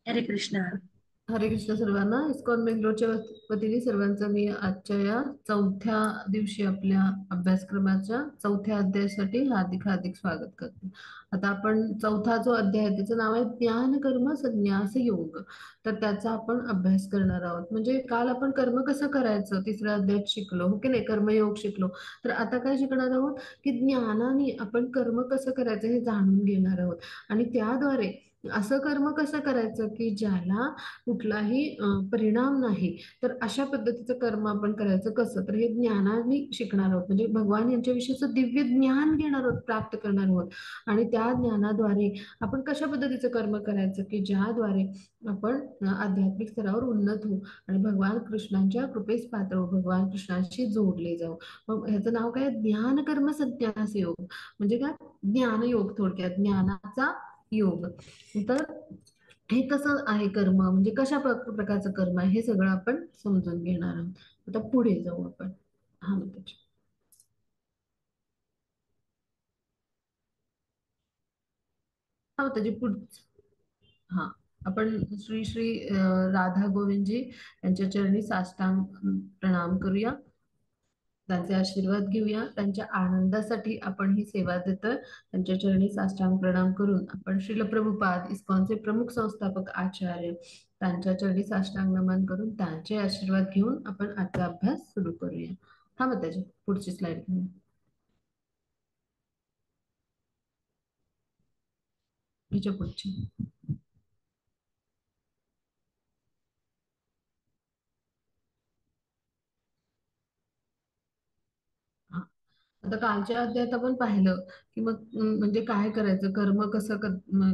हरे कृष्णा. हरे कृष्ण सर्वांना. इस्कॉन बेंगलोरच्या वतीने सर्वांचं मी आजच्या या चौथ्या दिवशी आपल्या अभ्यासक्रमाच्या चौथ्या अध्यायासाठी हार्दिक हार्दिक स्वागत करते. आता आपण चौथा जो अध्याय आहे त्याचं नाव आहे ज्ञान कर्म संन्यास योग. तर त्याचा आपण अभ्यास करणार आहोत. म्हणजे काल आपण कर्म कसं करायचं तिसऱ्या अध्यायात शिकलो, हो की नाही, कर्मयोग शिकलो. तर आता काय शिकणार आहोत की ज्ञानाने आपण कर्म कसं करायचं हे जाणून घेणार आहोत. आणि त्याद्वारे असं कर्म कसं करायचं की ज्याला कुठलाही परिणाम नाही. तर अशा पद्धतीचं कर्म आपण करायचं कसं, तर हे ज्ञानाने शिकणार आहोत. म्हणजे भगवान यांच्याविषयीचं दिव्य ज्ञान घेणार आहोत, प्राप्त करणार आहोत. आणि त्या ज्ञानाद्वारे आपण कशा पद्धतीचं कर्म करायचं की ज्याद्वारे आपण आध्यात्मिक स्तरावर उन्नत होऊ आणि भगवान कृष्णांच्या कृपेस पात्र होऊ, भगवान कृष्णांशी जोडले जाऊ. मग ह्याचं नाव काय, ज्ञान कर्म संन्यास योग. म्हणजे काय, ज्ञानयोग, थोडक्यात ज्ञानाचा योग. तर हे कसं आहे कर्म, म्हणजे कशा प्रकारचं कर्म आहे हे सगळं आपण समजून घेणार आहोत. आता पुढे जाऊ आपण. हा त्याची हा त्याची पुढ हा आपण श्री श्री राधा गोविंदजी यांच्या चरणी साष्टांग प्रणाम करूया. त्यांचे आशीर्वाद घेऊया. त्यांच्या आनंदासाठी आपण ही सेवा देतोय. त्यांच्या चरणी साष्टांग प्रणाम करून आपण श्रील प्रभुपाद इस्कॉनचे प्रमुख संस्थापक आचार्य त्यांच्या चरणी साष्टांग नमन करून त्यांचे आशीर्वाद घेऊन आपण आजचा अभ्यास सुरू करूया. हा मग त्याची पुढची स्लाइड घेऊया. हिच्या पुढची. हा. आता कालच्या अध्यायात आपण पाहिलं की मग म्हणजे काय करायचं, कर्म कसं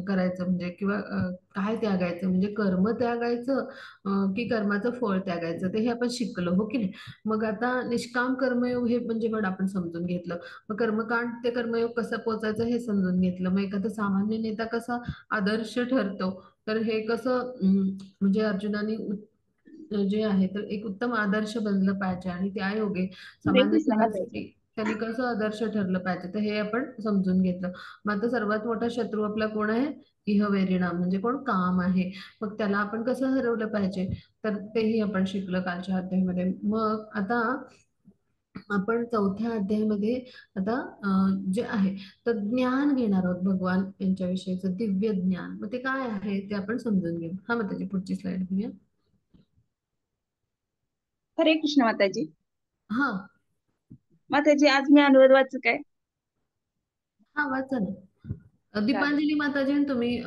करायचं, म्हणजे किंवा काय त्यागायचं, म्हणजे कर्म त्यागायचं की कर्माचं फळ त्यागायचं, ते हे आपण शिकलो, हो की नाही. मग आता निष्काम कर्मयोग हे म्हणजे पण आपण समजून घेतलं. मग कर्मकांड ते कर्मयोग कसं पोचायचं हे समजून घेतलं. मग एखादा सामान्य नेता कसा आदर्श ठरतो, तर हे कसं म्हणजे अर्जुनाने जे आहे तर एक उत्तम आदर्श बनलं पाहिजे आणि त्या योगे हरे सामान्य कृष्णा माताजी. जणांसाठी त्यांनी कसं आदर्श ठरलं पाहिजे, तर हे आपण समजून घेतलं. मग आता सर्वात मोठा शत्रू आपला कोण आहे, इहवेरिणाम, म्हणजे कोण, काम आहे. मग त्याला आपण कसं हरवलं पाहिजे, तर तेही आपण शिकलो कालच्या अध्यायामध्ये. मग आता आपण चौथ्या अध्यायामध्ये आता जे आहे तर ज्ञान घेणार आहोत, भगवान यांच्याविषयीचं दिव्य ज्ञान. मग ते काय आहे ते आपण समजून घेऊ. हा मग त्याची पुढची स्लाइड घेऊया. हरे कृष्णा माताजी. हा. माताजी, आज मी अनुवाद वाचू काय? हा वाचा ना. चालेल. दीपांजली माताजी आणि तुम्ही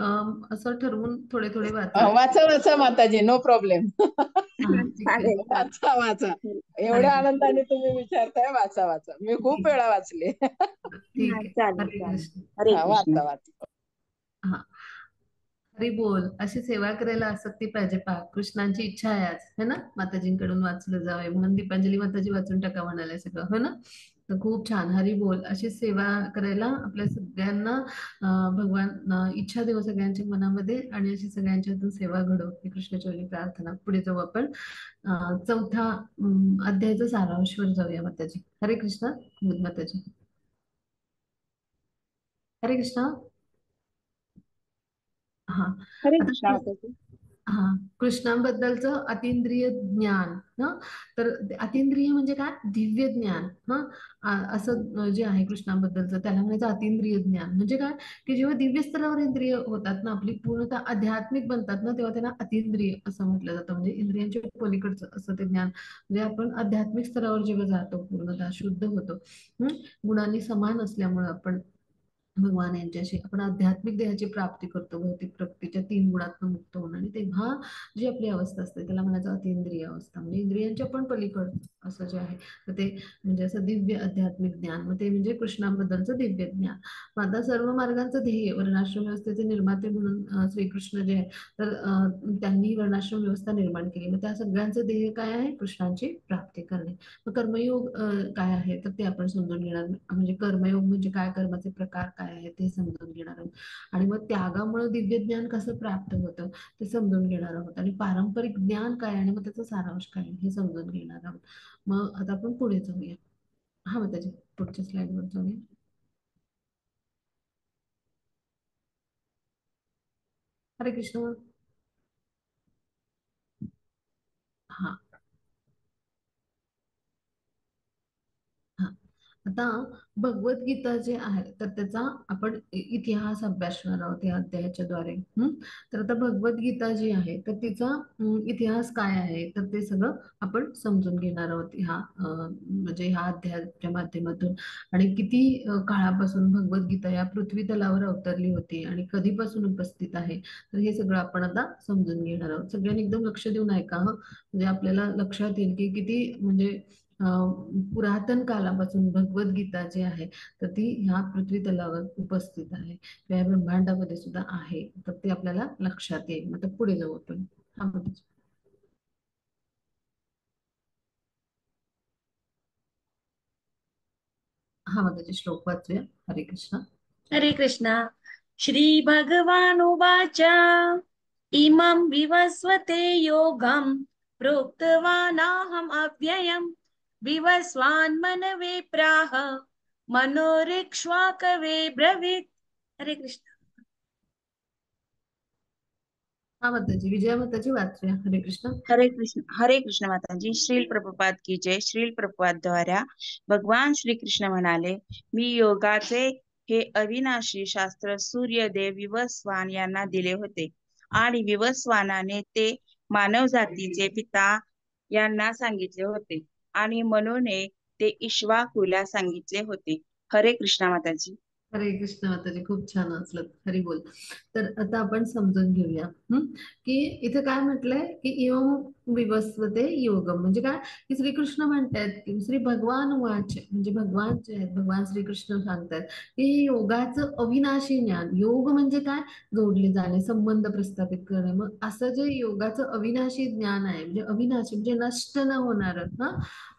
असं ठरवून थोडे थोडे वाचा. वाचा वाचा माताजी, नो प्रॉब्लेम. हा ठीक आहे. चालेल चालेल. वाचा वाचा. हरे एवढ्या कृष्ण. आनंदाने तुम्ही विचारताय, वाचा वाचा. मी खूप ठीक वेळा वाचले. ठीक आहे. चालेल हरे चालेल. कृष्ण. हरे कृष्ण. वाचा वाचा. हा. हरी बोल. अशी सेवा करायला आसक्ती पाहिजे पहा, कृष्णांची इच्छा आहे आज, है ना, माताजींकडून वाचलं जावे म्हणून दीपांजली माताजी वाचून टाका म्हणाले सगळं, हो ना. तर खूप छान. हरी बोल. अशी सेवा करायला आपल्या सगळ्यांना भगवान इच्छा देव सगळ्यांच्या मनामध्ये, आणि अशी सगळ्यांच्या हातून सेवा घडव ही कृष्णचरणी प्रार्थना. पुढे जाऊ आपण. चौथा अध्यायाचा सारांशवर जाऊया माताजी. हरे कृष्ण. माताजी. हरे कृष्ण. हा. हरे कृष्णा आता माताजी. हा, कृष्णांबद्दलचं अतींद्रिय ज्ञान. ह तर ते अतींद्रिय म्हणजे काय, दिव्य ज्ञान. असं जे आहे कृष्णांबद्दलचं त्याला म्हणायचं अतींद्रिय ज्ञान. म्हणजे काय, की जेव्हा दिव्य स्तरावर इंद्रिय होतात ना, आपली पूर्णतः आध्यात्मिक बनतात ना, तेव्हा त्यांना अतींद्रिय असं म्हटलं जातं. म्हणजे इंद्रियांच्या पलीकडचं असं ते ज्ञान. म्हणजे आपण आध्यात्मिक स्तरावर जेव्हा जातो, पूर्णतः शुद्ध होतो. गुणांनी समान असल्यामुळे आपण भगवान यांच्याशी आपण आध्यात्मिक देहाची प्राप्ती करतो, भौतिक प्रकृतीच्या 3 गुणातून मुक्त होऊन. आणि तेव्हा जी आपली अवस्था असते त्याला म्हणायचं अतींद्रिय अवस्था, म्हणजे इंद्रियांच्या पण पलीकड असं जे आहे. तर ते म्हणजे असं दिव्य आध्यात्मिक ज्ञान. मग ते म्हणजे कृष्णांबद्दलचं दिव्य ज्ञान. मग आता सर्व मार्गांचं ध्येय, वर्णाश्रम व्यवस्थेचे निर्माते म्हणून श्रीकृष्ण जे आहे, तर त्यांनी वर्णाश्रम व्यवस्था निर्माण केली. मग त्या सगळ्यांचं ध्येय काय आहे, कृष्णांची प्राप्ती करणे. मग कर्मयोग काय आहे तर ते आपण समजून घेणार. म्हणजे कर्मयोग म्हणजे काय, कर्माचे प्रकार काय आहेत ते समजून घेणार आहोत. आणि मग त्यागामुळे दिव्य ज्ञान कसं प्राप्त होतं ते समजून घेणार आहोत. आणि पारंपरिक ज्ञान काय आणि मग त्याचा सारांश काय हे समजून घेणार आहोत. मग आता आपण पुढे जाऊया. हा मग त्याच्या पुढच्या स्लाइडवर जाऊया. हरे कृष्ण. हा हा आता भगवद्गीता जे आहे तर त्याचा आपण इतिहास अभ्यासणार आहोत या अध्यायाच्या द्वारे. तर आता भगवद्गीता जी आहे तर तिचा इतिहास काय आहे तर ते सगळं आपण समजून घेणार आहोत ह्या म्हणजे ह्या अध्यायाच्या माध्यमातून. आणि किती काळापासून भगवद्गीता या पृथ्वी तलावर अवतरली होती आणि कधीपासून उपस्थित आहे तर हे सगळं आपण आता समजून घेणार आहोत. सगळ्यांनी एकदम लक्ष देऊन ऐका हं. म्हणजे आपल्याला लक्षात येईल की किती म्हणजे पुरातन कालापासून भगवद्गीता जी आहे तर ती ह्या पृथ्वी तलावर उपस्थित आहे, या ब्रह्मांडामध्ये सुद्धा आहे. तर ते आपल्याला लक्षात येईल. मग आता पुढे जाऊ आपण. हा माताजी. हा माताजी श्लोक वाचूया. हरे कृष्ण. हरे कृष्णा. श्रीभगवानुवाच इमं विवस्वते योगं प्रोक्तवानाहम् अव्ययम् विवस्वान्मनवे प्राह मनोरिक्ष्वाकवे ब्रवीत्. हरे कृष्ण. हा माताजी विजया माताजी वाचूया. हरे कृष्ण. हरे कृष्ण माताजी. श्रील प्रभुपाद की जय. श्रील प्रभुपाद द्वारा भगवान श्री कृष्ण म्हणाले, मी योगाचे हे अविनाशी शास्त्र सूर्यदेव विवस्वान यांना दिले होते आणि विवस्वानाने ते मानव जातीचे पिता यांना सांगितले होते आणि मनूने ते इक्ष्वाकुला सांगितले होते. हरे कृष्णा माताजी. हरे कृष्ण माताजी खूप छान वाचलं. हरी बोल. तर आता आपण समजून घेऊया की इथे काय म्हटलंय की इयं विवस्वते योगम म्हणजे काय की श्रीकृष्ण म्हणतायत की श्री भगवान वाच म्हणजे भगवान जे आहेत भगवान श्रीकृष्ण सांगतायत की हे योगाचं अविनाशी ज्ञान. योग म्हणजे काय जोडले जाणे, संबंध प्रस्थापित करणे. मग असं जे योगाचं अविनाशी ज्ञान आहे म्हणजे अविनाशी म्हणजे नष्ट न होणार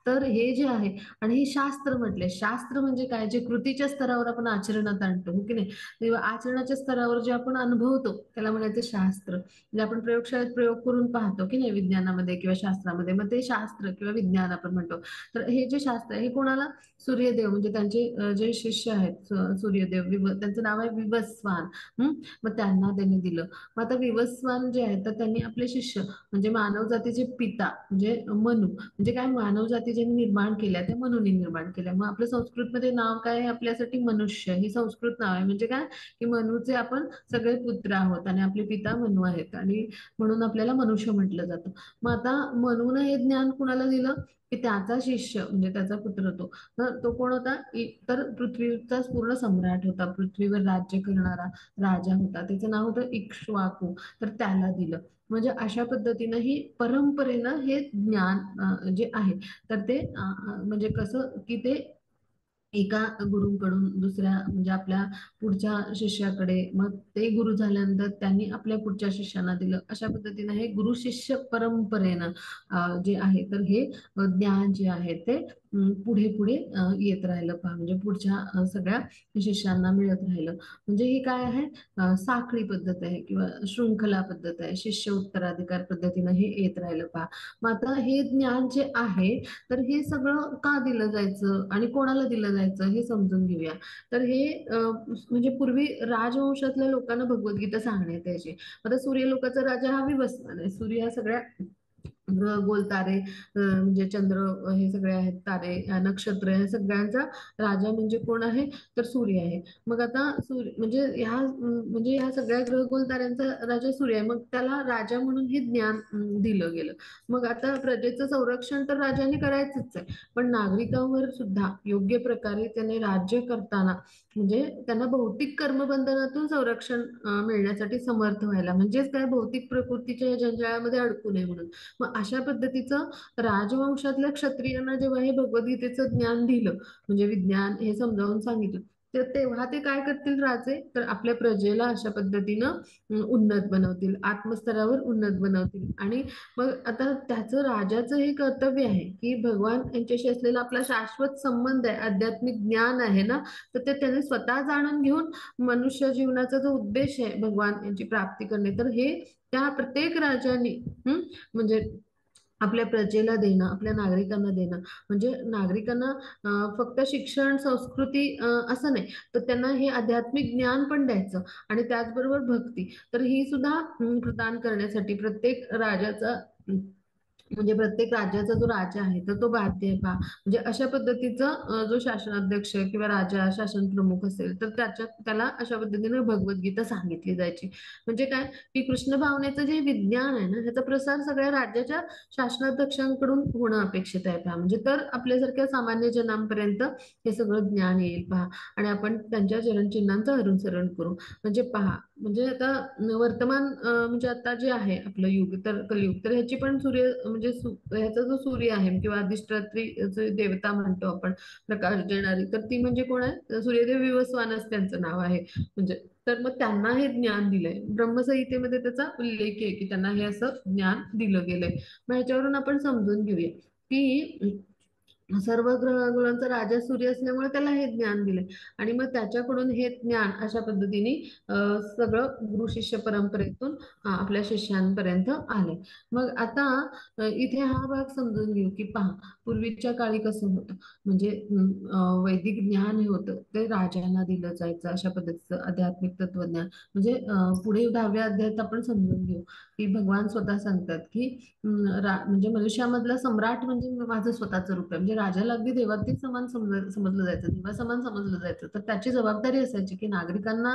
तर हे जे आहे आणि हे शास्त्र म्हटले. शास्त्र म्हणजे काय जे कृतीच्या स्तरावर आपण आचरणात आणतो हो की नाही. तेव्हा आचरणाच्या स्तरावर जे आपण अनुभवतो त्याला म्हणायचं शास्त्र. म्हणजे आपण प्रयोगशाळेत प्रयोग करून पाहतो की नाही विज्ञानामध्ये किंवा शास्त्रामध्ये, मग ते शास्त्र किंवा विज्ञान आपण म्हणतो. तर हे जे शास्त्र आहे हे कोणाला सूर्यदेव म्हणजे त्यांचे जे शिष्य आहेत सूर्यदेव त्यांचं नाव आहे विवस्वान. मग त्यांना त्यांनी दिलं. मग आता विवस्वान जे आहेत तर त्यांनी आपले शिष्य म्हणजे मानव जातीचे पिता म्हणजे मनू म्हणजे काय मानव जाती ज्यांनी निर्माण केल्या त्या मनूने निर्माण केल्या. मग आपलं संस्कृतमध्ये नाव काय आहे आपल्यासाठी मनुष्य हे संस्कृत नाव आहे. म्हणजे काय की मनूचे आपण सगळे पुत्र आहोत आणि आपले पिता मनू आहेत आणि म्हणून आपल्याला मनुष्य म्हटलं जातं. मग आता मनूनं हे ज्ञान कुणाला दिलं की त्याचा शिष्य म्हणजे त्याचा पुत्र तर तो कोण होता तर पृथ्वीचाच पूर्ण सम्राट होता. पृथ्वीवर राज्य करणारा राजा होता. त्याचं नाव होतं इक्ष्वाकू. तर त्याला दिलं. म्हणजे अशा पद्धतीनं ही परंपरेनं हे ज्ञान जे आहे तर ते म्हणजे कसं की ते एका गुरुकडून दुसऱ्या म्हणजे आपल्या पुढच्या शिष्याकडे, मग ते गुरु झाल्यानंतर त्यांनी आपल्या पुढच्या शिष्यांना दिलं. अशा पद्धतीनं हे गुरु शिष्य परंपरेनं जे आहे तर हे ज्ञान जे आहे ते पुढे पुढे येत राहिलं पहा म्हणजे पुढच्या सगळ्या शिष्यांना मिळत राहिलं. म्हणजे हे काय आहे साखळी पद्धत आहे किंवा शृंखला पद्धत आहे. शिष्य उत्तराधिकार पद्धतीनं हे येत राहिलं पहा. मग आता हे ज्ञान जे आहे तर हे सगळं का दिलं जायचं आणि कोणाला दिलं जायचं हे समजून घेऊया. तर हे म्हणजे पूर्वी राजवंशातल्या लोकांना भगवद्गीता सांगण्यात यायची. आता सूर्यलोकाचा राजा हा विवस्वान आहे. सूर्य हा सगळ्या ग्रह गोल तारे म्हणजे चंद्र हे सगळे आहेत तारे नक्षत्र या सगळ्यांचा राजा म्हणजे कोण आहे तर सूर्य आहे. मग आता सूर्य म्हणजे ह्या सगळ्या ग्रहगोल ताऱ्यांचा राजा सूर्य आहे. मग त्याला राजा म्हणून हे ज्ञान दिलं गेलं. मग आता प्रजेचं संरक्षण तर राजाने करायचंच आहे, पण नागरिकांवर सुद्धा योग्य प्रकारे त्याने राज्य करताना म्हणजे त्यांना भौतिक कर्मबंधनातून संरक्षण मिळण्यासाठी समर्थ व्हायला म्हणजेच काय भौतिक प्रकृतीच्या जंजाळामध्ये अडकू नये म्हणून. मग अशा पद्धतीचं राजवंशातल्या क्षत्रियांना जेव्हा हे भगवद्गीतेचं ज्ञान दिलं म्हणजे विज्ञान हे समजावून सांगितलं तर तेव्हा ते काय करतील राजे तर आपल्या प्रजेला अशा पद्धतीनं उन्नत बनवतील, आत्मस्तरावर उन्नत बनवतील. आणि मग आता त्याचं राजाचं हे कर्तव्य आहे की भगवान यांच्याशी असलेला आपला शाश्वत संबंध आहे, आध्यात्मिक ज्ञान आहे ना, तर ते त्याने स्वतः जाणून घेऊन मनुष्य जीवनाचा जो उद्देश आहे भगवान यांची प्राप्ती करणे तर हे त्या प्रत्येक राजाने म्हणजे आपल्या प्रजेला देणं, आपल्या नागरिकांना देणं. म्हणजे नागरिकांना फक्त शिक्षण संस्कृती असं नाही तर त्यांना हे आध्यात्मिक ज्ञान पण द्यायचं आणि त्याचबरोबर भक्ती तर ही सुद्धा प्रदान करण्यासाठी प्रत्येक राजाचा म्हणजे प्रत्येक राज्याचा जो राजा आहे तर तो बाध्य आहे पहा. म्हणजे अशा पद्धतीचा जो शासनाध्यक्ष किंवा राजा शासन प्रमुख असेल तर त्याला अशा पद्धतीने भगवद्गीता सांगितली जायची. म्हणजे काय की कृष्ण भावनेचं जे विज्ञान आहे ना ह्याचा प्रसार सगळ्या राज्याच्या शासनाध्यक्षांकडून होणं अपेक्षित आहे पहा. म्हणजे तर आपल्यासारख्या सामान्य जनांपर्यंत हे सगळं ज्ञान येईल पहा आणि आपण त्यांच्या चरणचिन्हांचं अनुसरण करू. म्हणजे पहा म्हणजे आता वर्तमान म्हणजे आता जे आहे आपलं युग तर कलियुग तर ह्याची पण सूर्य म्हणजे ह्याचा जो सूर्य आहे किंवा अधिष्ठात्री जे देवता म्हणतो आपण प्रकाश देणारी तर ती म्हणजे कोण आहे सूर्यदेव विवस्वानच त्यांचं नाव आहे. म्हणजे तर मग त्यांना हे ज्ञान दिलंय ब्रह्मसंहितेमध्ये त्याचा उल्लेख आहे की त्यांना हे असं ज्ञान दिलं गेलंय. मग ह्याच्यावरून आपण समजून घेऊया की सर्व ग्रहांचा राजा सूर्य असल्यामुळे त्याला हे ज्ञान दिले आणि मग त्याच्याकडून हे ज्ञान अशा पद्धतीने सगळं गुरु शिष्य परंपरेतून आपल्या शिष्यांपर्यंत आले. मग आता इथे हा भाग समजून घेऊ की पहा पूर्वीच्या काळी कसं होतं म्हणजे वैदिक ज्ञान हे होतं ते राजांना दिलं जायचं अशा पद्धतीचं आध्यात्मिक तत्वज्ञान. म्हणजे पुढे 10व्या अध्यायात आपण समजून घेऊ की भगवान स्वतः सांगतात की म्हणजे मनुष्यामधला सम्राट म्हणजे माझं स्वतःचं रूप आहे. म्हणजे राजाला अगदी देवातीच समान समजलं जायचं देवा समान समजलं जायचं. तर त्याची जबाबदारी असायची की नागरिकांना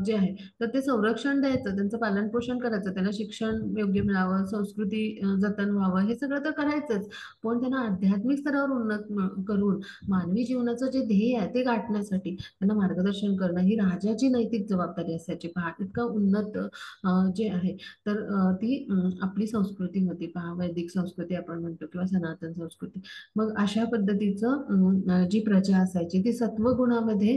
जे आहे तर ते संरक्षण द्यायचं त्यांचं पालन पोषण करायचं त्यांना शिक्षण योग्य मिळावं संस्कृती जतन व्हावं हे सगळं तर करायचंच. पण त्यांना आध्यात्मिक स्तरावर उन्नत करून मानवी जीवनाचं जे ध्येय आहे ते गाठण्यासाठी त्यांना मार्गदर्शन करणं ही राजाची नैतिक जबाबदारी असायची. पहा इतकं उन्नत जे आहे तर ती आपली संस्कृती होती पहा वैदिक संस्कृती आपण म्हणतो किंवा सनातन संस्कृती. मग अशा पद्धतीचं जी प्रजा असायची ती सत्वगुणामध्ये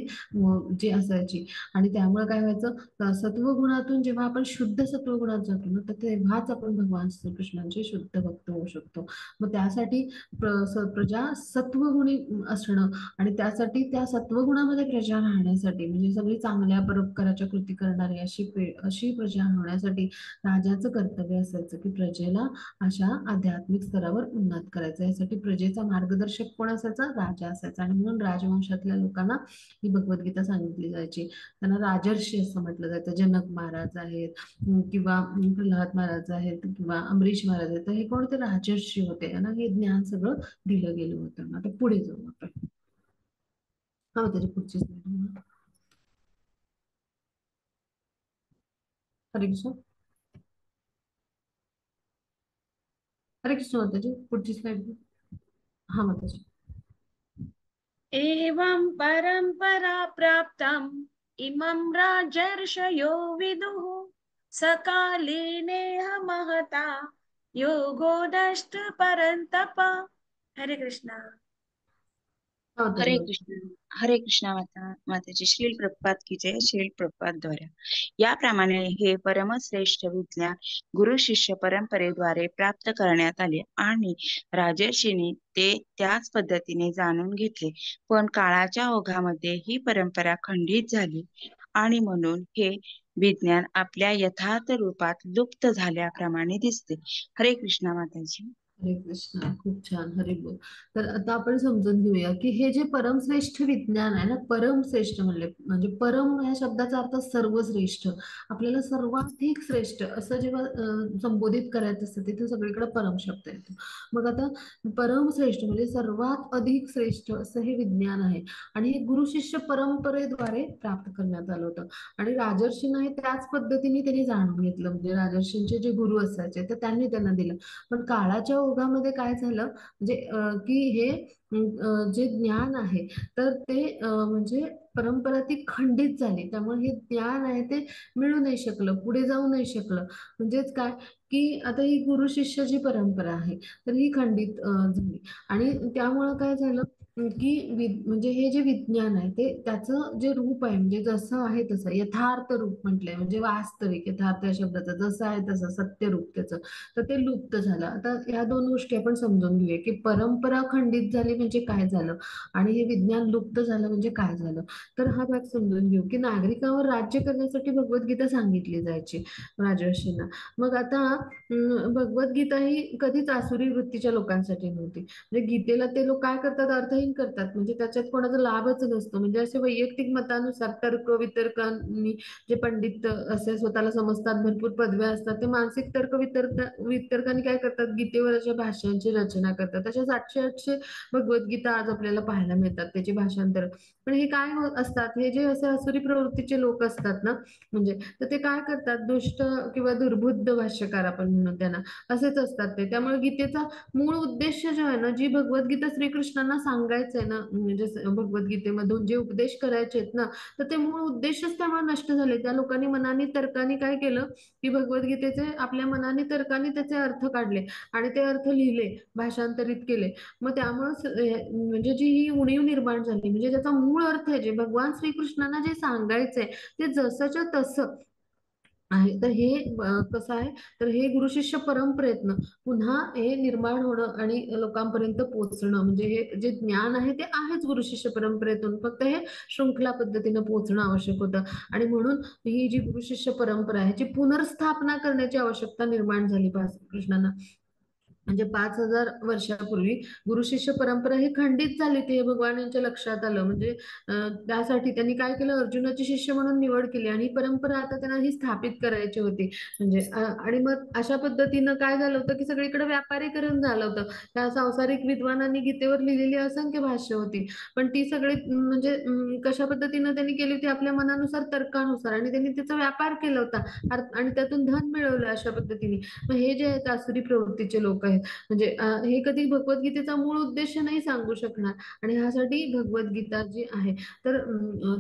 जी असायची आणि त्यामुळे काय व्हायचं सत्वगुणातून जेव्हा आपण शुद्ध सत्वगुणात जातो ना तर तेव्हाच आपण भगवान श्रीकृष्णांचे शुद्ध भक्त होऊ शकतो. मग त्यासाठी प्रजा सत्वगुणी असणं आणि त्यासाठी त्या सत्वगुणामध्ये प्रजा राहण्यासाठी म्हणजे सगळी चांगल्या परोपकाराच्या कृती करणारी अशी प्रजा होण्यासाठी राजाचं कर्तव्य असायचं की प्रजेला अशा आध्यात्मिक स्तरावर उन्नत करायचं. यासाठी प्रजेचा मार्गदर्शक कोण असायचा राजा असायचा आणि म्हणून राजवंशातल्या लोकांना ही भगवद्गीता सांगितली जायची. त्यांना राजर्षी असं म्हटलं जायचं. जनक महाराज आहेत किंवा प्रल्हाद महाराज आहेत किंवा अमरीश महाराज आहेत तर हे कोणते राजर्षी होते यांना हे ज्ञान सगळं दिलं गेलं होतं. आता पुढे जाऊ आपण. हा त्याची पुढची slide. हरे कृष्ण हरे कृष्ण माताजी पुढची स्लाइड. हा माताजी. एवं परंपरा प्राप्तम् इमं राजर्षयो विदुः सकाले नेह महता योगो नष्ट परंतप. हरे कृष्णा. हा हरे माताजी. कृष्ण. हरे कृष्णा माताजी. श्रील प्रभुपाद की जय. श्रील प्रभुपाद द्वारा याप्रमाणे हे परमश्रेष्ठ विज्ञान गुरु शिष्य परंपरेद्वारे प्राप्त करण्यात आले आणि राजर्षींनी ते त्याच पद्धतीने जाणून घेतले. पण काळाच्या ओघामध्ये ही परंपरा खंडित झाली आणि म्हणून हे विज्ञान आपल्या यथार्थ रूपात लुप्त झाल्याप्रमाणे दिसते. हरे कृष्णा माताजी. हरे कृष्णा खूप छान हरे बोल. तर आता आपण समजून घेऊया की हे जे परमश्रेष्ठ विज्ञान आहे ना परमश्रेष्ठ म्हणले म्हणजे परम या शब्दाचा अर्थ सर्वश्रेष्ठ आपल्याला सर्वाधिक श्रेष्ठ असं जेव्हा संबोधित करायचं असतं तिथे सगळीकडे परम शब्द येतो. मग आता परमश्रेष्ठ म्हणजे सर्वात अधिक श्रेष्ठ असं हे विज्ञान आहे आणि हे गुरु शिष्य परंपरेद्वारे प्राप्त करण्यात आलं होतं आणि राजर्षींना हे त्याच पद्धतीने त्यांनी जाणून घेतलं. म्हणजे राजर्षींचे जे गुरु असायचे तर त्यांनी त्यांना दिलं. पण काळाच्या ओघामध्ये काय झालं म्हणजे की हे जे ज्ञान आहे तर ते म्हणजे परंपरा ती खंडित झाली त्यामुळे हे ज्ञान आहे ते मिळू नाही शकलं पुढे जाऊ नाही शकलं. म्हणजेच काय की आता ही गुरु शिष्य जी परंपरा आहे तर ही खंडित झाली आणि त्यामुळं काय झालं की म्हणजे हे जे विज्ञान आहे ते त्याचं जे रूप आहे म्हणजे जसं आहे तसं यथार्थ रूप म्हटलंय म्हणजे वास्तविक यथार्थ या शब्दाचं जसं आहे तसं सत्य रूप त्याचं तर ते लुप्त झालं. आता ह्या दोन गोष्टी आपण समजून घेऊया की परंपरा खंडित झाली म्हणजे काय झालं आणि हे विज्ञान लुप्त झालं म्हणजे काय झालं. तर हा भाग समजून घेऊ की नागरिकांवर राज्य करण्यासाठी भगवद्गीता सांगितली जायची राजर्षींना. मग आता भगवद्गीता ही कधीच आसुरी वृत्तीच्या लोकांसाठी नव्हती. म्हणजे गीतेला ते लोक काय करतात अर्थहीन डिझाईन करतात, म्हणजे त्याच्यात कोणाचा लाभच नसतो. म्हणजे असे वैयक्तिक मतानुसार तर्क वितर्कांनी जे पंडित असे स्वतःला समजतात, भरपूर पदव्या असतात, ते मानसिक वितर्कांनी काय करतात, गीतेवर अशा भाषांची रचना करतात. अशा 700-800 भगवद्गीता आज आपल्याला पाहायला मिळतात, त्याची भाषांतर. पण हे काय असतात, हे जे असे असुरी प्रवृत्तीचे लोक असतात ना, म्हणजे तर ते काय करतात, दुष्ट किंवा दुर्बुद्ध भाष्यकार आपण म्हणू त्यांना, असेच असतात ते. त्यामुळे गीतेचा मूळ उद्देश जो आहे ना, जी भगवद्गीता श्रीकृष्णांना सांगायचंय ना, म्हणजे भगवद्गीतेमधून जे उपदेश करायचे आहेत ना, तर ते मूळ उद्देशच त्यामुळे नष्ट झाले. त्या लोकांनी मनाने तर्काने काय केलं, की भगवद्गीतेचे आपल्या मनाने तर्काने त्याचे अर्थ काढले आणि ते अर्थ लिहिले, भाषांतरित केले. मग त्यामुळे म्हणजे जी ही उणीव निर्माण झाली, म्हणजे त्याचा मूळ अर्थ आहे, जे भगवान श्रीकृष्णांना जे सांगायचंय ते जसंच्या तसं आहे. तर हे कसं आहे, तर हे गुरु शिष्य परमप्रयत्न पुन्हा हे निर्माण होणं आणि लोकांपर्यंत पोहोचणं, म्हणजे हे जे ज्ञान आहे ते आहेच गुरु शिष्य परंपरेतून, फक्त हे शृंखला पद्धतीनं पोहोचणं आवश्यक होतं. आणि म्हणून ही जी गुरु शिष्य परंपरा आहे, ह्याची पुनर्स्थापना करण्याची आवश्यकता निर्माण झाली कृष्णांना. म्हणजे 5,000 वर्षापूर्वी गुरु शिष्य परंपरा ही खंडित झाली, ते भगवान यांच्या लक्षात आलं. म्हणजे त्यासाठी त्यांनी काय केलं, अर्जुनाची शिष्य म्हणून निवड केली आणि ही परंपरा आता त्यांना ही स्थापित करायची होती. म्हणजे आणि मग अशा पद्धतीनं काय झालं होतं, की सगळीकडे व्यापारीकरण झालं होतं. त्या सांसारिक विद्वानांनी गीतेवर लिहिलेली असंख्य भाष्य होती, पण ती सगळी म्हणजे कशा पद्धतीनं त्यांनी केली होती, आपल्या मनानुसार तर्कानुसार, आणि त्यांनी त्याचा व्यापार केला होता आणि त्यातून धन मिळवलं अशा पद्धतीने. मग हे जे आहेत आसुरी प्रवृत्तीचे लोक आहेत, म्हणजे हे कधी भगवद्गीतेचा मूळ उद्देश नाही सांगू शकणार. आणि ह्यासाठी भगवद्गीता जी आहे, तर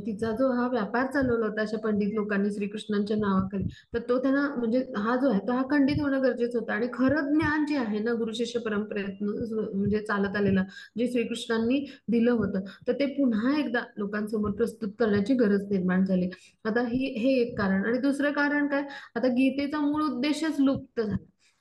तिचा जो हा व्यापार चालवला होता अशा पंडित लोकांनी श्रीकृष्णांच्या नावाखाली, तर तो त्यांना म्हणजे हा जो आहे तो हा खंडित होणं गरजेचं होतं. आणि खरं ज्ञान जे आहे ना, गुरु शिष्य परंपरेत म्हणजे चालत आलेलं, जे श्रीकृष्णांनी दिलं होतं, तर ते पुन्हा एकदा लोकांसमोर प्रस्तुत करण्याची गरज निर्माण झाली. आता हे एक कारण. आणि दुसरं कारण काय, आता गीतेचा मूळ उद्देशच लुप्त झाला.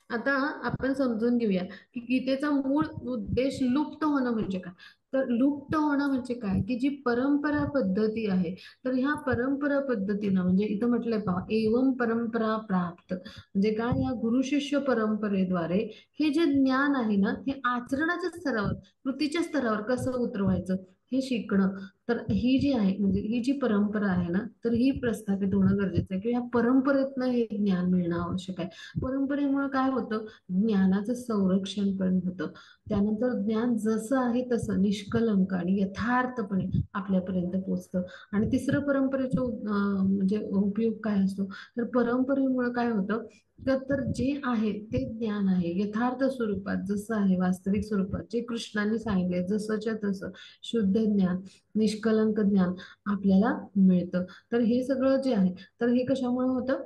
आता आपण समजून घेऊया की गीतेचा मूळ उद्देश लुप्त होणं म्हणजे काय. तर लुप्त होणं म्हणजे काय, की जी परंपरा पद्धती आहे, तर ह्या परंपरा पद्धतीनं, म्हणजे इथं म्हटलंय पहा, एवम परंपरा प्राप्त, म्हणजे काय, या गुरु शिष्य परंपरेद्वारे हे जे ज्ञान आहे ना, हे आचरणाच्या स्तरावर, कृतीच्या स्तरावर कसं उतरवायचं हे शिकणं. तर ही जी आहे, म्हणजे ही जी परंपरा आहे ना, तर ही प्रस्थापित होणं गरजेचं आहे, किंवा या परंपरेतनं हे ज्ञान मिळणं आवश्यक आहे. परंपरेमुळे काय होतं, ज्ञानाचं संरक्षण पण होतं. त्यानंतर ज्ञान जसं आहे तसं निष्कलंक आणि यथार्थपणे आपल्यापर्यंत पोहोचतं. आणि तिसरं परंपरेचं म्हणजे उपयोग काय असतो, तर परंपरेमुळे काय होतं, तर जे आहे ते ज्ञान आहे यथार्थ स्वरूपात, जसं आहे वास्तविक स्वरूपात, जे कृष्णांनी सांगितले जसंच्या तसं शुद्ध ज्ञान, निष्कलंक ज्ञान आपल्याला मिळतं. तर हे सगळं जे आहे, तर हे कशामुळे होतं,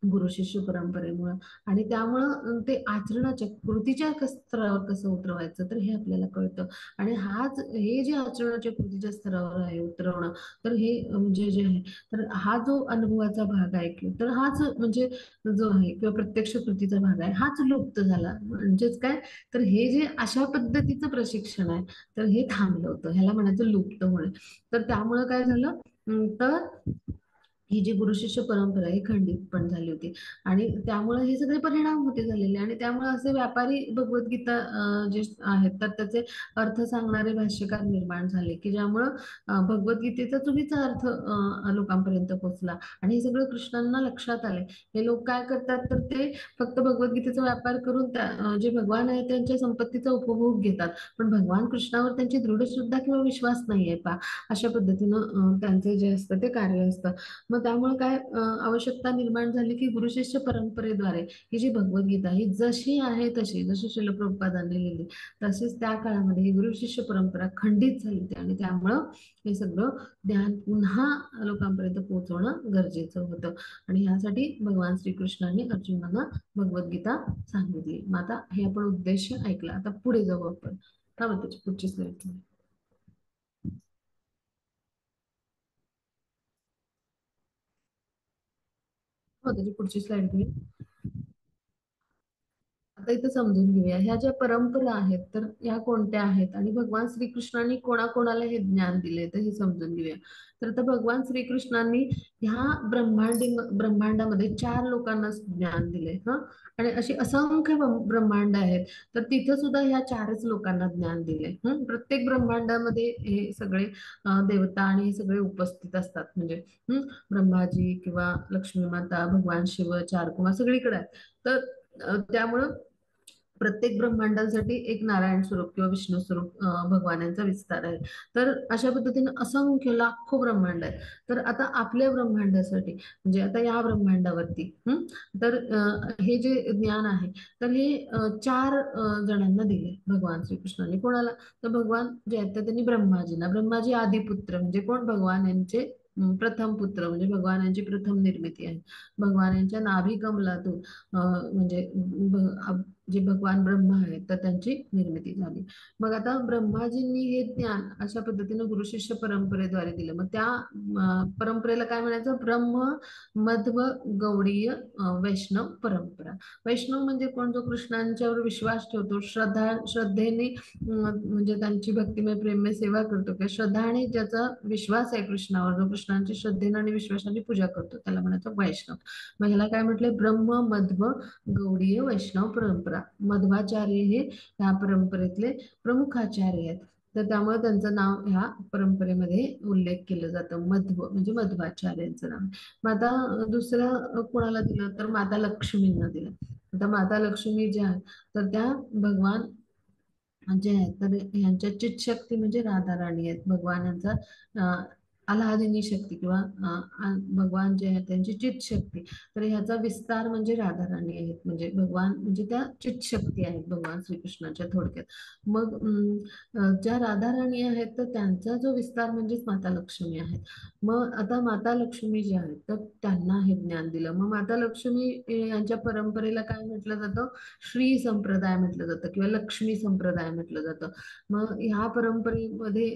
गुरु शिष्य परंपरेमुळं. आणि त्यामुळं ते आचरणाच्या कृतीच्या स्तरावर कसं उतरवायचं, तर हे आपल्याला कळतं. आणि हे जे आचरणाच्या कृतीच्या स्तरावर आहे उतरवणं, तर हे म्हणजे जे आहे, तर हा जो अनुभवाचा भाग आहे तर हाच म्हणजे जो आहे किंवा प्रत्यक्ष कृतीचा भाग आहे, हाच लुप्त झाला. म्हणजेच काय, तर हे जे अशा पद्धतीचं प्रशिक्षण आहे, तर हे थांबलं होतं, ह्याला म्हणायचं लुप्त होणे. तर त्यामुळं काय झालं, तर ही जी गुरु शिष्य परंपरा ही खंडित पण झाली होती. आणि त्यामुळे हे सगळे परिणाम होते झालेले. आणि त्यामुळे असे व्यापारी भगवद्गीता जे आहेत, तर त्याचे अर्थ सांगणारे भाष्यकार निर्माण झाले, की ज्यामुळं भगवद्गीतेचा चुकीचा अर्थ लोकांपर्यंत पोहोचला. आणि हे सगळं कृष्णांना लक्षात आले. हे लोक काय करतात, तर ते फक्त भगवद्गीतेचा व्यापार करून जे भगवान आहे त्यांच्या संपत्तीचा उपभोग घेतात, पण भगवान कृष्णावर त्यांची दृढ श्रद्धा किंवा विश्वास नाहीये पा, अशा पद्धतीनं त्यांचे जे असतं ते कार्य असतं. मग त्यामुळे काय आवश्यकता निर्माण झाली, की गुरु शिष्य परंपरेद्वारे ही जी भगवद्गीता ही जशी आहे तशी, जशी श्रील प्रभुपादांनी लिहिली तशीच त्या काळामध्ये ही गुरु शिष्य परंपरा खंडित झाली होती. आणि त्यामुळं हे सगळं ज्ञान पुन्हा लोकांपर्यंत पोहोचवणं गरजेचं होतं. आणि ह्यासाठी भगवान श्रीकृष्णांनी अर्जुनांना भगवद्गीता सांगितली. मग आता हे आपण उद्देश ऐकला, आता पुढे जाऊ आपण. त्याची पुढची स्लाईड. हो, त्याची पुढची स्लाईड घेऊ. आता इथं समजून घेऊया ह्या ज्या परंपरा आहेत तर ह्या कोणत्या आहेत आणि भगवान श्रीकृष्णांनी कोणाकोणाला हे ज्ञान दिले तर हे समजून घेऊया. तर आता भगवान श्रीकृष्णांनी ह्या ब्रह्मांडामध्ये 4 लोकांना ज्ञान दिले हा. आणि अशी असंख्य ब्रह्मांड आहेत तर तिथं सुद्धा ह्या 4च लोकांना ज्ञान दिले. प्रत्येक ब्रह्मांडामध्ये हे सगळे देवता आणि हे सगळे उपस्थित असतात. म्हणजे ब्रह्माजी किंवा लक्ष्मी माता, भगवान शिव, 4 कुमार सगळीकडे आहेत. तर त्यामुळं प्रत्येक ब्रह्मांडासाठी एक नारायण स्वरूप किंवा विष्णू स्वरूप भगवानांचा विस्तार आहे. तर अशा पद्धतीने असंख्य लाखो ब्रह्मांड आहेत. तर आता आपल्या ब्रह्मांडासाठी म्हणजे आता या ब्रह्मांडावरती तर हे जे ज्ञान आहे तर हे 4 जणांना दिले भगवान श्रीकृष्णांनी. कोणाला तर भगवान जे आहेत तर त्यांनी ब्रह्माजी आदिपुत्र म्हणजे कोण भगवान यांचे प्रथम पुत्र म्हणजे भगवान यांची प्रथम निर्मिती आहे. भगवान यांच्या नाभी कमलातून म्हणजे जे भगवान ब्रह्मा आहेत तर त्यांची निर्मिती झाली. मग आता ब्रह्माजींनी हे ज्ञान अशा पद्धतीने गुरु शिष्य परंपरेद्वारे दिलं. मग त्या परंपरेला काय म्हणायचं ब्रह्म मध्व गौडीय वैष्णव परंपरा. वैष्णव म्हणजे कोण जो कृष्णांच्यावर विश्वास ठेवतो श्रद्धेने म्हणजे त्यांची भक्तिमय प्रेममय सेवा करतो किंवा श्रद्धाने ज्याचा विश्वास आहे कृष्णावर जो कृष्णांची श्रद्धेने आणि विश्वासाने पूजा करतो त्याला म्हणायचं वैष्णव. मग ह्याला काय म्हटलंय ब्रह्म मध्व गौडीय वैष्णव परंपरा. मध्वाचार्य हे ह्या परंपरेतले प्रमुख आचार्य आहेत. तर त्यामुळे त्यांचं नाव ह्या परंपरेमध्ये उल्लेख केलं जातं. मध्व म्हणजे मध्वाचार्यांचं नाव. मग आता दुसरं कोणाला दिलं तर माता लक्ष्मींना दिलं. आता माता लक्ष्मी ज्या तर त्या भगवान जे आहेत तर यांच्या चित शक्ती म्हणजे राधा राणी आहेत. भगवान यांचा आल्हादिनी शक्ती किंवा भगवान जे आहेत त्यांची चित शक्ती तर ह्याचा विस्तार म्हणजे राधा राणी आहेत. म्हणजे भगवान म्हणजे त्या चित शक्ती आहेत भगवान श्रीकृष्णाच्या थोडक्यात. मग ज्या राधा राणी आहेत तर त्यांचा जो विस्तार म्हणजेच माता लक्ष्मी आहेत. मग आता माता लक्ष्मी ज्या आहेत तर त्यांना हे ज्ञान दिलं. मग माता लक्ष्मी यांच्या परंपरेला काय म्हटलं जातं श्री संप्रदाय म्हटलं जातं किंवा लक्ष्मी संप्रदाय म्हटलं जातं. मग ह्या परंपरेमध्ये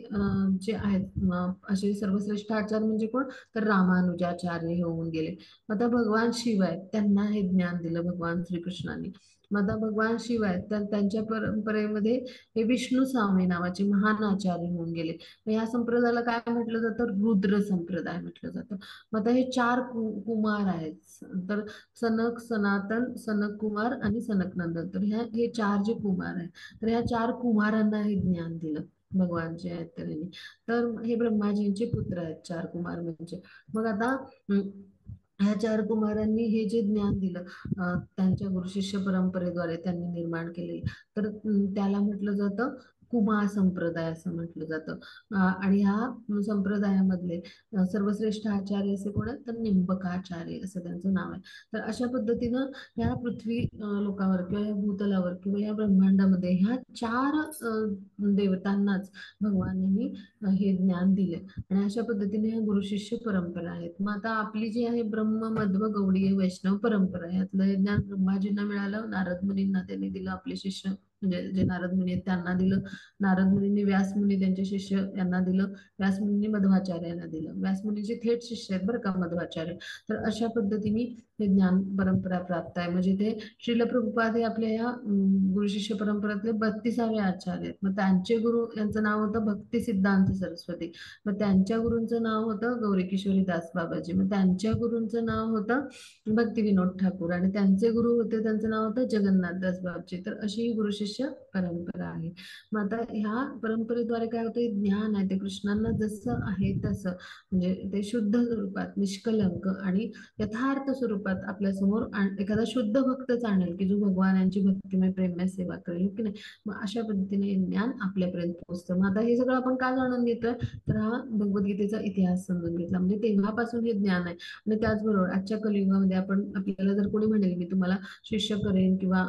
जे आहेत असे सर्वश्रेष्ठ आचार्य म्हणजे कोण तर रामानुजाचार्य होऊन गेले. आता भगवान शिव आहेत त्यांना हे ज्ञान दिलं भगवान श्रीकृष्णांनी. मग आता भगवान शिव आहेत तर त्यांच्या परंपरेमध्ये हे विष्णू स्वामी नावाचे महान आचार्य होऊन गेले. या संप्रदायाला काय म्हटलं जातं रुद्र संप्रदाय म्हटलं जातं. मग आता हे 4 कुमार आहेत तर सनक सनातन सनक कुमार आणि सनक नंदन. तर हे 4 जे कुमार आहेत तर ह्या 4 कुमारांना हे ज्ञान दिलं भगवान जे आहेत त्यांनी. तर हे ब्रह्माजींचे पुत्र आहेत 4 कुमार म्हणजे. मग आता ह्या 4 कुमारांनी हे जे ज्ञान दिलं त्यांच्या गुरु शिष्य परंपरेद्वारे त्यांनी निर्माण केले तर त्याला म्हटलं जातं कुमार संप्रदाय असं म्हटलं जातं. आणि ह्या संप्रदायामधले सर्वश्रेष्ठ आचार्य असे कोण आहेत तर निंबकाचार्य असं त्यांचं नाव आहे. तर अशा पद्धतीनं ह्या पृथ्वी लोकावर किंवा या भूतलावर किंवा या ब्रह्मांडामध्ये ह्या 4 देवतांनाच भगवानांनी हे ज्ञान दिले. आणि अशा पद्धतीने ह्या गुरु शिष्य परंपरा आहेत. मग आता आपली जी आहे ब्रह्म मध्व गौडीय वैष्णव परंपरा यातलं हे ज्ञान ब्रह्माजींना मिळालं. नारद मुनींना त्यांनी दिलं. आपले शिष्य म्हणजे जे नारद मुनी आहेत त्यांना दिलं. नारद मुनींनी व्यास मुनी त्यांचे शिष्य यांना दिलं. व्यास मुनींनी मध्वाचार्यांना दिलं. व्यास मुनीचे थेट शिष्य आहेत बरं का मध्वाचार्य. तर अशा पद्धतीने हे ज्ञान परंपरा प्राप्त आहे. म्हणजे ते श्रील प्रभुपाद हे आपल्या या गुरु शिष्य परंपरेतले 32वे आचार्य आहेत. मग त्यांचे गुरु यांचं नाव होतं भक्ती सिद्धांत सरस्वती. मग त्यांच्या गुरूंचं नाव होतं गौरी किशोरी दास बाबाजी. मग त्यांच्या गुरूंचं नाव होतं भक्ती विनोद ठाकूर आणि त्यांचे गुरु होते त्यांचं नाव होतं जगन्नाथ दास बाबाजी. तर अशी ही गुरु शिष्य परंपरा आहे. मग आता ह्या परंपरेद्वारे काय होतं ज्ञान आहे ते कृष्णांना जसं आहे तसं म्हणजे ते शुद्ध स्वरूपात निष्कलंक आणि यथार्थ स्वरूपात आपल्या समोर एखादा शुद्ध भक्तच आणेल की जो भगवान यांची भक्तिमय प्रेममय सेवा करेल की नाही. मग अशा पद्धतीने ज्ञान आपल्यापर्यंत पोहोचतं. मग आता हे सगळं आपण का जाणून घेतोय तर हा भगवद्गीतेचा इतिहास समजून घेतला म्हणजे तेव्हापासून हे ज्ञान आहे. आणि त्याचबरोबर आजच्या कलियुगामध्ये आपण आपल्याला जर कोणी म्हणेल मी तुम्हाला शिष्य करेन किंवा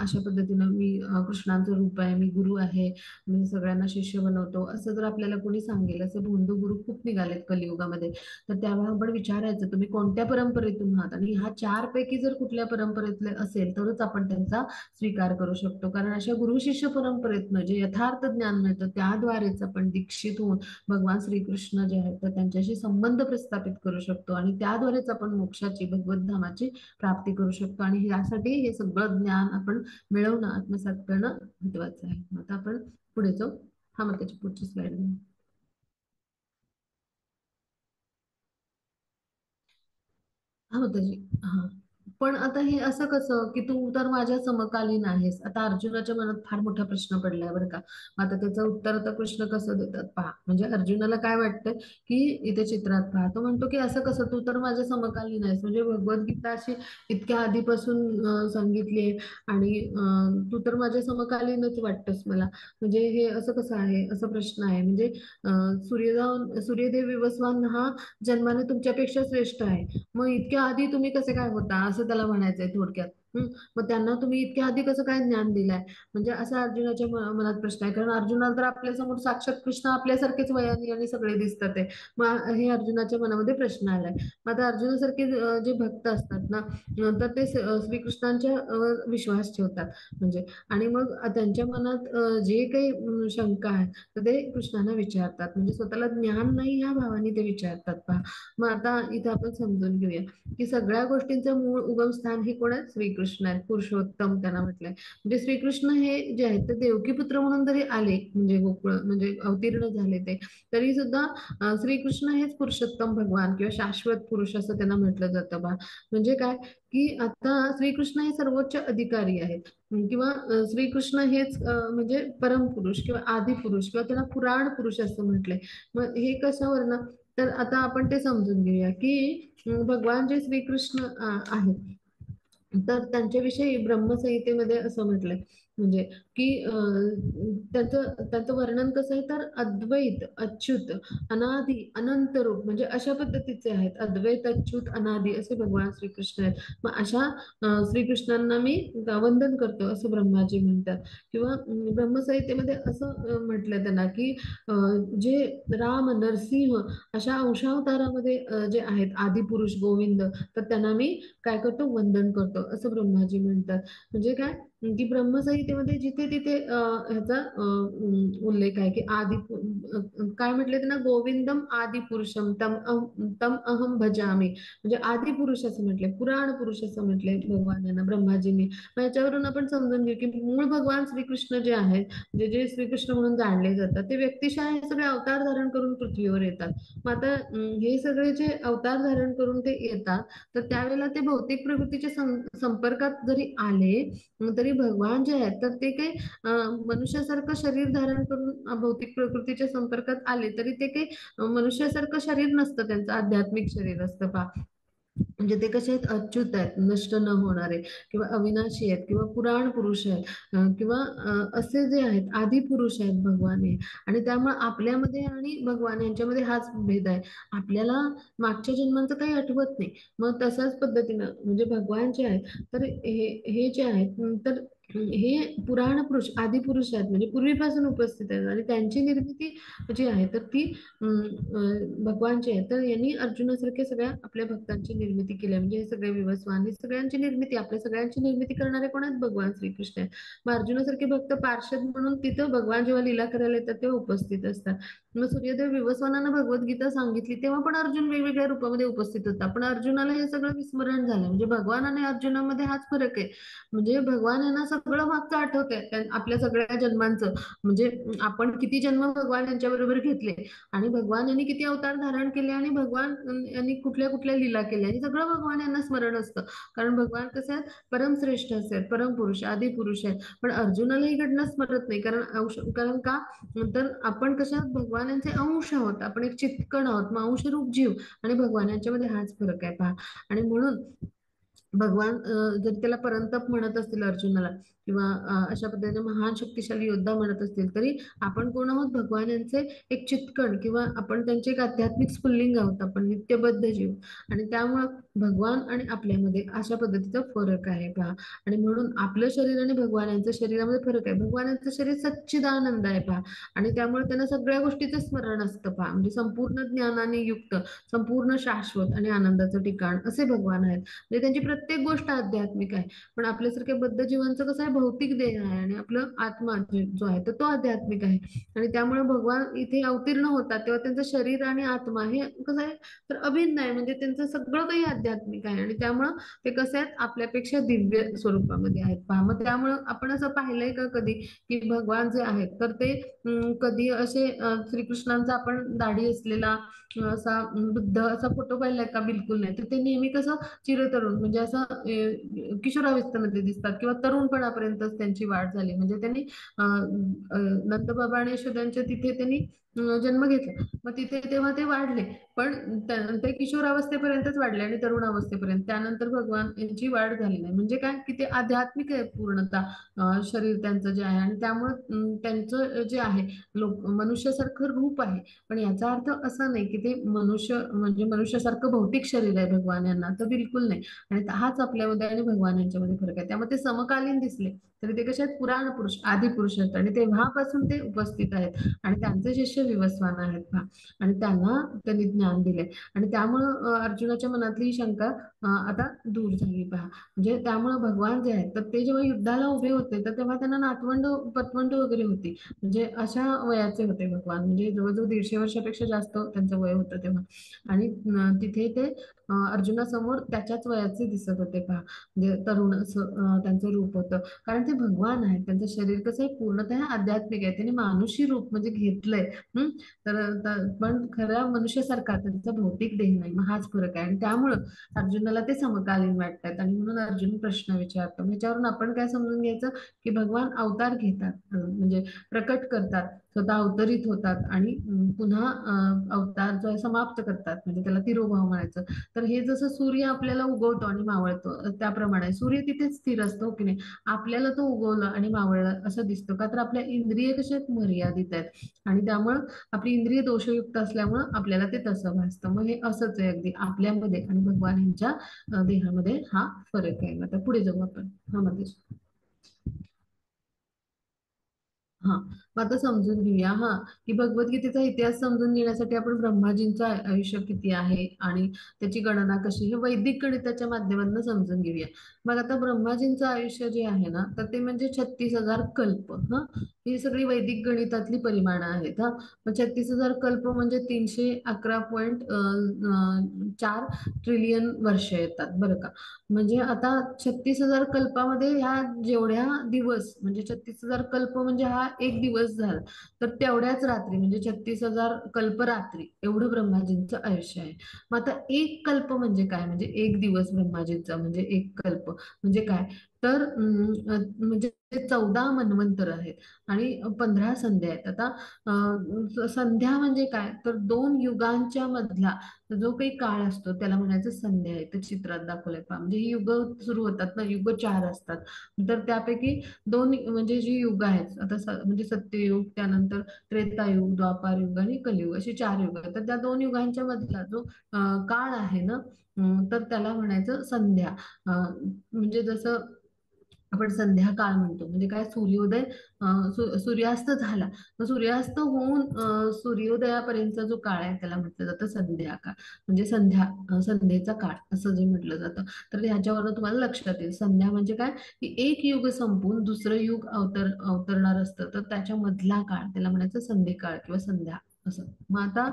अशा पद्धतीनं मी कृष्णांचं रूप आहे मी गुरु आहे मी सगळ्यांना शिष्य बनवतो असं जर आपल्याला कोणी सांगेल असे भोंदू गुरु खूप निघालेत कलियुगामध्ये. तर त्यावेळेला आपण विचारायचं तुम्ही कोणत्या परंपरेतून आहात आणि आणि ह्या चार पैकी जर कुठल्या परंपरेतले असेल तरच आपण त्यांचा स्वीकार करू शकतो. कारण अशा गुरु शिष्य परंपरेतनं जे यथार्थ ज्ञान मिळतं त्याद्वारेच आपण दीक्षित होऊन भगवान श्रीकृष्ण जे आहेत तर त्यांच्याशी संबंध प्रस्थापित करू शकतो आणि त्याद्वारेच आपण मोक्षाची भगवत धामाची प्राप्ती करू शकतो. आणि यासाठी हे सगळं ज्ञान आपण मिळवणं आत्मसात करणं महत्वाचं आहे. आता आपण पुढे जाऊ. हा, मग त्याची पुढची स्लाइड. हा माताजी. हा, पण आता हे असं कसं की तू तर माझ्या समकालीन आहेस. आता अर्जुनाच्या मनात फार मोठा प्रश्न पडलाय बरं का. आता त्याचं उत्तर आता कृष्ण कसं देतात पहा. म्हणजे अर्जुनाला काय वाटतं की इथे चित्रात पहा, तो म्हणतो की असं कसं, तू तर माझ्या समकालीन आहेस. म्हणजे भगवद्गीता अशी इतक्या आधीपासून सांगितली आणि तू तर माझ्या समकालीनच वाटतस मला. म्हणजे हे असं कसं आहे, असा प्रश्न आहे. म्हणजे सूर्यदेव विवस्वान हा जन्माने तुमच्यापेक्षा श्रेष्ठ आहे. मग इतक्या आधी तुम्ही कसे काय होता, असं त्याला म्हणायचंय थोडक्यात. मग त्यांना तुम्ही इतक्या आधी कसं काय ज्ञान दिलंय. म्हणजे असा अर्जुनाच्या मनात प्रश्न आहे. कारण अर्जुनाला तर आपल्या समोर साक्षात कृष्ण आपल्यासारखेच वयाने आणि सगळे दिसतात आहे. मग हे अर्जुनाच्या मनामध्ये प्रश्न आलाय. मग आता अर्जुनासारखे जे भक्त असतात ना, तर ते श्रीकृष्णांच्या विश्वास ठेवतात. म्हणजे आणि मग त्यांच्या मनात जे काही शंका आहे तर ते कृष्णाला विचारतात. म्हणजे स्वतःला ज्ञान नाही ह्या भावाने ते विचारतात पहा. मग आता इथं आपण समजून घेऊया की सगळ्या गोष्टींचं मूळ उगमस्थान हे कोण आहे, श्रीकृष्ण आहेत. पुरुषोत्तम त्यांना म्हटलंय. म्हणजे श्रीकृष्ण हे जे आहेत ते देवकी पुत्र म्हणून जरी आले, म्हणजे गोकुळ म्हणजे अवतीर्ण झाले ते, तरी सुद्धा श्रीकृष्ण हेच पुरुषोत्तम भगवान किंवा शाश्वत पुरुष असं त्यांना म्हटलं जातं बा. म्हणजे काय की आता श्रीकृष्ण हे सर्वोच्च अधिकारी आहेत किंवा श्रीकृष्ण हेच म्हणजे परमपुरुष किंवा आदी पुरुष किंवा त्यांना पुराण पुरुष असं म्हटलंय. मग हे कशावरनं, तर आता आपण ते समजून घेऊया की भगवान जे श्रीकृष्ण आहेत तर त्यांच्याविषयी ब्रह्मसंहितेमध्ये असं म्हटलंय. म्हणजे की त्याचं त्याचं वर्णन कसं आहे तर अद्वैत, अच्युत, अनादी, अनंत रूप म्हणजे अशा पद्धतीचे आहेत. अद्वैत, अच्युत, अनादी असे भगवान श्रीकृष्ण आहेत. मग अशा श्रीकृष्णांना मी वंदन करतो असं ब्रह्माजी म्हणतात. किंवा ब्रह्मसंहितेमध्ये असं म्हटलंय त्यांना की जे राम, नरसिंह अशा अंशावतारामध्ये जे आहेत आदिपुरुष गोविंद, तर त्यांना मी काय करतो, वंदन करतो असं ब्रह्माजी म्हणतात. म्हणजे काय की ब्रह्मसंहितेमध्ये जिथे तिथे ह्याचा उल्लेख आहे की काय म्हटले त्यांना, गोविंदम आदिपुरुषम तम अहम भजामी. म्हणजे आदिपुरुष असं म्हटले, पुराण पुरुष असं म्हटले भगवानांना ब्रह्माजींनी. मग याच्यावरून आपण समजून घेऊ की मूळ भगवान श्रीकृष्ण जे आहेत, जे श्रीकृष्ण म्हणून जाणले जातात, ते व्यक्तिशः हे सगळे अवतार धारण करून पृथ्वीवर येतात. मग आता हे सगळे जे अवतार धारण करून ते येतात तर त्यावेळेला ते भौतिक प्रकृतीच्या संपर्कात जरी आले तरी भगवान जे आहेत तर ते काही मनुष्यासारखं शरीर धारण करून भौतिक प्रकृतीच्या संपर्कात आले तरी ते काही मनुष्यासारखं शरीर नसतं, त्यांचं आध्यात्मिक शरीर असतं पहा. म्हणजे ते कसे आहेत, अच्युत आहेत, नष्ट न होणारे किंवा अविनाशी आहेत किंवा पुराण पुरुष आहेत किंवा असे जे आहेत आदी पुरुष आहेत भगवान हे. आणि त्यामुळे आपल्यामध्ये आणि भगवान यांच्यामध्ये हाच भेद आहे. आपल्याला मागच्या जन्मांचं काही आठवत नाही. मग तशाच पद्धतीनं म्हणजे भगवान जे आहेत तर हे जे आहेत तर हे पुराण पुरुष आदी पुरुष आहेत. म्हणजे पूर्वीपासून उपस्थित आहेत आणि त्यांची निर्मिती जी आहे तर ती भगवानचे आहे. तर यांनी अर्जुनासारख्या सगळ्या आपल्या भक्तांची निर्मिती केली. म्हणजे हे सगळे विवस्वान, हे सगळ्यांची निर्मिती, आपल्या सगळ्यांची निर्मिती करणारे कोण आहेत, भगवान श्रीकृष्ण आहेत. मग अर्जुनासारखे भक्त पार्षद म्हणून तिथं भगवान जेव्हा लीला करायला येतात तेव्हा उपस्थित असतात. मग सूर्यदेव विवस्वानांना भगवद्गीता सांगितली तेव्हा पण अर्जुन वेगवेगळ्या रूपामध्ये उपस्थित होता. पण अर्जुनाला हे सगळं विस्मरण झालं. म्हणजे भगवान आणि अर्जुनामध्ये हाच फरक आहे. म्हणजे भगवान यांना सगळं मागचं आठवतंय आपल्या सगळ्या जन्मांचं. म्हणजे आपण किती जन्म भगवान यांच्या बरोबर घेतले आणि भगवान यांनी किती अवतार धारण केले आणि भगवान यांनी कुठल्या कुठल्या लीला केल्या हे सगळं भगवान यांना स्मरण असतं. कारण भगवान कसे आहेत, परमश्रेष्ठ आहेत, परमपुरुष आदी पुरुष आहेत. पण अर्जुनाला ही घटना स्मरत नाही. कारण का, तर आपण कशा भगवान यांचे अंश आहोत, आपण एक चित्कण आहोत, मग अंशरूप जीव आणि भगवान यांच्यामध्ये हाच फरक आहे पहा. आणि म्हणून भगवान जर त्याला परंतप म्हणत असतील अर्जुनाला किंवा अशा पद्धतीने महान शक्तिशाली योद्धा म्हणत असतील, तरी आपण कोण आहोत? भगवान यांचे एक चित्कण किंवा आपण त्यांचे एक आध्यात्मिक स्फुल्लिंग आहोत, आपण नित्यबद्ध जीव. आणि त्यामुळं भगवान आणि आपल्यामध्ये अशा पद्धतीचा फरक आहे पहा. आणि म्हणून आपलं शरीर आणि भगवान यांचं शरीरामध्ये फरक आहे. भगवान यांचं शरीर सच्चिदानंद आहे पहा, आणि त्यामुळे त्यांना सगळ्या गोष्टीचं स्मरण असतं पहा. म्हणजे संपूर्ण ज्ञानाने युक्त, संपूर्ण शाश्वत आणि आनंदाचं ठिकाण असे भगवान आहेत. म्हणजे त्यांची प्रत्येक गोष्ट आध्यात्मिक आहे. पण आपल्यासारख्या बद्ध जीवांचं कसं आहे? भौतिक देह आहे आणि आपलं आत्मा जो आहे तर तो आध्यात्मिक आहे. आणि त्यामुळे भगवान इथे अवतीर्ण होतात तेव्हा त्यांचं शरीर आणि आत्मा हे कसं आहे तर अभिन्न आहे. म्हणजे त्यांचं सगळं काही आध्यात्मिक आहे आणि त्यामुळं ते कसे आहेत? आपल्यापेक्षा दिव्य स्वरूपामध्ये आहेत पहा. मग त्यामुळं आपण असं पाहिलंय का कधी की भगवान जे आहेत तर ते कधी असे श्रीकृष्णांचा आपण दाढी असलेला असा वृद्ध असा फोटो पाहिलाय का? बिलकुल नाही. तर ते नेहमी कसं चिरतरुण म्हणजे असं किशोरावस्थेमध्ये दिसतात किंवा तरुणपणापर्यंतच त्यांची वाढ झाली. म्हणजे त्यांनी नंदबाबा आणि यशोदांच्या तिथे त्यांनी जन्म घेतला. मग तिथे तेव्हा ते वाढले, पण ते किशोरावस्थेपर्यंतच वाढले आणि तरुण अवस्थेपर्यंत. त्यानंतर भगवान यांची वाढ झाली नाही. म्हणजे काय की ते आध्यात्मिक आहे पूर्णतः शरीर त्यांचं जे आहे. आणि त्यामुळं त्यांचं जे आहे लोक मनुष्यासारखं रूप आहे. पण याचा अर्थ असा नाही की ते मनुष्य म्हणजे मनुष्यासारखं भौतिक शरीर आहे भगवान यांना, तर बिलकुल नाही. आणि हाच आपल्यामध्ये आणि भगवान यांच्यामध्ये फरक आहे. त्यामुळे ते समकालीन दिसले तरी ते कसे आहेत? पुराण पुरुष, आदी पुरुष आहेत आणि तेव्हापासून ते उपस्थित आहेत आणि त्यांचे शिष्य विवस्वान आहेत पहा. आणि त्यांना त्यांनी ज्ञान दिले आणि त्यामुळं अर्जुनाच्या मनातली ही शंका आता दूर झाली पहा. म्हणजे त्यामुळे भगवान जे आहेत तर ते जेव्हा युद्धाला उभे होते तर तेव्हा त्यांना नातवंड पतवंड वगैरे होती. म्हणजे अशा वयाचे होते भगवान, म्हणजे जवळजवळ 150 वर्षापेक्षा जास्त त्यांचं वय होतं तेव्हा. आणि तिथे ते अर्जुनासमोर त्याच्याच वयाचे दिसत होते पहा. म्हणजे तरुण असं त्यांचं रूप होतं. कारण ते भगवान आहेत. त्यांचं शरीर कसं आहे? पूर्णतः आध्यात्मिक आहे. त्यांनी मानुषी रूप म्हणजे घेतलंय. पण खऱ्या मनुष्यासारखा त्यांचा भौतिक देह नाही. मग हाच फरक आहे आणि त्यामुळं अर्जुनाला ते समकालीन वाटतात आणि म्हणून अर्जुन प्रश्न विचारतो. ह्याच्यावरून आपण काय समजून घ्यायचं की भगवान अवतार घेतात, म्हणजे प्रकट करतात, स्वतः अवतरित होतात आणि पुन्हा अवतार जो आहे समाप्त करतात, म्हणजे त्याला तिरोभाव म्हणायचं. तर हे जसं सूर्य आपल्याला उगवतो आणि मावळतो त्याप्रमाणे सूर्य तिथेच स्थिर असतो की नाही. आपल्याला तो उगवलं आणि मावळलं असं दिसतं का? तर आपल्या इंद्रिय कशा आहेत? मर्यादित आहेत आणि त्यामुळं आपली इंद्रिय दोषयुक्त असल्यामुळं आपल्याला ते तसं भासतं. मग हे असंच आहे अगदी आपल्यामध्ये आणि भगवान यांच्या देहामध्ये हा फरक आहे. आता पुढे जाऊ आपण. हा मध्ये हा मग आता समजून घेऊया की भगवद्गीतेचा इतिहास समजून घेण्यासाठी आपण ब्रह्माजींचं आयुष्य किती आहे आणि त्याची गणना कशी हे वैदिक गणिताच्या माध्यमातून समजून घेऊया. मग आता ब्रह्माजींचं आयुष्य जे आहे ना तर ते म्हणजे 36,000 कल्प. ही सगळी वैदिक गणितातली परिमाणं आहेत. मग 36,000 कल्प म्हणजे 311.4 ट्रिलियन वर्ष येतात बरं का. म्हणजे आता 36,000 कल्पामध्ये ह्या जेवढ्या दिवस म्हणजे 36,000 कल्प म्हणजे हा एक दिवस झाला, तर तेवढ्याच रात्री म्हणजे 36,000 कल्प रात्री एवढं ब्रह्माजींचं आयुष्य आहे. मग आता एक कल्प म्हणजे काय? म्हणजे एक दिवस ब्रह्माजींचा म्हणजे एक कल्प म्हणजे काय? तर म्हणजे 14 मन्वंतर आहेत आणि 15 संध्या आहेत. आता संध्या म्हणजे काय? तर दोन युगांच्या मधला जो काही काळ असतो त्याला म्हणायचं संध्या आहे. तर चित्रात दाखवलंय पहा. म्हणजे ही युग सुरू होतात ना, युग 4 असतात. तर त्यापैकी दोन म्हणजे जी युग आहेत आता म्हणजे सत्ययुग, त्यानंतर त्रेतायुग, द्वापारयुग आणि कलियुग अशी 4 युग आहेत. तर त्या दोन युगांच्या मधला जो काळ आहे ना तर त्याला म्हणायचं संध्या. म्हणजे जसं आपण संध्याकाळ म्हणतो म्हणजे काय? सूर्योदय सूर्यास्त झाला, तर सूर्यास्त होऊन सूर्योदयापर्यंतचा जो काळ आहे त्याला म्हटलं जातं संध्याकाळ. म्हणजे संध्येचा काळ असं जे म्हटलं जातं. तर ह्याच्यावरून तुम्हाला लक्षात येईल संध्या म्हणजे काय की एक युग संपून दुसरं युग अवतरणार असतं तर त्याच्या मधला काळ त्याला म्हणायचं संध्यकाळ किंवा संध्या असं. मग आता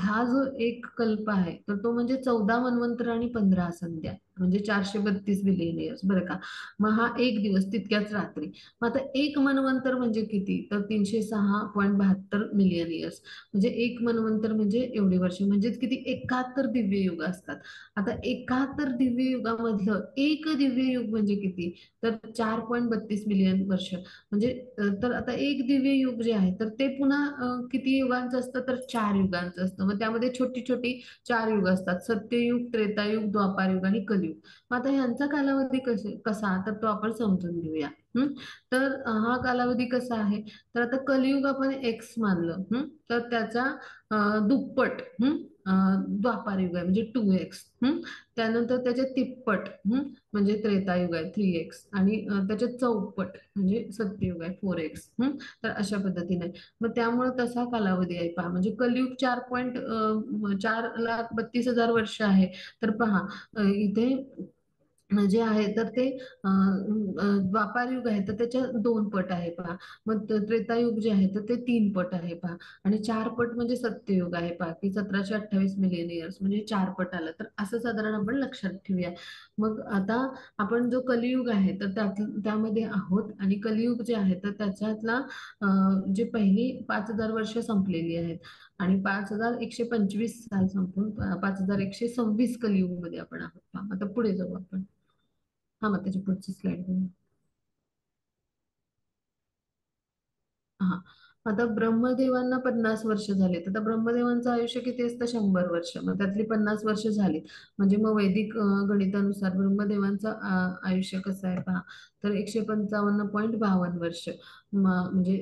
हा जो एक कल्प आहे तर तो म्हणजे 14 मन्वंतर आणि 15 संध्या म्हणजे 432 बिलियन इयर्स बरं का. मग हा एक दिवस तितक्याच रात्री. मग आता एक मन्वंतर म्हणजे किती? तर 306.72 मिलियन इयर्स. म्हणजे एक मन्वंतर म्हणजे एवढे वर्ष म्हणजेच किती? 71 दिव्य युग असतात. आता 71 दिव्य युगामधलं एक दिव्य युग म्हणजे किती? तर 4.32 मिलियन वर्ष. म्हणजे तर आता एक दिव्य युग जे आहे तर ते पुन्हा किती युगांचं असतं? तर 4 युगांचं असतं. मग त्यामध्ये छोटी छोटी 4 युग असतात. सत्ययुग, त्रेतायुग, द्वापारयुग आणि कलियुग. कलियुग. मग आता ह्यांचा कालावधी कसा तर तो आपण समजून घेऊया. तर हा कालावधी कसा आहे, तर आता कलियुग आपण एक्स मानलं, तर त्याचा दुप्पट द्वापार युग आहे म्हणजे 2x. त्यानंतर त्याचे तिप्पट म्हणजे त्रेतायुग आहे 3x. आणि त्याचे चौपट म्हणजे सत्ययुग आहे 4x. तर अशा पद्धतीने मग त्यामुळे तसा कालावधी आहे पहा. म्हणजे कलियुग 4,32,000 वर्ष आहे. तर पहा इथे जे आहे तर ते द्वापार युग आहे तर त्याच्या 2 पट आहे पहा. मग त्रेतायुग जे आहे तर ते 3 पट आहे पहा. आणि 4 पट म्हणजे सत्ययुग आहे पहा, की 1728 मिलियन इयर्स म्हणजे 4 पट आलं. तर असं साधारण आपण लक्षात ठेवूया. मग आता आपण जो कलियुग आहे तर त्यामध्ये आहोत. आणि कलियुग जे आहे तर त्याच्यातला जे पहिली 5,000 वर्ष संपलेली आहेत. आणि 5,125 साल संपून 5,126 कलियुग मध्ये आपण आहोत पहा. आता पुढे जाऊ आपण. हा मग त्याची पुढची स्लाइड घेऊ. हा आता ब्रह्मदेवांना 50 वर्ष झाले. आता ब्रह्मदेवांचं आयुष्य किती असतं 100 वर्ष. मग त्यातली 50 वर्ष झाली. म्हणजे मग वैदिक गणितानुसार ब्रह्मदेवांचं आयुष्य कसं आहे पहा. तर 155.52 वर्ष. म्हणजे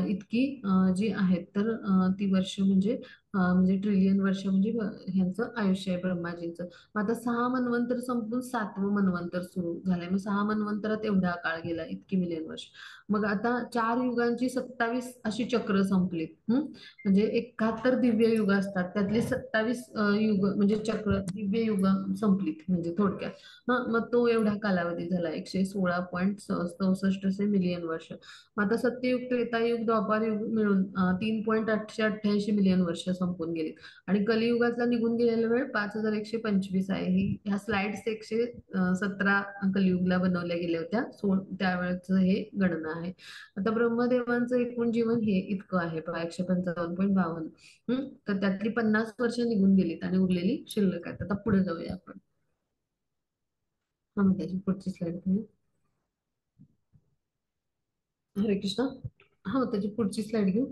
इतकी जी आहेत तर ती वर्ष म्हणजे ट्रिलियन वर्ष म्हणजे ह्यांचं आयुष्य आहे ब्रह्माजींचं. मग आता 6 मन्वंतर संपून 7वं मन्वंतर सुरू झालंय. मग 6 मन्वंतरात एवढा काळ गेला, इतकी मिलियन वर्ष. मग आता 4 युगांची 27 अशी चक्र संपलीत. म्हणजे 71 दिव्य युग असतात, त्यातली 27 युग म्हणजे चक्र दिव्य युग संपलीत म्हणजे थोडक्यात. मग तो एवढा कालावधी झाला 116.64 असे मिलियन वर्ष. मग आता सत्ययुग त्रेतायुग द्वापार युग मिळून 3.888 मिलियन वर्ष संपून गेली. आणि कलियुगातला निघून गेलेला वेळ 5,125 आहे. ह्या स्लाइड्स 117 कलियुगला बनवल्या गेल्या होत्या. त्यावेळेच हे गणना आहे. आता ब्रह्मदेवांचं एकूण जीवन हे इतकं आहे पहा 155.52. तर त्यातली 50 वर्ष निघून गेलीत आणि उरलेली शिल्लक आहेत. आता पुढे जाऊया आपण. मग त्याची पुढची स्लाइड घेऊ. हरे कृष्ण. हा मग त्याची पुढची स्लाइड घेऊ.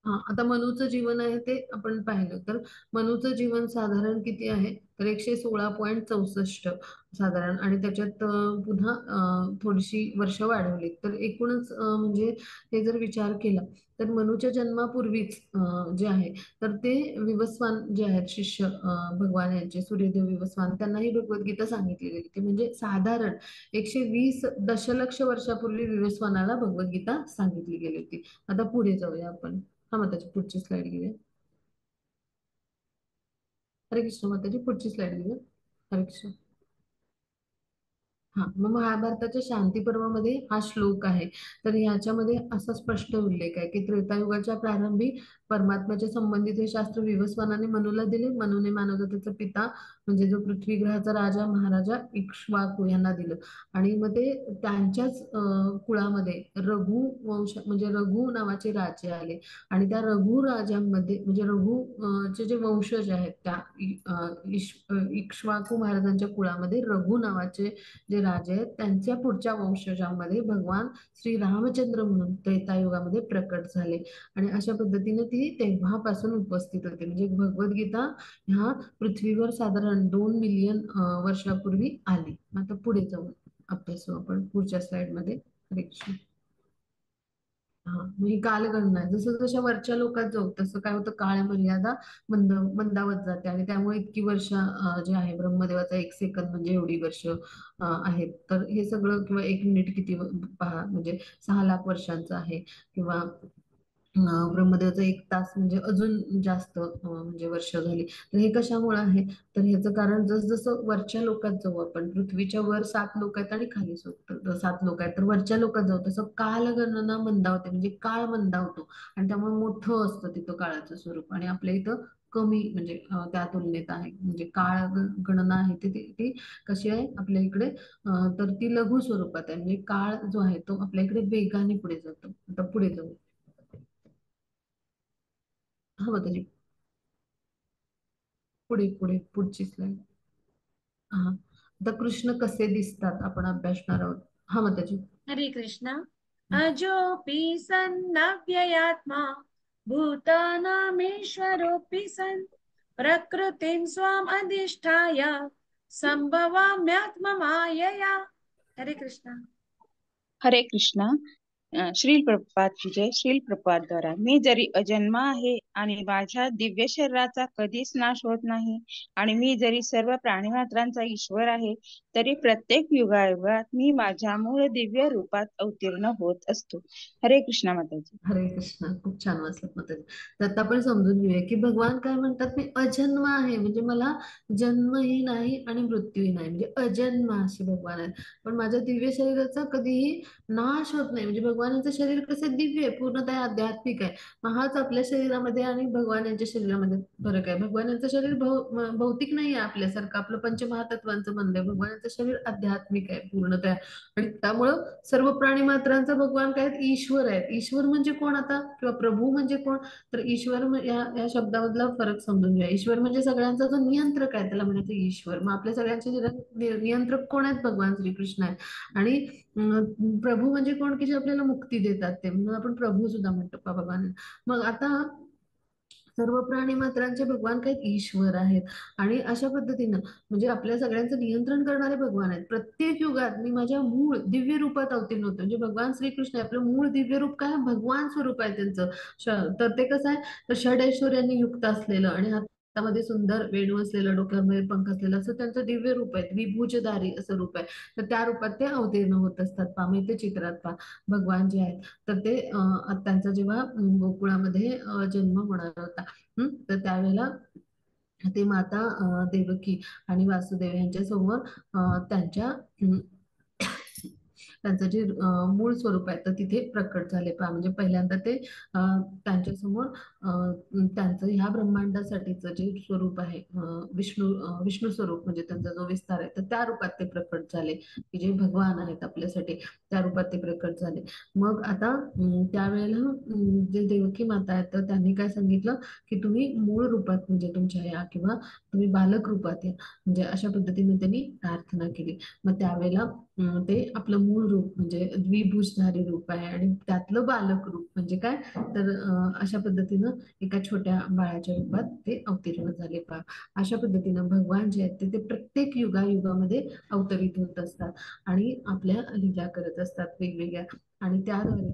हा आता मनुचं जीवन आहे ते आपण पाहिलं तर मनुचं जीवन साधारण किती आहे तर 116.64 साधारण. आणि त्याच्यात पुन्हा थोडीशी वर्ष वाढवली तर एकूणच म्हणजे हे जर विचार केला तर मनुच्या जन्मापूर्वीच जे आहे तर ते विवस्वान जे आहेत शिष्य भगवान यांचे सूर्यदेव विवस्वान त्यांना ही भगवद्गीता सांगितली गेली होती. म्हणजे साधारण 120 दशलक्ष वर्षापूर्वी विवस्वानाला भगवद्गीता सांगितली गेली होती. आता पुढे जाऊया आपण. हा मग त्याची पुढची स्लाइड घेऊया. हरे कृष्ण. मग त्याची पुढची स्लाइड घेऊया. हरे कृष्ण. हा मग महाभारताच्या शांती पर्वामध्ये हा श्लोक आहे. तर ह्याच्यामध्ये असा स्पष्ट उल्लेख आहे की त्रेतायुगाच्या प्रारंभी परमात्म्याच्या संबंधित हे शास्त्र विवस्वानाने मनूला दिले. मनूने मानवजातीचा पिता म्हणजे जो पृथ्वी ग्रहाचा राजा महाराजा इक्ष्वाकू यांना दिलं. आणि मग ते त्यांच्याच कुळामध्ये रघु वंश म्हणजे रघु नावाचे राजे आले. आणि त्या रघु राजांमध्ये म्हणजे रघु चे जे वंशज आहेत त्या इक्ष्वाकू महाराजांच्या कुळामध्ये रघु नावाचे जे राजे आहेत त्यांच्या पुढच्या वंशजांमध्ये भगवान श्री रामचंद्र म्हणून त्रेतायुगामध्ये प्रकट झाले. आणि अशा पद्धतीने ती तेव्हापासून उपस्थित होते. म्हणजे भगवद्गीता ह्या पृथ्वीवर साधारण 2 मिलियन वर्षापूर्वी आली. आता पुढे जाऊ अभ्यासू आपण पुढच्या स्लाइड मध्ये. हरे कृष्ण. हा मग ही कालगणना आहे. जसं जशा वरच्या लोकात जाऊ तसं काय होतं काळ मर्यादा मंदावत जाते. आणि त्यामुळे इतकी वर्ष जे आहे ब्रह्मदेवाचा 1 सेकंद म्हणजे एवढी वर्ष आहेत. तर हे सगळं किंवा 1 मिनिट किती पहा म्हणजे 6 लाख वर्षांचं आहे. किंवा ब्रह्मदेवाचा 1 तास म्हणजे अजून जास्त म्हणजे वर्ष झाली. तर हे कशामुळे आहे तर ह्याचं कारण जसजसं वरच्या लोकात जाऊ आपण पृथ्वीच्या वर 7 लोक आहेत आणि खाली 7 लोक आहेत. तर वरच्या लोकात जाऊ तसं कालगणना मंदावते म्हणजे काळ मंदावतो. आणि त्यामुळे मोठं असतं तिथं काळाचं स्वरूप. आणि आपल्या इथं कमी म्हणजे त्या तुलनेत आहे. म्हणजे काळ गणना आहे ती कशी आहे आपल्या इकडे तर ती लघु स्वरूपात आहे. म्हणजे काळ जो आहे तो आपल्या इकडे वेगाने पुढे जातो. आता पुढे जाऊ. हा मग त्याची पुढे पुढे पुढची स्लाइड. हा आता कृष्ण कसे दिसतात आपण अभ्यासणार आहोत. हा मग त्याची हरे कृष्ण. अजोऽपि सन्नव्ययात्मा भूतानामीश्वरोऽपि सन् प्रकृतिं स्वाम् अधिष्ठाय संभवाम्यात्ममायया. हरे कृष्णा. हरे कृष्णा. श्रील प्रभुपाद की जय. श्रील प्रभुपाद द्वारा मी जरी अजन्मा आहे आणि माझ्या दिव्य शरीराचा कधीच नाश होत नाही आणि मी जरी सर्व प्राणीमात्रांचा ईश्वर आहे तरी प्रत्येक युगायुगात मी माझ्या मूळ दिव्य रूपात अवतीर्ण होत असतो. हरे कृष्णा माताजी. हरे कृष्ण. खूप छान वाचलं माताजी. तर आता आपण समजून घेऊया की भगवान काय म्हणतात, मी अजन्म आहे म्हणजे मला जन्मही नाही आणि मृत्यूही नाही, म्हणजे अजन्म असे भगवान आहेत. पण माझ्या दिव्य शरीराचा कधीही नाश होत नाही, म्हणजे भगवानाचं शरीर कसे दिव्य आहे, पूर्णतः आध्यात्मिक आहे. मग हाच आपल्या शरीरामध्ये आणि भगवान यांच्या शरीरामध्ये फरक आहे. भगवान यांचं शरीर भौतिक नाही आहे आपल्यासारखं, आपलं पंचमहातत्वांचं बनलंय. भगवानाचं शरीर आध्यात्मिक आहे पूर्णतः, आणि त्यामुळं सर्व प्राणी मात्रांचा भगवान काय आहेत? ईश्वर आहेत. ईश्वर म्हणजे कोण आता, किंवा प्रभू म्हणजे कोण? तर ईश्वर या शब्दामधला फरक समजून घ्या. ईश्वर म्हणजे सगळ्यांचा जो नियंत्रक आहे त्याला म्हणायचं ईश्वर. मग आपल्या सगळ्यांचे नियंत्रक कोण आहेत? भगवान श्रीकृष्ण आहेत. आणि प्रभू म्हणजे कोण? की जे आपल्याला मुक्ती देतात, ते म्हणून आपण प्रभू सुद्धा म्हणतो भगवान. मग आता सर्व प्राणी मात्रांचे भगवान काही ईश्वर आहेत. आणि अशा पद्धतीनं म्हणजे आपल्या सगळ्यांचं नियंत्रण करणारे भगवान आहेत. प्रत्येक युगात मी माझ्या मूळ दिव्य रूपात अवतीर्ण होतो. म्हणजे भगवान श्रीकृष्ण आपलं मूळ दिव्य रूप काय? भगवान स्वरूप आहे त्यांचं. तर ते कसं आहे, तर षडैश्वर्यांनी युक्त असलेलं आणि हातामध्ये सुंदर वेणू असलेलं, डोक्यामध्ये पंख असलेलं असं त्यांचं दिव्य रूप आहे. विभूषधारी असं रूप आहे. तर त्या रूपात ते अवतीर्ण होत असतात. ते चित्रात पहा भगवान जे आहेत. तर ते त्यांचा जेव्हा गोकुळामध्ये जन्म होणार होता, तर त्यावेळेला ते माता देवकी आणि वासुदेव यांच्या समोर त्यांच्या त्यांचं जे मूळ स्वरूप आहे तर तिथे प्रकट झाले पहा. म्हणजे पहिल्यांदा ते त्यांच्या समोर त्यांचं ह्या ब्रह्मांडासाठीचं जे स्वरूप आहे, विष्णू स्वरूप म्हणजे त्यांचा जो विस्तार आहे, तर त्या रूपात ते प्रकट झाले, की जे भगवान आहेत आपल्यासाठी, त्या रूपात ते प्रकट झाले. मग आता त्यावेळेला जे देवकी माता आहेत तर त्यांनी काय सांगितलं, की तुम्ही मूळ रूपात म्हणजे तुमच्या या, किंवा तुम्ही बालक रूपात या, म्हणजे अशा पद्धतीने त्यांनी प्रार्थना केली. मग त्यावेळेला ते आपलं मूळ रूप म्हणजे द्विभुजधारी रूप आहे, आणि त्यातलं बालक रूप म्हणजे काय, तर अशा पद्धतीनं एका छोट्या बाळाच्या रूपात ते अवतीर्ण झाले पहा. अशा पद्धतीनं भगवान जे आहेत ते प्रत्येक युगायुगामध्ये अवतरित होत असतात आणि आपल्या लीला करत असतात वेगवेगळ्या. आणि त्याद्वारे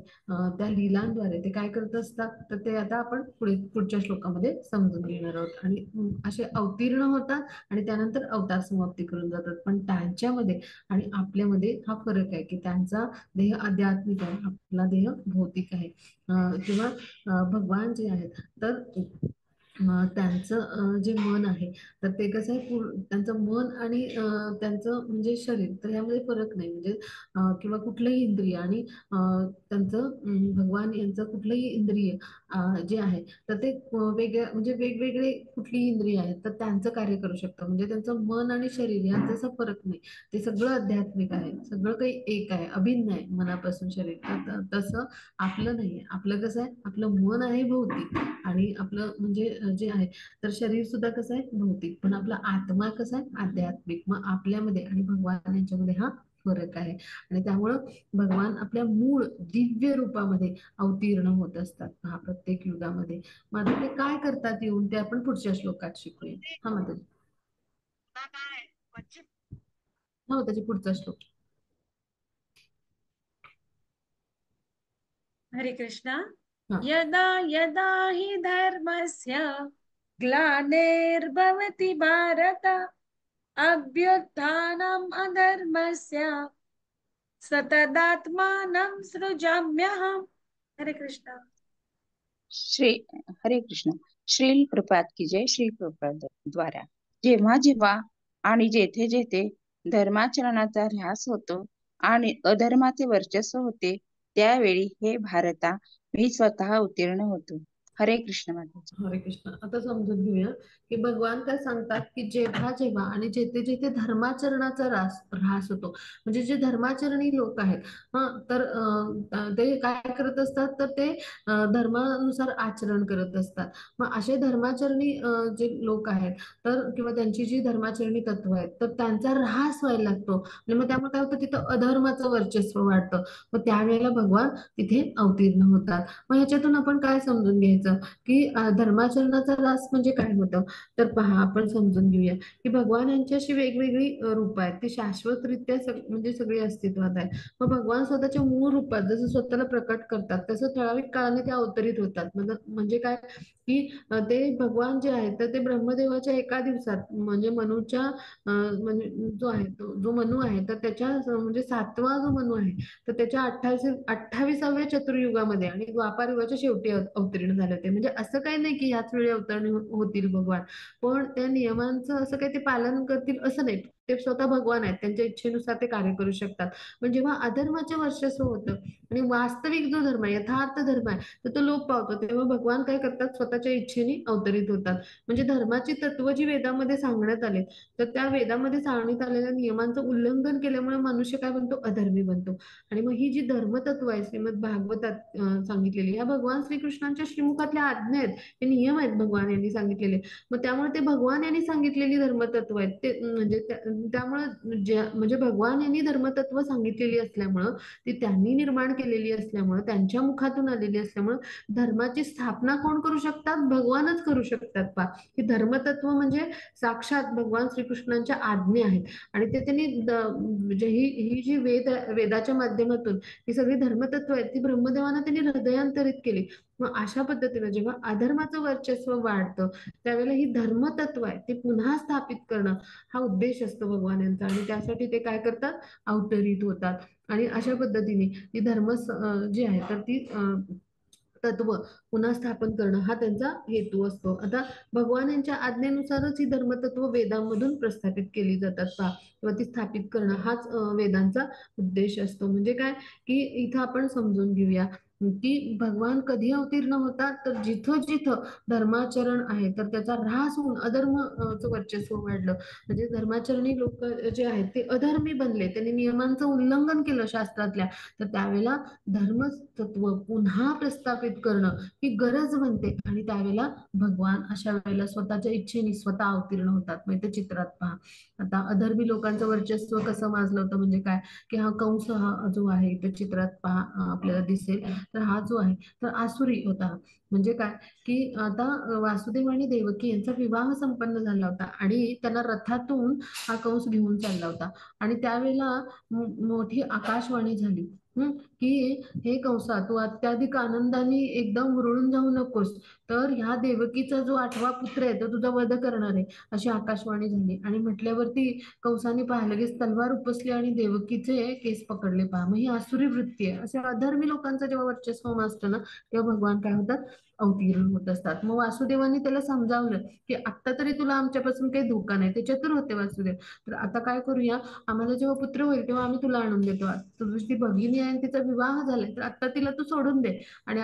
त्या लीलांद्वारे ते काय करत असतात, तर ते आता आपण पुढच्या श्लोकामध्ये समजून घेणार आहोत. आणि असे अवतीर्ण होतात आणि त्यानंतर अवतार समाप्ती करून जातात. पण त्यांच्यामध्ये आणि आपल्यामध्ये हा फरक आहे, की त्यांचा देह आध्यात्मिक आहे, आपला देह भौतिक आहे. किंवा भगवान जे आहेत तर त्यांचं जे मन आहे तर ते कसं आहे, त्यांचं मन आणि त्यांचं म्हणजे शरीर, तर यामध्ये फरक नाही. म्हणजे किंवा कुठलंही इंद्रिय आणि त्यांचं भगवान यांचं कुठलंही इंद्रिय जे आहे तर ते वेगळ्या म्हणजे वेगवेगळे कुठलीही इंद्रिय आहेत तर त्यांचं कार्य करू शकतं. म्हणजे त्यांचं मन आणि शरीर यांचा असा फरक नाही, ते सगळं आध्यात्मिक आहे, सगळं काही एक आहे, अभिन्न आहे मनापासून शरीर. तसं आपलं नाहीये. आपलं कसं आहे, आपलं मन आहे भौतिक आणि आपलं म्हणजे जे आहे तर शरीर सुद्धा कसं आहे भौतिक, पण आपला आत्मा कसा आहे आध्यात्मिक. मग आपल्यामध्ये आणि भगवान यांच्यामध्ये हा फरक आहे. आणि त्यामुळं भगवान आपल्या मूळ दिव्य रूपामध्ये अवतीर्ण होत असतात हा प्रत्येक युगामध्ये. मग आता ते काय करतात येऊन ते आपण पुढच्या श्लोकात शिकूया. हा माताजी. हो त्याची पुढचा श्लोक. हरे कृष्णा. हा. यदा यदा हि धर्मस्य ग्लानिर्भवति भारत अभ्युत्थानम् अधर्मस्य सतदात्मानं सृजाम्यहम्. हरे कृष्णा. हरे कृष्ण. श्रील प्रपात की जय. श्री प्रपात द्वारा जेव्हा जेव्हा आणि जेथे जेथे धर्माचरणाचा ऱ्हास होतो आणि अधर्माचे वर्चस्व होते त्यावेळी हे भारता मी स्वतः उत्तीर्ण होतो. हरे कृष्ण माताजी. हरे कृष्ण. आता समजून घेऊया की भगवान काय सांगतात की जेव्हा जेव्हा आणि जेथे जेथे धर्माचरणाचा ऱ्हास होतो, म्हणजे जे धर्माचरणी लोक आहेत, तर ते काय करत असतात, तर ते धर्मानुसार आचरण करत असतात. मग असे धर्माचरणी जे लोक आहेत, तर किंवा त्यांची जी धर्माचरणी तत्व आहेत, तर त्यांचा ऱ्हास व्हायला लागतो आणि मग त्यामुळे काय होतं, तिथं अधर्माचं वर्चस्व वाढतं. मग त्यावेळेला भगवान तिथे अवतीर्ण होतात. मग ह्याच्यातून आपण काय समजून घ्यायचं की धर्माचरणाचा ऱ्हास म्हणजे काय होतं. तर पहा, आपण समजून घेऊया की भगवान यांची अशी वेगवेगळी रूप आहेत, ती शाश्वतरित्या म्हणजे सगळी अस्तित्वात आहे. मग भगवान स्वतःच्या मूळ रूपात जसं स्वतःला प्रकट करतात, तसं ठराविक काळाने ते अवतरित होतात. म्हणजे काय की ते भगवान जे आहेत, तर ते ब्रह्मदेवाच्या एका दिवसात म्हणजे मनुच्या म्हणजे जो आहे जो मनु आहे, तर त्याच्या म्हणजे 7वा जो मनु आहे, तर त्याच्या 28व्या चतुर्युगामध्ये आणि द्वापार युगाच्या शेवटी अवतीर्ण झाले होते. म्हणजे असं काही नाही की याच वेळी अवतरण होतील भगवान, पण त्या नियमांचं असं काही ते पालन करतील असं नाही. ते स्वतः भगवान आहेत, त्यांच्या इच्छेनुसार ते कार्य करू शकतात. पण जेव्हा अधर्माचे वर्चस्व होतं आणि वास्तविक जो धर्म आहे, यथार्थ धर्म आहे, तर तो लोप पावतो, तेव्हा भगवान काय करतात, स्वतःच्या इच्छेने अवतरित होतात. म्हणजे धर्माची तत्व जी वेदामध्ये सांगण्यात आले, तर त्या वेदामध्ये सांगण्यात आलेल्या नियमांचं उल्लंघन केल्यामुळे मनुष्य काय बनतो, अधर्मी बनतो. आणि मग ही जी धर्मतत्व आहे श्रीमद भागवतात सांगितलेली, या भगवान श्रीकृष्णांच्या श्रीमुखातल्या आज्ञा आहेत, हे नियम आहेत भगवान यांनी सांगितलेले. मग त्यामुळे ते भगवान यांनी सांगितलेली धर्मतत्व आहेत, ते म्हणजे त्यामुळे म्हणजे भगवान यांनी धर्मतत्व सांगितलेली असल्यामुळं, ती त्यांनी निर्माण केलेली असल्यामुळं, त्यांच्या मुखातून आलेली असल्यामुळं, धर्माची स्थापना कोण करू शकतात, भगवानच करू शकतात. पा ही धर्मतत्व म्हणजे साक्षात भगवान श्रीकृष्णांच्या आज्ञा आहेत. आणि ते त्यांनी म्हणजे ही जी वेदाच्या माध्यमातून ही सगळी धर्मतत्व आहेत, ती ब्रह्मदेवानं त्यांनी हृदयांतरित केली. मग अशा पद्धतीनं जेव्हा अधर्माचं वर्चस्व वाढतं, त्यावेळेला ही धर्मतत्व आहे ते पुन्हा स्थापित करणं, हा उद्देश असतो भगवान यांचा. आणि त्यासाठी ते काय करतात, अवतरित होतात. आणि अशा पद्धतीने ती जी आहे, तर ती तत्व पुन्हा स्थापन करणं हा त्यांचा हेतू असतो. आता भगवान यांच्या आज्ञेनुसारच ही धर्मतत्व वेदांमधून प्रस्थापित केली जातात पहा, किंवा ती स्थापित करणं हाच वेदांचा उद्देश असतो. म्हणजे काय की इथं आपण समजून घेऊया की भगवान कधी अवतीर्ण होतात, तर जिथं जिथं धर्माचरण आहे, तर त्याचा ऱ्हास होऊन अधर्माचं वर्चस्व वाढलं, म्हणजे धर्माचरणी लोक जे आहेत ते अधर्मी बनले, त्यांनी नियमांचं उल्लंघन केलं शास्त्रातल्या, तर त्यावेळेला धर्मतत्व पुन्हा प्रस्थापित करणं ही गरज बनते. आणि त्यावेळेला भगवान अशा वेळेला स्वतःच्या इच्छेने स्वतः अवतीर्ण होतात. मग ते चित्रात पहा, आता अधर्मी लोकांचं वर्चस्व कसं माजलं होतं, म्हणजे काय की हा कंस हा जो आहे, तर चित्रात पहा आपल्याला दिसेल, तर हा जो आहे, तर आसुरी होता. म्हणजे काय की आता वासुदेव आणि देवकी यांचा विवाह संपन्न झाला होता आणि त्यांना रथातून हा कंस घेऊन चालला होता. आणि त्यावेळेला मोठी आकाशवाणी झाली की हे कंसा, तू अत्याधिक आनंदाने एकदम हुरळून जाऊ नकोस, तर ह्या देवकीचा जो 8वा पुत्र आहे, तो तुझा वध करणार आहे, अशी आकाशवाणी झाली. आणि म्हटल्यावरती कंसाने पाहिलं, लगेच तलवार उपसली आणि देवकीचे केस पकडले. पहा, मग ही आसुरी वृत्ती आहे. अशा अधर्मी लोकांचं जेव्हा वर्चस्व असतं ना, तेव्हा भगवान काय होतात, अवतीर्ण होत असतात. मग वासुदेवांनी त्याला समजावलं की आता तरी तुला आमच्यापासून काही धोका नाही, ते चतुर होते वासुदेव. तर आता काय करूया, आम्हाला जेव्हा पुत्र होईल तेव्हा आम्ही तुला आणून देतो. तुझी ती भगिनी आहे आणि तिचा विवाह झालाय, तर आता तिला तू सोडून दे आणि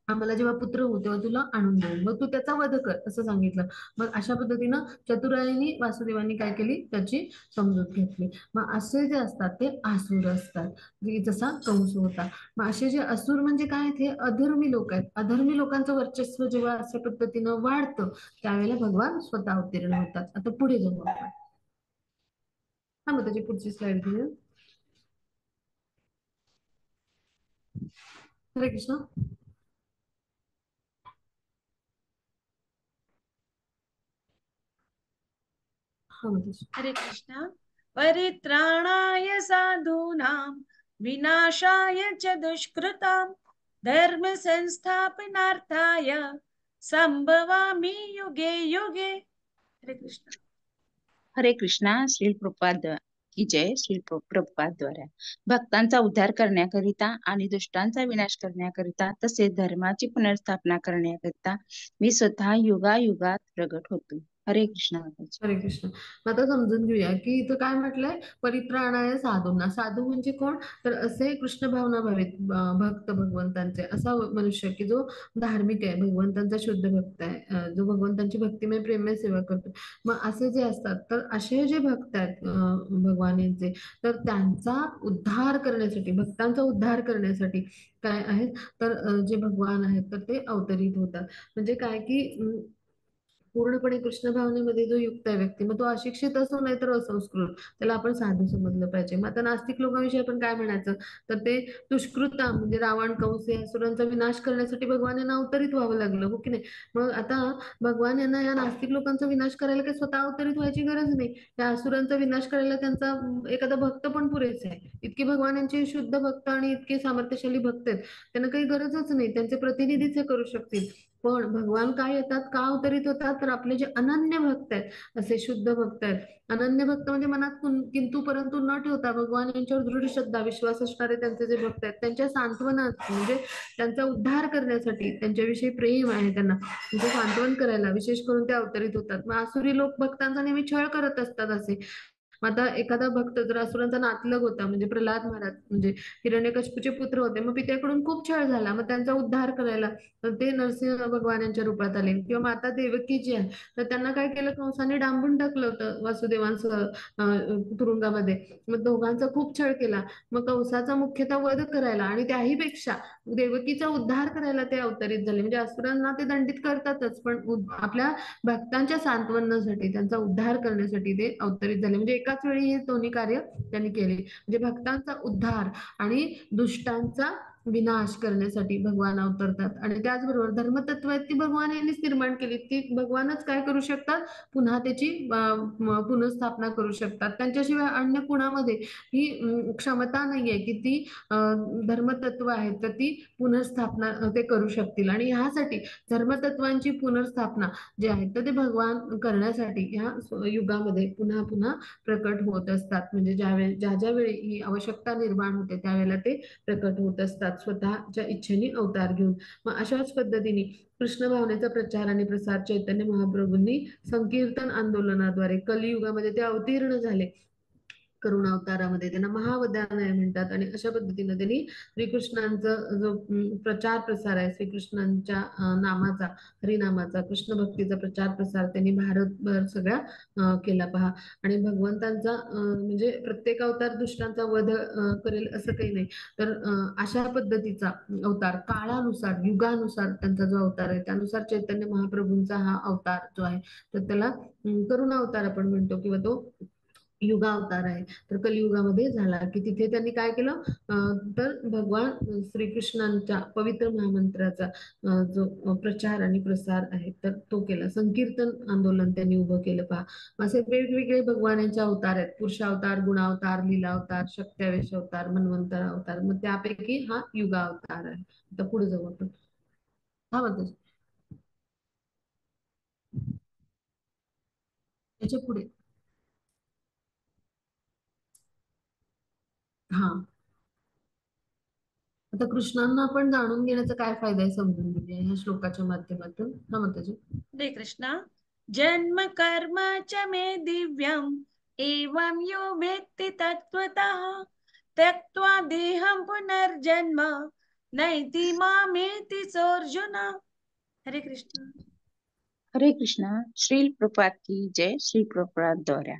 आम्हाला जेव्हा पुत्र होऊ तेव्हा तुला आणून देऊ, मग तू त्याचा वध कर, असं सांगितलं. मग अशा पद्धतीनं चतुराईनी वासुदेवांनी काय केली, त्याची समजूत घेतली. मग असे जे असतात ते आसुर असतात, जसा कंस होता. मग असे जे असुर म्हणजे काय, हे अधर्मी लोक आहेत. अधर्मी लोकांचं वर्चस्व जेव्हा अशा पद्धतीनं वाढतं, त्यावेळेला भगवान स्वतः अवतीर्ण होतात. आता पुढे जाऊ आपण. हा, मग त्याची पुढची स्लाइड घेऊया. हरे कृष्ण. हा, मग त्याची हरे कृष्ण. परित्राणाय साधूनां विनाशाय च दुष्कृतां धर्म संस्थापनार्थाय संभवामि युगे युगे. हरे कृष्ण. हरे कृष्णा. श्रील प्रभुपाद की जय. श्रील प्रभुपाद द्वारा भक्तांचा उद्धार करण्याकरिता आणि दुष्टांचा विनाश करण्याकरिता तसेच धर्माची पुनर्स्थापना करण्याकरिता मी स्वतः युगायुगात प्रगट होतो. हरे कृष्ण माताजी. हरे कृष्ण. मग आता समजून घेऊया की इथं काय म्हटलंय, परित्राणाय साधूंना. साधू म्हणजे कोण, तर असे कृष्ण भावना भावित भक्त भगवंतांचे, असा मनुष्य की जो धार्मिक आहे, भगवंतांचा शुद्ध भक्त आहे, जो भगवंतांची भक्तिमय प्रेममय सेवा करतो. मग असे जे असतात, तर असे जे भक्त आहेत भगवानांचे, तर त्यांचा उद्धार करण्यासाठी, भक्तांचा उद्धार करण्यासाठी काय आहे, तर जे भगवान आहेत तर ते अवतरित होतात. म्हणजे काय की पूर्णपणे कृष्ण भावनेमध्ये जो युक्त आहे व्यक्ती, मग तो अशिक्षित असो नाही तर असंस्कृत, त्याला आपण साधू समजलं पाहिजे. मग आता नास्तिक लोकांविषयी आपण काय म्हणायचं, तर ते दुष्कृता म्हणजे रावण कंस या असुरांचा विनाश करण्यासाठी भगवान यांना अवतरित व्हावं लागलं, हो की नाही. मग आता भगवान यांना या नास्तिक लोकांचा विनाश करायला काही स्वतः अवतरित व्हायची गरज नाही. त्या असुरांचा विनाश करायला त्यांचा एखादा भक्त पण पुरेसे आहे. इतके भगवान यांचे शुद्ध भक्त आणि इतके सामर्थ्यशाली भक्त आहेत, त्यांना काही गरजच नाही, त्यांचे प्रतिनिधीच हे करू शकतील. पण भगवान काय येतात, का अवतरित होतात, तर आपले जे अनन्य भक्त आहेत, असे शुद्ध भक्त आहेत. अनन्य भक्त म्हणजे मनात किंतु परंतु न ठेवता भगवान यांच्यावर दृढ श्रद्धा विश्वास असणारे त्यांचे जे भक्त आहेत, त्यांच्या सांत्वनात म्हणजे त्यांचा उद्धार करण्यासाठी, त्यांच्याविषयी प्रेम आहे त्यांना, त्यांचं सांत्वन करायला विशेष करून ते अवतरित होतात. मग आसुरी लोक भक्तांचा नेहमी छळ करत असतात असे. मग आता एखादा भक्त जर असुरांचा नातलग होता, म्हणजे प्रल्हाद महाराज म्हणजे हिरण्यकशिपूचे पुत्र होते, मग पित्याकडून खूप छळ झाला, मग त्यांचा उद्धार करायला तर ते नरसिंह भगवान यांच्या रूपात आले. किंवा माता देवकी जी आहे, तर त्यांना काय केलं, कंसाने डांबून टाकलं होतं वासुदेवांसह तुरुंगामध्ये. मग दोघांचा खूप छळ केला. मग कंसाचा मुख्यतः वध करायला आणि त्याही पेक्षा देवकीचा उद्धार करायला ते अवतरित झाले. म्हणजे असुरांना ते दंडित करतातच, पण आपल्या भक्तांच्या सांत्वनासाठी, त्यांचा उद्धार करण्यासाठी ते अवतरित झाले. म्हणजे एकाच वेळी हे दोन्ही कार्य त्यांनी केले. म्हणजे भक्तांचा उद्धार आणि दुष्टांचा विनाश करण्यासाठी भगवान अवतरतात. आणि त्याचबरोबर धर्मतत्व आहेत ती भगवान यांनीच निर्माण केली, ती भगवानच काय करू शकतात, पुन्हा त्याची पुनर्स्थापना करू शकतात. त्यांच्याशिवाय अन्य कुणामध्ये ही क्षमता नाहीये की ती धर्मतत्व आहेत तर ती पुनर्स्थापना ते करू शकतील. आणि ह्यासाठी धर्मतत्वांची पुनर्स्थापना जे आहे तर ते भगवान करण्यासाठी ह्या युगामध्ये पुन्हा पुन्हा प्रकट होत असतात. म्हणजे ज्या ज्या वेळी ही आवश्यकता निर्माण होते त्यावेळेला ते प्रकट होत असतात, स्वतःच्या इच्छेने अवतार घेऊन. मग अशाच पद्धतीने कृष्ण भावनेचा प्रचार आणि प्रसार चैतन्य महाप्रभूंनी संकीर्तन आंदोलनाद्वारे कलियुगामध्ये ते अवतीर्ण झाले. करुण अवतारामध्ये त्यांना महावदानय म्हणतात. आणि अशा पद्धतीने त्यांनी श्रीकृष्णांचा जो प्रचार प्रसार आहे, श्रीकृष्णांच्या नामाचा, हरिनामाचा, कृष्ण भक्तीचा प्रचार प्रसार त्यांनी भारतभर सगळ्या केला पहा. आणि भगवंतांचा म्हणजे प्रत्येक अवतार दुष्टांचा वध करेल असं काही नाही, तर अशा पद्धतीचा अवतार काळानुसार युगानुसार त्यांचा जो अवतार आहे त्यानुसार चैतन्य महाप्रभूंचा हा अवतार जो आहे तर त्याला करुणा अवतार आपण म्हणतो, किंवा तो युगा अवतार आहे. तर कलियुगामध्ये झाला की तिथे त्यांनी काय केलं, तर भगवान श्रीकृष्णांच्या पवित्र महामंत्राचा जो प्रचार आणि प्रसार आहे तर तो केला. संकीर्तन आंदोलन त्यांनी उभं केलं पहा. असे वेगवेगळे भगवानांचे अवतार आहेत, पुरुषावतार, गुणावतार, लीलावतार, शक्त्यावेश अवतार, मन्वंतर अवतार. मग त्यापैकी हा युगा अवतार आहे. आता पुढे जाऊ आपण. हा म्हणतो त्याच्या पुढे. हा, आता कृष्णांना आपण जाणून घेण्याचा काय फायदा आहे समजून घेऊया ह्या श्लोकाच्या माध्यमातून. हा म्हणतो हरे कृष्ण. जन्म कर्म च मे दिव्यम् एवं यो वेत्ति तत्त्वतः त्यक्त्वा देहं पुनर्जन्म नैति मामेति सोऽर्जुन. हरे कृष्ण. हरे कृष्ण. श्रील प्रपात की जय. श्री प्रपात द्वारा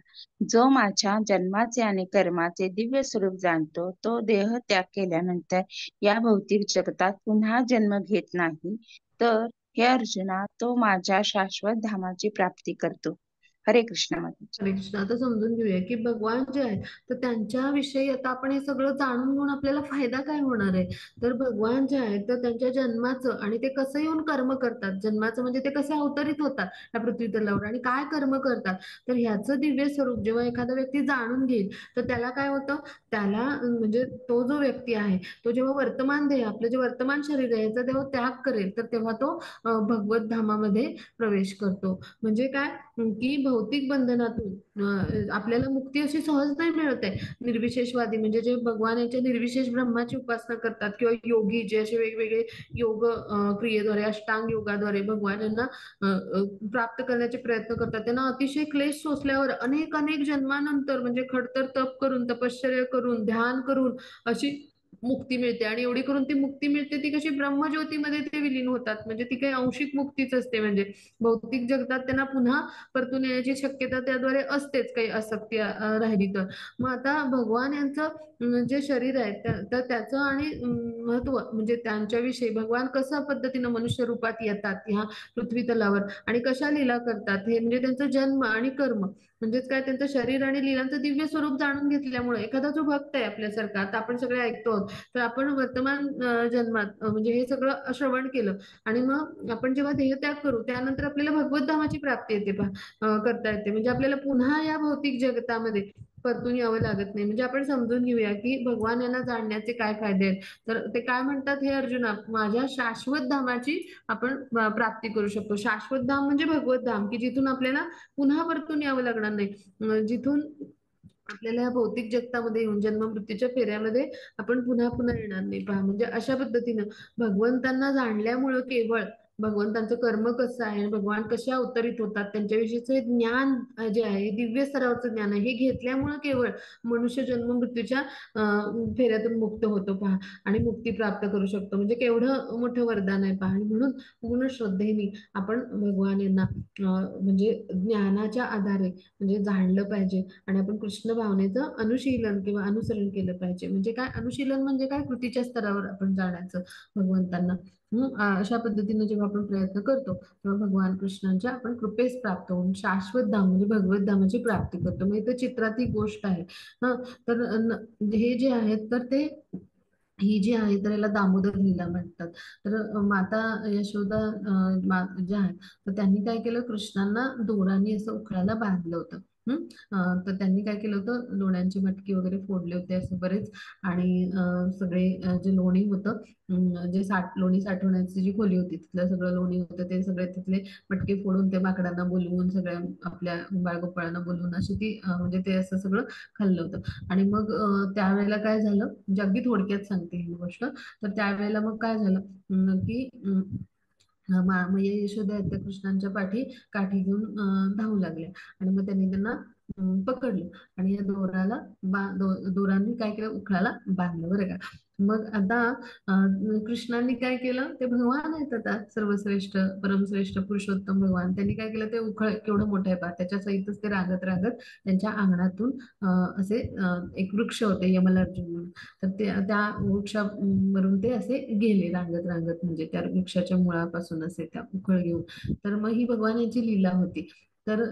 जो माझ्या जन्माचे आणि कर्माचे दिव्य स्वरूप जाणतो तो देह त्याग केल्यानंतर या भौतिक जगतात पुन्हा जन्म घेत नाही, तर हे अर्जुना तो माझ्या शाश्वत धामाची प्राप्ती करतो. हरे कृष्ण माताजी. हरे कृष्ण. आता समजून घेऊया की भगवान जे आहे तर त्यांच्याविषयी आता आपण हे सगळं जाणून घेऊन आपल्याला फायदा काय होणार आहे, तर भगवान जे आहेत तर त्यांच्या जन्माचं आणि ते कसं येऊन कर्म करतात, जन्माचं म्हणजे ते कसे अवतरित होतात या पृथ्वी तलावर आणि काय कर्म करतात, तर ह्याचं दिव्य स्वरूप जेव्हा एखादा व्यक्ती जाणून घेईल तर त्याला काय होतं, त्याला म्हणजे तो जो व्यक्ती आहे तो जेव्हा वर्तमान देह आपलं जे वर्तमान शरीर आहे याचा तेव्हा त्याग करेल तर तेव्हा तो भगवत धामामध्ये प्रवेश करतो. म्हणजे काय की भौतिक बंधनातून आपल्याला मुक्ती अशी सहज नाही मिळत आहे. निर्विशेषवादी म्हणजे जे भगवान यांच्या निर्विशेष ब्रह्माची उपासना करतात किंवा योगी जे असे वेगवेगळे योग क्रियेद्वारे अष्टांग योगाद्वारे भगवान यांना प्राप्त करण्याचे प्रयत्न करतात, त्यांना अतिशय क्लेश सोसल्यावर अनेक अनेक जन्मानंतर म्हणजे खडतर तप करून तपश्चर्या करून ध्यान करून अशी मुक्ती मिळते. आणि एवढी करून ती मुक्ती मिळते ती कशी ब्रह्मज्योतीमध्ये ते विलीन होतात. म्हणजे ती काही आंशिक मुक्तीच असते. म्हणजे भौतिक जगतात त्यांना पुन्हा परतून येण्याची शक्यता त्याद्वारे असतेच काही आसक्ती राहिली तर. मग आता भगवान यांचं जे शरीर आहे तर त्याचं आणि महत्व म्हणजे त्यांच्याविषयी भगवान कशा पद्धतीनं मनुष्य रूपात येतात ह्या पृथ्वी तलावर आणि कशा लीला करतात हे म्हणजे त्यांचा जन्म आणि कर्म म्हणजेच काय त्यांचं शरीर आणि लीलांचं दिव्य स्वरूप जाणून घेतल्यामुळे एखादा जो भक्त आहे आपल्यासारखा, आता आपण सगळे ऐकतो आहोत, तर आपण वर्तमान जन्मात म्हणजे हे सगळं श्रवण केलं आणि मग आपण जेव्हा देहत्याग करू त्यानंतर आपल्याला भगवत धामाची प्राप्ती येते करता येते. म्हणजे आपल्याला पुन्हा या भौतिक जगतामध्ये परतून यावं लागत नाही. म्हणजे आपण समजून घेऊया की भगवान यांना जाणण्याचे काय फायदे आहेत. तर ते काय म्हणतात, हे अर्जुना, माझ्या शाश्वत धामाची आपण प्राप्ती करू शकतो. शाश्वत धाम म्हणजे भगवत धाम, की जिथून आपल्याला पुन्हा परतून यावं लागणार नाही, जिथून आपल्याला या भौतिक जगतामध्ये येऊन जन्म मृत्यूच्या फेऱ्यामध्ये आपण पुन्हा पुन्हा येणार नाही. पहा म्हणजे अशा पद्धतीनं भगवंतांना जाणल्यामुळं केवळ भगवंतांचं कर्म कसं आहे, भगवान कसे अवतरित होतात त्यांच्याविषयीचे ज्ञान जे आहे दिव्य स्तरावरचं ज्ञान आहे हे घेतल्यामुळं केवळ मनुष्य जन्म मृत्यूच्या फेऱ्यातून मुक्त होतो. पहा आणि मुक्ती प्राप्त करू शकतो. म्हणजे केवढं मोठं वरदान आहे पहा. आणि म्हणून पूर्ण श्रद्धेने आपण भगवान यांना म्हणजे ज्ञानाच्या आधारे म्हणजे जाणलं पाहिजे आणि आपण कृष्ण भावनेचं अनुशीलन किंवा अनुसरण केलं पाहिजे. म्हणजे काय अनुशीलन म्हणजे काय, कृतीच्या स्तरावर आपण जाण्याचं भगवंतांना. अशा पद्धतीने जेव्हा आपण प्रयत्न करतो तेव्हा भगवान कृष्णांच्या आपण कृपेस प्राप्त होऊन शाश्वत धाम म्हणजे भगवत धामाची प्राप्ती करतो. मग इथं चित्रात ही गोष्ट आहे. तर हे जे आहेत तर ते ही जी आहे तर याला दामोदर लीला म्हणतात. तर माता यशोदा ज्या आहेत तर त्यांनी काय केलं, कृष्णांना दोराने असं उखळाला बांधलं होतं. तर त्यांनी काय केलं होतं, लोण्यांची मटकी वगैरे फोडले होते असे बरेच. आणि सगळे जे लोणी होतं, जे लोणी साठवण्याची जी खोली होती तिथलं सगळं लोणी होतं ते सगळे तिथले मटके फोडून ते माकडांना बोलवून सगळ्या आपल्या बाळगोपाळांना बोलवून अशी ती म्हणजे ते असं सगळं खाल्लं होतं. आणि मग त्यावेळेला काय झालं, म्हणजे अगदी थोडक्यात सांगते ही गोष्ट. तर त्यावेळेला मग काय झालं की यशोदा आहेत त्या कृष्णांच्या पाठी काठी घेऊन धावू लागल्या आणि मग त्यांनी त्यांना पकडलं आणि या दोरांनी काय केलं, उखळाला बांधलं बरं का. मग आता कृष्णांनी काय केलं, ते भगवान आहेत आता सर्वश्रेष्ठ परमश्रेष्ठ पुरुषोत्तम भगवान, त्यांनी काय केलं, ते उखळ केवढं मोठं आहे पहा त्याच्या सहितच ते रागत रागत त्यांच्या अंगणातून असे एक वृक्ष होते यमलार्जुन म्हणून, तर त्या वृक्षावरून ते असे गेले रांगत रांगत म्हणजे त्या वृक्षाच्या मुळापासून असे त्या उखळ घेऊन. तर मग ही भगवान यांची लीला होती. तर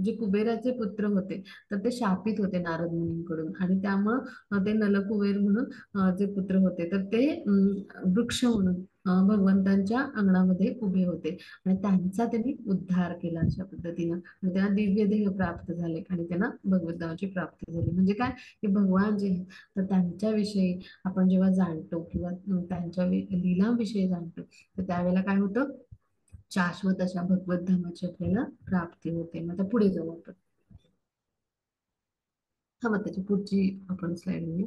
जे कुबेराचे पुत्र होते तर ते शापित होते नारद मुनींकडून आणि त्यामुळं ते नलकुबेर म्हणून जे पुत्र होते तर ते वृक्ष म्हणून भगवंतांच्या अंगणामध्ये उभे होते आणि त्यांचा त्यांनी उद्धार केला अशा पद्धतीनं. आणि त्यांना दिव्य देह प्राप्त झाले आणि त्यांना भगवंताची प्राप्ती झाली. म्हणजे काय की भगवान जे आहेत तर त्यांच्याविषयी आपण जेव्हा जाणतो किंवा त्यांच्या लीलांविषयी जाणतो तर त्यावेळेला काय होतं, शाश्वत अशा भगवत धामाची आपल्याला प्राप्ती होते. मग आता पुढे जाऊ आपण. मग त्याची पुढची आपण स्लाइड घेऊ.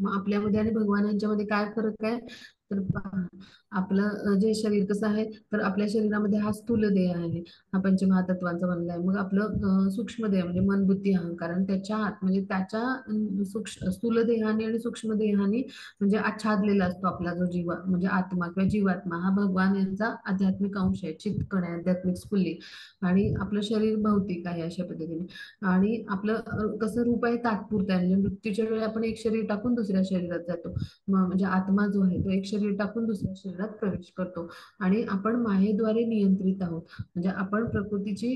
मग आपल्यामध्ये आणि भगवान यांच्यामध्ये काय फरक आहे, तर पहा, आपलं जे शरीर कसं आहे तर आपल्या शरीरामध्ये हा स्थूल देह आहे, हा पंचमहातत्वांचा बनला आहे. मग आपलं सूक्ष्म देह म्हणजे मन बुद्धी अहंकार आणि त्याच्या आत म्हणजे त्याच्या स्थूल देहाने आणि सूक्ष्म देहाने म्हणजे आच्छादलेला असतो आपला जो जीव म्हणजे आत्मा किंवा जीवात्मा, हा भगवान यांचा आध्यात्मिक अंश आहे, चित्तकण आहे, आध्यात्मिक स्फुल्ली. आणि आपलं शरीर भौतिक आहे अशा पद्धतीने. आणि आपलं कसं रूप आहे तात्पुरतं आहे, म्हणजे मृत्यूच्या वेळी आपण एक शरीर टाकून दुसऱ्या शरीरात जातो. म्हणजे आत्मा जो आहे तो एक शरीर टाकून दुसऱ्या शरीरात प्रवेश करतो आणि आपण मायेद्वारे नियंत्रित आहोत. म्हणजे आपण प्रकृतीची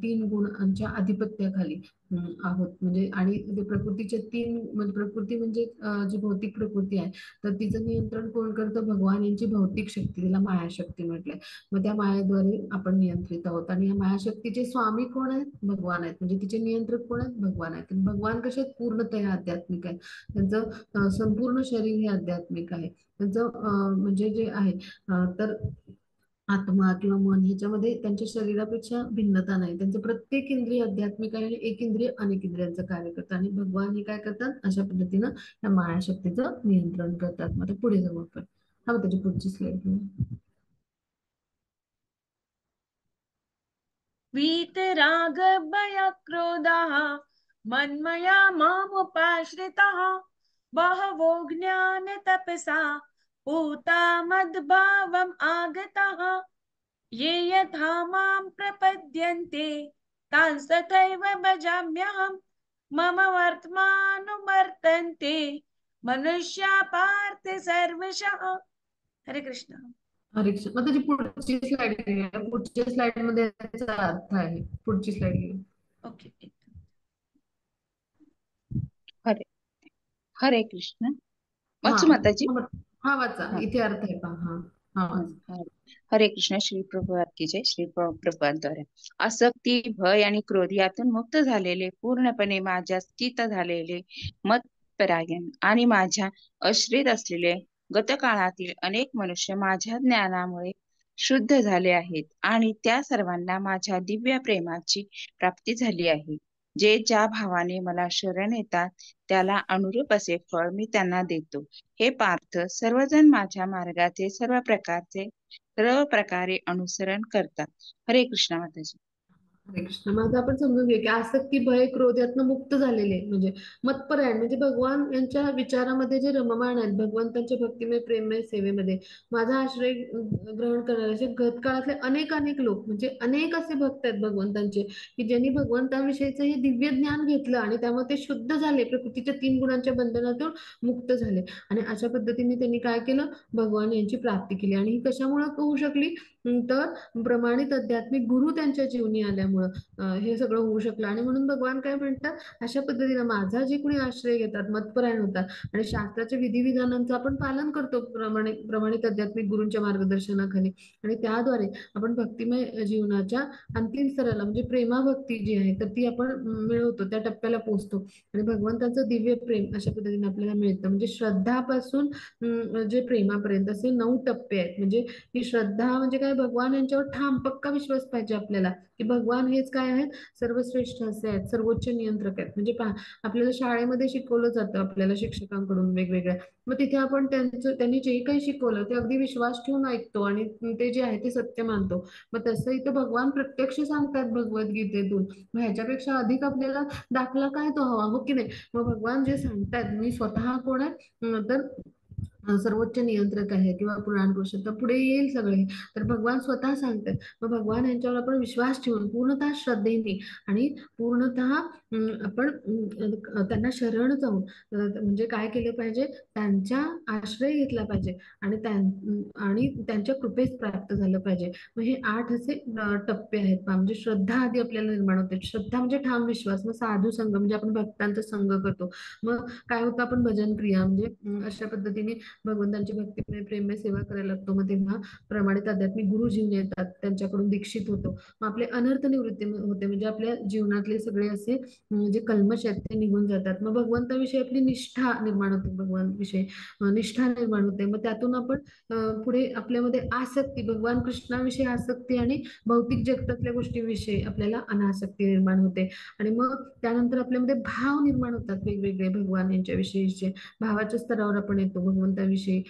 3 गुणांच्या आधिपत्याखाली आहोत. म्हणजे आणि ते प्रकृतीचे तीन म्हणजे प्रकृती म्हणजे जी भौतिक प्रकृती आहे तर तिचं नियंत्रण कोण करतं? भगवान यांची भौतिक शक्ती, तिला मायाशक्ती म्हटलंय. मग त्या मायेद्वारे आपण नियंत्रित आहोत आणि या मायाशक्तीचे स्वामी कोण आहेत? भगवान आहेत. म्हणजे तिचे नियंत्रक कोण आहेत? भगवान आहेत. आणि भगवान कसे आहेत? पूर्णतः आध्यात्मिक आहेत. त्यांचं संपूर्ण शरीर हे आध्यात्मिक आहे. त्यांचं म्हणजे जे आहे तर आत्मा किंवा मन ह्याच्यामध्ये त्यांच्या शरीरापेक्षा भिन्नता नाही. त्यांचं प्रत्येक इंद्रिय आध्यात्मिक आहे आणि एक इंद्रिय अनेक इंद्रियांचं कार्य करतं. आणि भगवान हे काय करतात? अशा पद्धतीनं या मायाशक्तीचं नियंत्रण करतात. मग आता पुढे जाऊ आपण. हा मग त्याची पुढची स्लाइड. वीतरागभयक्रोधाः मन्मया मामुपाश्रिताः बहवो ज्ञानतपसा पूता मद्भावम् आगताः ये यथा मां प्रपद्यन्ते तांस्तथैव भजाम्यहम् मम वर्त्मानुवर्तन्ते मनुष्या पार्थ सर्वशः. हरे कृष्ण. हरे कृष्ण. मग त्याची पुढची स्लाइड घेऊया. पुढच्या स्लाइड मध्ये त्याचा अर्थ आहे. पुढची स्लाइड घेऊया. ओके. हरे हरे कृष्ण. हा वाचू माताजी? हा वाचा. हा. इथे अर्थ आहे पहा. हा वाचा. हरे कृष्ण. श्री प्रभुपाद की जय. श्री प्रभुपादद्वारे आसक्ती, भय आणि क्रोध यातून मुक्त झालेले, पूर्णपणे माझ्या स्थित झालेले, मतपरायण आणि माझ्या आश्रित असलेले गतकाळातील अनेक मनुष्य माझ्या ज्ञानामुळे शुद्ध झाले आहेत आणि त्या सर्वांना माझ्या दिव्य प्रेमाची प्राप्ती झाली आहे. जे ज्या भावाने मला शरण येतात त्याला अनुरूप असे फळ मी त्यांना देतो. हे पार्थ, सर्वजण माझ्या मार्गाचे सर्व प्रकारे अनुसरण करतात. हरे कृष्ण माताजी. हरे कृष्ण. मग आता आपण समजून घेऊ की आसक्ती, भय, क्रोध यातनं मुक्त झालेले म्हणजे मतपरायण म्हणजे भगवान यांच्या विचारामध्ये जे रममाण आहेत, भगवंतांच्या भक्तिमय प्रेममय सेवेमध्ये माझा आश्रय ग्रहण करणारे असे गतकाळातले अनेक अनेक लोक म्हणजे अनेक असे भक्त आहेत भगवंतांचे की ज्यांनी भगवंताविषयीचं हे दिव्य ज्ञान घेतलं आणि त्यामुळे ते शुद्ध झाले, प्रकृतीच्या 3 गुणांच्या बंधनातून मुक्त झाले. आणि अशा पद्धतीने त्यांनी काय केलं? भगवान यांची प्राप्ती केली. आणि ही कशामुळे होऊ शकली? तर प्रमाणित आध्यात्मिक गुरु त्यांच्या जीवनी आल्यामुळं हे सगळं होऊ शकलं. आणि म्हणून भगवान काय म्हणतात? अशा पद्धतीने माझा जे कोणी आश्रय घेतात, मतपरायण होतात आणि शास्त्राच्या विधिविधानांचं आपण पालन करतो प्रमाणित आध्यात्मिक गुरूंच्या मार्गदर्शनाखाली आणि त्याद्वारे आपण भक्तिमय जीवनाच्या अंतिम स्तराला म्हणजे प्रेमाभक्ती जी आहे तर ती आपण मिळवतो, त्या टप्प्याला पोहोचतो आणि भगवंताचं दिव्य प्रेम अशा पद्धतीने आपल्याला मिळतं. म्हणजे श्रद्धापासून जे प्रेमापर्यंत असे 9 टप्पे आहेत. म्हणजे ही श्रद्धा म्हणजे काय? भगवान यांच्यावर ठाम पक्का विश्वास पाहिजे आपल्याला की भगवान हेच काय आहेत? सर्वश्रेष्ठ असे आहेत, सर्वोच्च नियंत्रक आहेत. म्हणजे पहा, आपल्याला शाळेमध्ये शिकवलं जातं आपल्याला शिक्षकांकडून वेगवेगळ्या. मग तिथे आपण त्यांनी जे काही शिकवलं ते अगदी विश्वास ठेवून ऐकतो आणि ते जे आहे ते सत्य मानतो. मग तसं इथं भगवान प्रत्यक्ष सांगतात भगवद्गीतेतून. मग ह्याच्यापेक्षा अधिक आपल्याला दाखला काय तो हवा, हो की नाही? मग भगवान जे सांगतात, मी स्वतः कोण आहे? तर सर्वोच्च नियंत्रक आहे किंवा पुराण पुरुष तर पुढे येईल सगळे. तर भगवान स्वतः सांगतात. मग भगवान यांच्यावर आपण विश्वास ठेवून पूर्णतः श्रद्धेने आणि पूर्णतः आपण त्यांना शरण जाऊन म्हणजे काय केलं पाहिजे? त्यांच्या आश्रय घेतला पाहिजे आणि त्यांच्या कृपेस प्राप्त झालं पाहिजे. मग हे 8 असे टप्पे आहेत पहा. म्हणजे श्रद्धा आधी आपल्याला निर्माण होते. श्रद्धा म्हणजे ठाम विश्वास. मग साधू संघ म्हणजे आपण भक्तांचा संघ करतो. मग काय होतं? आपण भजन क्रिया म्हणजे अशा पद्धतीने भगवंतांची भक्तिमय प्रेममय सेवा करायला लागतो. मग तेव्हा प्रमाणित आध्यात्मिक गुरु जीवन येतात, त्यांच्याकडून दीक्षित होतो. मग आपले अनर्थ निवृत्ती होते म्हणजे आपल्या जीवनातले सगळे असे जे कल्मश आहेत ते निघून जातात. मग भगवंताविषयी आपली निष्ठा निर्माण होते, भगवान विषयी निष्ठा निर्माण होते. मग त्यातून आपण पुढे आपल्यामध्ये आसक्ती, भगवान कृष्णाविषयी आसक्ती आणि भौतिक जगतातल्या गोष्टींविषयी आपल्याला अनासक्ती निर्माण होते. आणि मग त्यानंतर आपल्यामध्ये भाव निर्माण होतात वेगवेगळे भगवान यांच्याविषयीचे. भावाच्या स्तरावर आपण येतो भगवंताविषयी.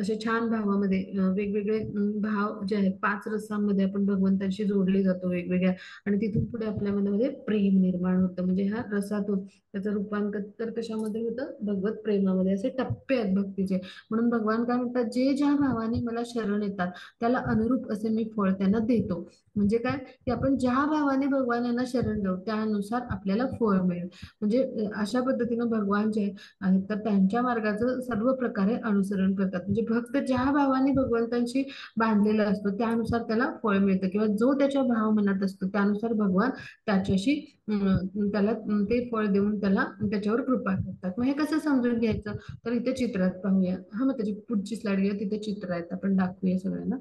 असे छान भावामध्ये वेगवेगळे भाव जे आहेत 5 रसांमध्ये आपण भगवंतांशी जोडले जातो वेगवेगळ्या. आणि तिथून पुढे आपल्या मनामध्ये प्रेम निर्माण होतं. म्हणजे ह्या रसातून त्याचं रूपांतर तर कशामध्ये होतं? भगवत प्रेमामध्ये. असे टप्पे आहेत भक्तीचे. म्हणून भगवान काय म्हणतात? जे ज्या भावाने मला शरण येतात त्याला अनुरूप असे मी फळ त्यांना देतो. म्हणजे काय? की आपण ज्या भावाने भगवान यांना शरण जाऊ त्यानुसार आपल्याला फळ मिळेल. म्हणजे अशा पद्धतीनं भगवान जे आहेत तर त्यांच्या मार्गाचं सर्व प्रकारे अनुसरण करतात. म्हणजे भक्त ज्या भावाने भगवंतांशी बांधलेला असतो त्यानुसार त्याला फळ मिळतं, किंवा जो त्याच्या भाव मनात असतो त्यानुसार भगवान त्याच्याशी त्याला ते फळ देऊन त्याला त्याच्यावर कृपा करतात. मग हे कसं समजून घ्यायचं, तर इथे चित्रात पाहूया. हा, मग त्याची पुढची स्लाइड घेऊया. तिथे चित्र आहेत, आपण दाखवूया सगळ्यांना.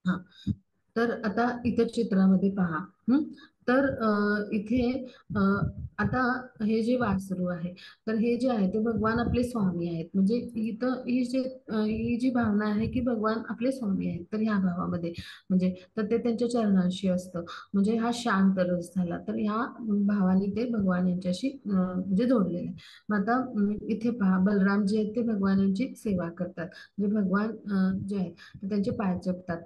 हा, तर आता इथे चित्रामध्ये पहा. तर इथे आता हे जे वासरू आहे, तर हे जे आहे ते भगवान आपले स्वामी आहेत. म्हणजे इथं ही जी भावना आहे की भगवान आपले स्वामी आहेत, तर ह्या भावामध्ये म्हणजे तर ते त्यांच्या चरणांशी असतं. म्हणजे हा शांत रस झाला, तर ह्या भावाने ते भगवान यांच्याशी म्हणजे जोडलेले आहे. मग आता इथे पहा, बलराम जे आहेत ते भगवानांची सेवा करतात. म्हणजे भगवान जे आहेत ते त्यांचे पाय जपतात.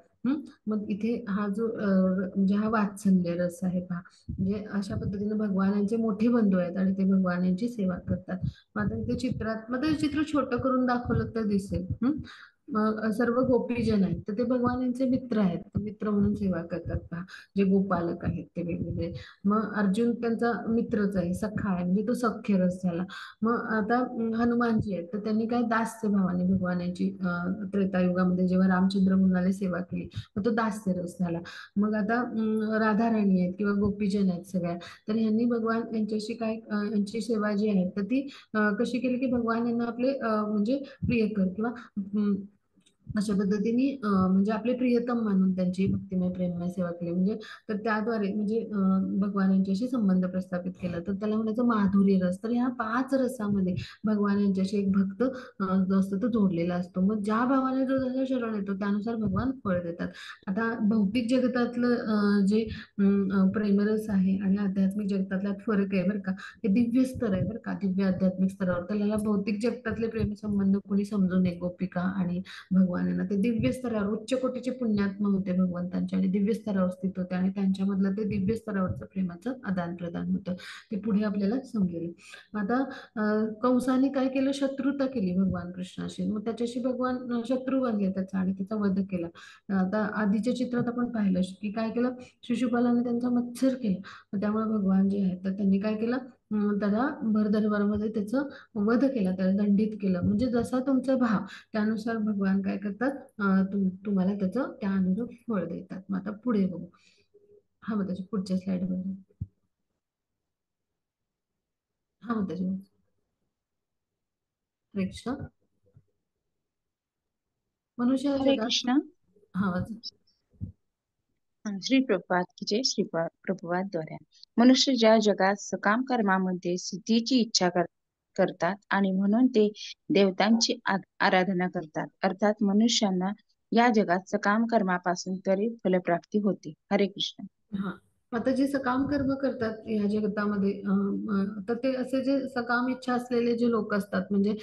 मग इथे हा जो म्हणजे हा वात्सल्य रस आहे पहा. म्हणजे अशा पद्धतीने भगवानांचे मोठे बंधू आहेत आणि ते भगवानांची सेवा करतात. मग आता इथे चित्रात, मग ते चित्र छोटं करून दाखवलं तर दिसेल. मग सर्व गोपीजन आहेत तर ते भगवानांचे मित्र आहेत, मित्र म्हणून सेवा करतात पहा. जे गोपालक आहेत ते वेगवेगळे. मग अर्जुन त्यांचा मित्रच आहे, सखा आहे, म्हणजे तो सख्य रस झाला. मग आता हनुमानजी आहेत तर त्यांनी काय दास्य भावाने भगवानांची त्रेतायुगामध्ये जेव्हा रामचंद्र मुनाने सेवा केली, मग तो दास्य रस झाला. मग आता राधाराणी आहेत किंवा गोपीजन आहेत सगळ्या, तर ह्यांनी भगवान यांच्याशी काय यांची सेवा जी आहे तर ती कशी केली की भगवान यांना आपले म्हणजे प्रियकर किंवा अशा पद्धतीने म्हणजे आपले प्रियतम मानून त्यांची भक्तिमय प्रेममय सेवा केली. म्हणजे तर त्याद्वारे म्हणजे भगवान यांच्याशी संबंध प्रस्थापित केला, तर त्याला म्हणायचं माधुर्य रस. तर ह्या 5 रसामध्ये भगवान यांच्याशी एक भक्त जो असतो तो जोडलेला असतो. मग ज्या भावाने जो जसा शरण येतो त्यानुसार भगवान फळ देतात. आता भौतिक जगतातलं जे प्रेमरस आहे आणि आध्यात्मिक जगतातला फरक आहे बरं का. हे दिव्य स्तर आहे बरं का, दिव्य आध्यात्मिक स्तरावर. त्याला भौतिक जगतातले प्रेमसंबंध कोणी समजू नये. गोपिका आणि भगवानांना ते दिव्य स्तरावर उच्च कोटीचे पुण्यात्मा होते भगवंतांचे आणि दिव्य स्तरावर स्थित होते आणि त्यांच्यामधलं ते दिव्य स्तरावरचं प्रेमाचं आदान प्रदान होतं. ते पुढे आपल्याला समजेल. आता कंसाने काय केलं, शत्रुता केली भगवान कृष्णाशी. मग त्याच्याशी भगवान शत्रू बनले त्याचा आणि त्याचा वध केला. आता आधीच्या चित्रात आपण पाहिलं की काय केलं, शिशुपालाने त्यांचा मत्सर केला. मग त्यामुळे भगवान जे आहेत तर त्यांनी काय केलं, त्याला भर दरबारामध्ये त्याचं वध केला, त्याला दंडित केलं. म्हणजे जसा तुमचा भाव त्यानुसार भगवान काय करतात, तुम्हाला त्याचं त्या अनुरूप फळ देतात. मग आता पुढे बघू. हा, मग त्याच्या पुढच्या स्लाइड मध्ये. हा, मग त्याच्या कृष्ण मनुष्य हरे जगात. कृष्ण. हा, वाचा. श्री प्रभुपाद की जय. श्री प्रभुपाद द्वारा मनुष्य ज्या जगात सकाम कर्मामध्ये सिद्धीची इच्छा करतात आणि म्हणून ते देवतांची आराधना करतात. अर्थात मनुष्यांना या जगात सकाम कर्मापासून त्वरित फलप्राप्ती होते. हरे कृष्ण. हा, आता जे सकाम कर्म करतात ह्या जगतामध्ये तर ते असे जे सकाम इच्छा असलेले जे लोक असतात, म्हणजे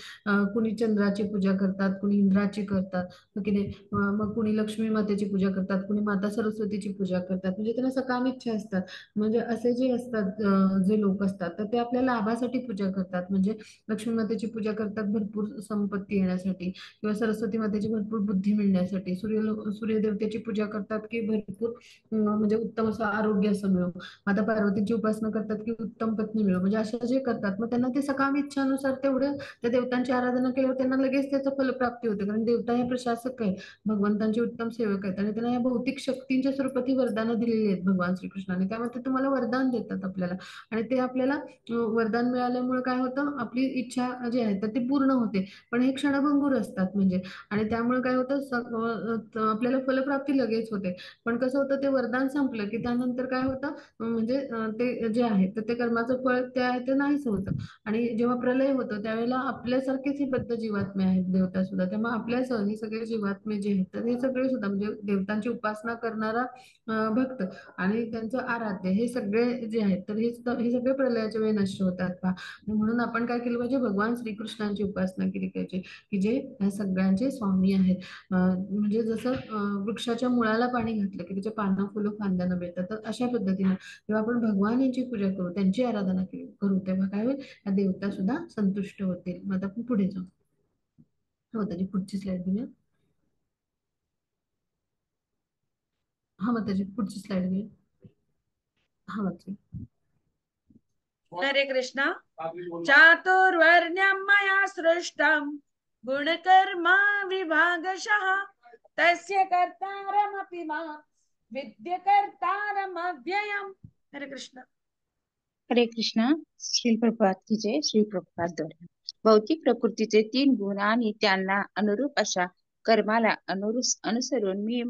कुणी चंद्राची पूजा करतात, कुणी इंद्राची करतात, हो की नाही. मग कुणी लक्ष्मी मातेची पूजा करतात, कुणी माता सरस्वतीची पूजा करतात. म्हणजे त्यांना सकाम इच्छा असतात. म्हणजे असे जे असतात जे लोक असतात तर ते आपल्या लाभासाठी पूजा करतात. म्हणजे लक्ष्मी मातेची पूजा करतात भरपूर संपत्ती येण्यासाठी, किंवा सरस्वती मातेची भरपूर बुद्धी मिळण्यासाठी. सूर्यदेवतेची पूजा करतात की भरपूर म्हणजे उत्तम असं आरोग्य असं मिळो. माता पार्वतीची उपासना करतात की उत्तम पत्नी मिळो. म्हणजे अशा जे करतात मग त्यांना ते सकाम इच्छानुसार तेवढं त्या देवतांची आराधना केल्यावर त्यांना लगेच त्याचं फलप्राप्ती होते. कारण देवता हे प्रशासक आहेत, भगवंतांचे उत्तम सेवक आहेत आणि त्यांना या भौतिक शक्तींच्या स्वरूपात ही वरदानं दिलेली आहेत भगवान श्रीकृष्णाने. त्यामुळे ते तुम्हाला वरदान देतात आपल्याला, आणि ते आपल्याला वरदान मिळाल्यामुळे काय होतं, आपली इच्छा जी आहे तर ती पूर्ण होते. पण हे क्षणभंगूर असतात म्हणजे, आणि त्यामुळे काय होतं आपल्याला फलप्राप्ती लगेच होते. पण कसं होतं, ते वरदान संपलं की त्यानंतर काय होतं, म्हणजे ते जे आहे तर ते कर्माचं फळ ते आहे ते नाहीच होतं. आणि जेव्हा प्रलय होतो त्यावेळेला आपल्यासारखेच ही बद्ध जीवात्मे आहेत देवता सुद्धा. त्यामुळे आपल्या सह हे सगळे जीवात्मे जे आहेत तर हे सगळे सुद्धा म्हणजे देवतांची उपासना करणारा भक्त आणि त्यांचं आराध्य हे सगळे जे आहेत तर हे सगळे प्रलयाच्या वेळी नष्ट होतात पहा. म्हणून आपण काय केलं पाहिजे, भगवान श्रीकृष्णांची उपासना केली पाहिजे की जे या सगळ्यांचे स्वामी आहेत. म्हणजे जसं वृक्षाच्या मुळाला पाणी घातलं की त्याच्या पानं फुलं फांद्यानं मिळतात, तर अशा पद्धतीनं जेव्हा आपण भगवान यांची पूजा करू, त्यांची आराधना करू, तेव्हा काय होईल, या देवता सुद्धा संतुष्ट होतील. मग आता आपण पुढे जाऊ. हो, त्याची पुढची स्लाइड घेऊया. हा, मग त्याची पुढची स्लाइड घेऊया. हा, वाचा. हरे कृष्ण. चातुर्वर्ण्यं मया सृष्टं गुणकर्मा विभागशः तस्य कर्तारमपि मां विद्यकर्तारमव्ययम्। हरे कृष्ण। हरे कृष्ण। श्री प्रभुपाद की जय। श्री प्रभुपाद द्वारे भौतिक प्रकृतीचे 3 गुण आणि त्यांना अनुरूप अशा कर्माला अनुसरून मी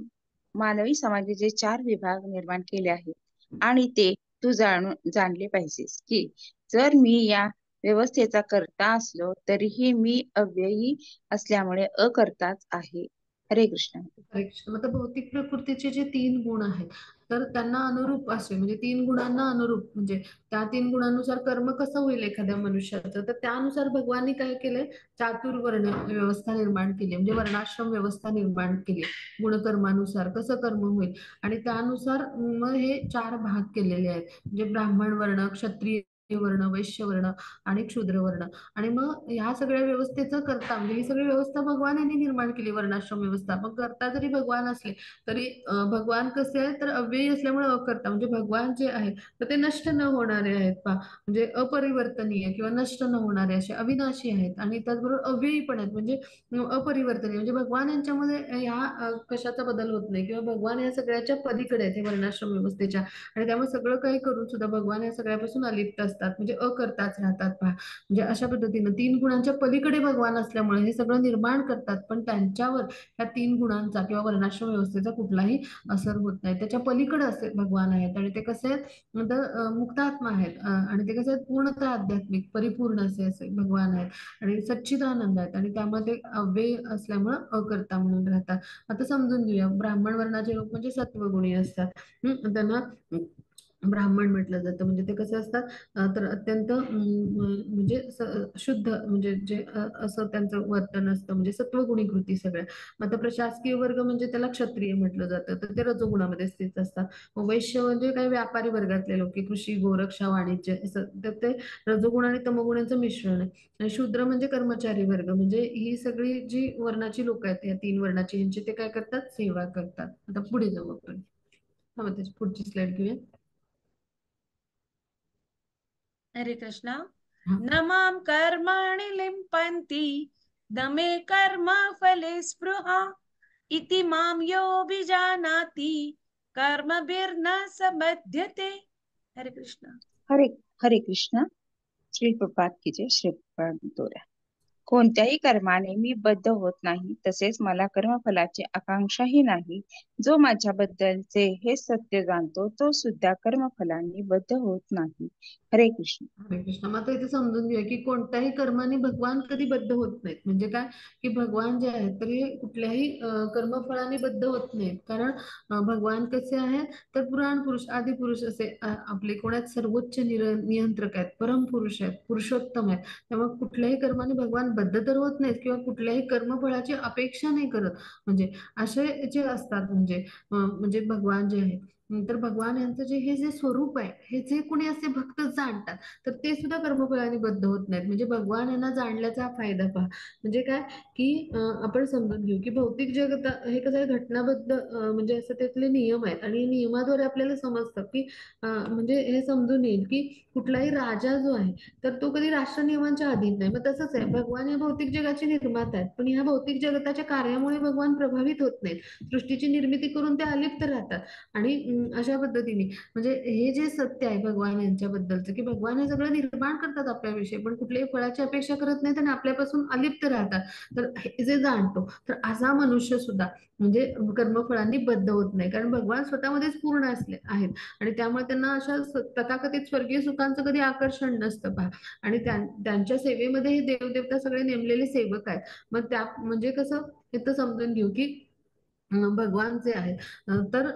मानवी समाजाचे 4 विभाग निर्माण केले आहेत आणि ते तू जाणले पाहिजेस की जर मी या व्यवस्थेचा करता असलो तरीही मी अव्ययी असल्यामुळे अकर्ताच आहे। हरे कृष्ण। हरे कृष्ण. मग भौतिक प्रकृतीचे जे 3 गुण आहेत तर त्यांना अनुरूप असे म्हणजे 3 गुणांना अनुरूप म्हणजे त्या 3 गुणांनुसार कर्म कसं होईल एखाद्या मनुष्याचं तर त्यानुसार भगवाननी काय केलंय चातुर्वर्ण व्यवस्था निर्माण केली म्हणजे वर्णाश्रम व्यवस्था निर्माण केली गुणकर्मानुसार कसं कर्म होईल आणि त्यानुसार मग हे 4 भाग केलेले आहेत म्हणजे ब्राह्मण वर्ण क्षत्रिय वर्ण वैश्य वर्ण आणि क्षुद्र वर्ण आणि मग ह्या सगळ्या व्यवस्थेचं करता म्हणजे ही सगळी व्यवस्था भगवान यांनी निर्माण केली वर्णाश्रम व्यवस्था मग करता जरी भगवान असले तरी भगवान कसे आहेत तर अव्ययी असल्यामुळे अकर्ता म्हणजे भगवान जे आहे तर ते नष्ट न होणारे आहेत पहा म्हणजे अपरिवर्तनीय किंवा नष्ट न होणारे असे अविनाशी आहेत आणि त्याचबरोबर अव्ययी पण आहेत म्हणजे अपरिवर्तनीय म्हणजे भगवान यांच्यामध्ये ह्या कशाचा बदल होत नाही किंवा भगवान या सगळ्याच्या पलीकडे आहेत हे वर्णाश्रम व्यवस्थेच्या आणि त्यामुळे सगळं काही करून सुद्धा भगवान या सगळ्यापासून अलिप्त असतात म्हणजे अकर्ताच राहतात पहा म्हणजे अशा पद्धतीनं 3 गुणांच्या पलीकडे भगवान असल्यामुळे हे सगळं निर्माण करतात पण त्यांच्यावर या 3 गुणांचा किंवा वर्णाश्रम व्यवस्थेचा कुठलाही असर होत नाही त्याच्या पलीकडे असे भगवान आहेत आणि ते कसे आहेत तर मुक्तात्मा आहेत आणि ते कसे आहेत पूर्णतः आध्यात्मिक परिपूर्ण असे भगवान आहेत आणि सच्चिदानंद आहेत आणि त्यामुळे ते अव्यय असल्यामुळे अकर्ता म्हणून राहतात आता समजून घेऊया ब्राह्मण वर्णाचे लोक म्हणजे सत्वगुणी असतात त्यांना ब्राह्मण म्हटलं जातं म्हणजे ते कसे असतात तर अत्यंत म्हणजे शुद्ध म्हणजे जे असं त्यांचं वर्तन असतं म्हणजे सत्वगुणी कृती सगळ्या मग आता प्रशासकीय वर्ग म्हणजे त्याला क्षत्रिय म्हटलं जातं तर ते रजोगुणामध्ये स्थित असतात मग वैश्य म्हणजे काही व्यापारी वर्गातले लोक की कृषी गोरक्षा वाणिज्य असं तर ते रजोगुण आणि तमोगुणाचं मिश्रण आहे आणि शूद्र म्हणजे कर्मचारी वर्ग म्हणजे ही सगळी जी वर्णाची लोक आहेत या 3 वर्णाची यांची ते काय करतात सेवा करतात आता पुढे जाऊ आपण त्याची पुढची स्लाइड घेऊया हरे कृष्ण। हा. न मां कर्माणि लिम्पन्ति न मे कर्म फले स्पृहा इति मां योऽभिजानाति कर्मभिर्न सबध्यते। हरे कृष्ण। हरे हरे कृष्ण। श्री प्रभुपाद की जय। श्री प्रभुपाद कोणत्याही कर्माने मी बद्ध होत नाही तसेच मला कर्मफलाची आकांक्षाही नाही जो माझ्याबद्दलचे हे सत्य जाणतो तो सुद्धा कर्मफलांनी बद्ध होत नाही। हरे कृष्ण। हरे कृष्ण मग आता इथे समजून घेऊया की कोणत्याही कर्माने भगवान कधी बद्ध होत नाहीत म्हणजे काय की भगवान जे आहेत तर हे कुठल्याही कर्मफळाने बद्ध होत नाहीत कारण भगवान कसे आहेत तर पुराण पुरुष आदी पुरुष असे आपले कोणात सर्वोच्च नियंत्रक आहेत परम पुरुष आहेत पुरुषोत्तम आहेत त्यामुळे कुठल्याही कर्माने भगवान बद्ध तर होत नाहीत किंवा कुठल्याही कर्मफळाची अपेक्षा नाही करत म्हणजे असे जे असतात म्हणजे भगवान जे आहे तर भगवान यांचं हे जे स्वरूप आहे हे जे कोणी असे भक्त जाणतात तर ते सुद्धा कर्मफळाने बद्ध होत नाहीत म्हणजे भगवान यांना जाणल्याचा फायदा पहा म्हणजे काय की आपण समजून घेऊ की भौतिक जगत हे कसं आहे घटनाबद्ध म्हणजे असं त्यातले नियम आहेत आणि नियमाद्वारे आपल्याला समजतं की म्हणजे हे समजून येईल की कुठलाही राजा जो आहे तर तो कधी राष्ट्र नियमांच्या अधीन नाही मग तसंच आहे भगवान या भौतिक जगाचे निर्माता आहेत पण ह्या भौतिक जगताच्या कार्यामुळे भगवान प्रभावित होत नाहीत सृष्टीची निर्मिती करून ते अलिप्त राहतात आणि अशा पद्धतीने म्हणजे हे जे सत्य आहे भगवान यांच्याबद्दलचं की भगवान हे सगळं निर्माण करतात आपल्याविषयी पण कुठल्याही फळाची अपेक्षा करत नाहीत आणि आपल्यापासून अलिप्त राहतात तर हे जे जाणतो तर असा मनुष्य सुद्धा म्हणजे कर्मफळांनी बद्ध होत नाही कारण भगवान स्वतःमध्येच पूर्ण असले आहेत आणि त्यामुळे त्यांना अशा तथाकथित स्वर्गीय सुखांचं कधी आकर्षण नसतं पहा आणि त्यांच्या सेवेमध्ये हे देवदेवता सगळे नेमलेले सेवक आहेत मग त्या म्हणजे कसं हे तर समजून घेऊ की भगवान जे आहेत तर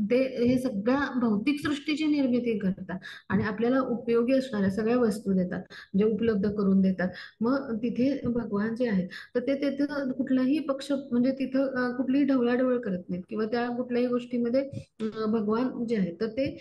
ते हे सगळ्या भौतिक सृष्टीची निर्मिती करतात आणि आपल्याला उपयोगी असणाऱ्या सगळ्या वस्तू देतात जे उपलब्ध करून देतात मग तिथे भगवान जे आहेत तर ते तिथं कुठलाही पक्ष म्हणजे तिथं कुठलीही ढवळाढवळ करत नाहीत किंवा त्या कुठल्याही गोष्टीमध्ये भगवान जे आहेत तर ते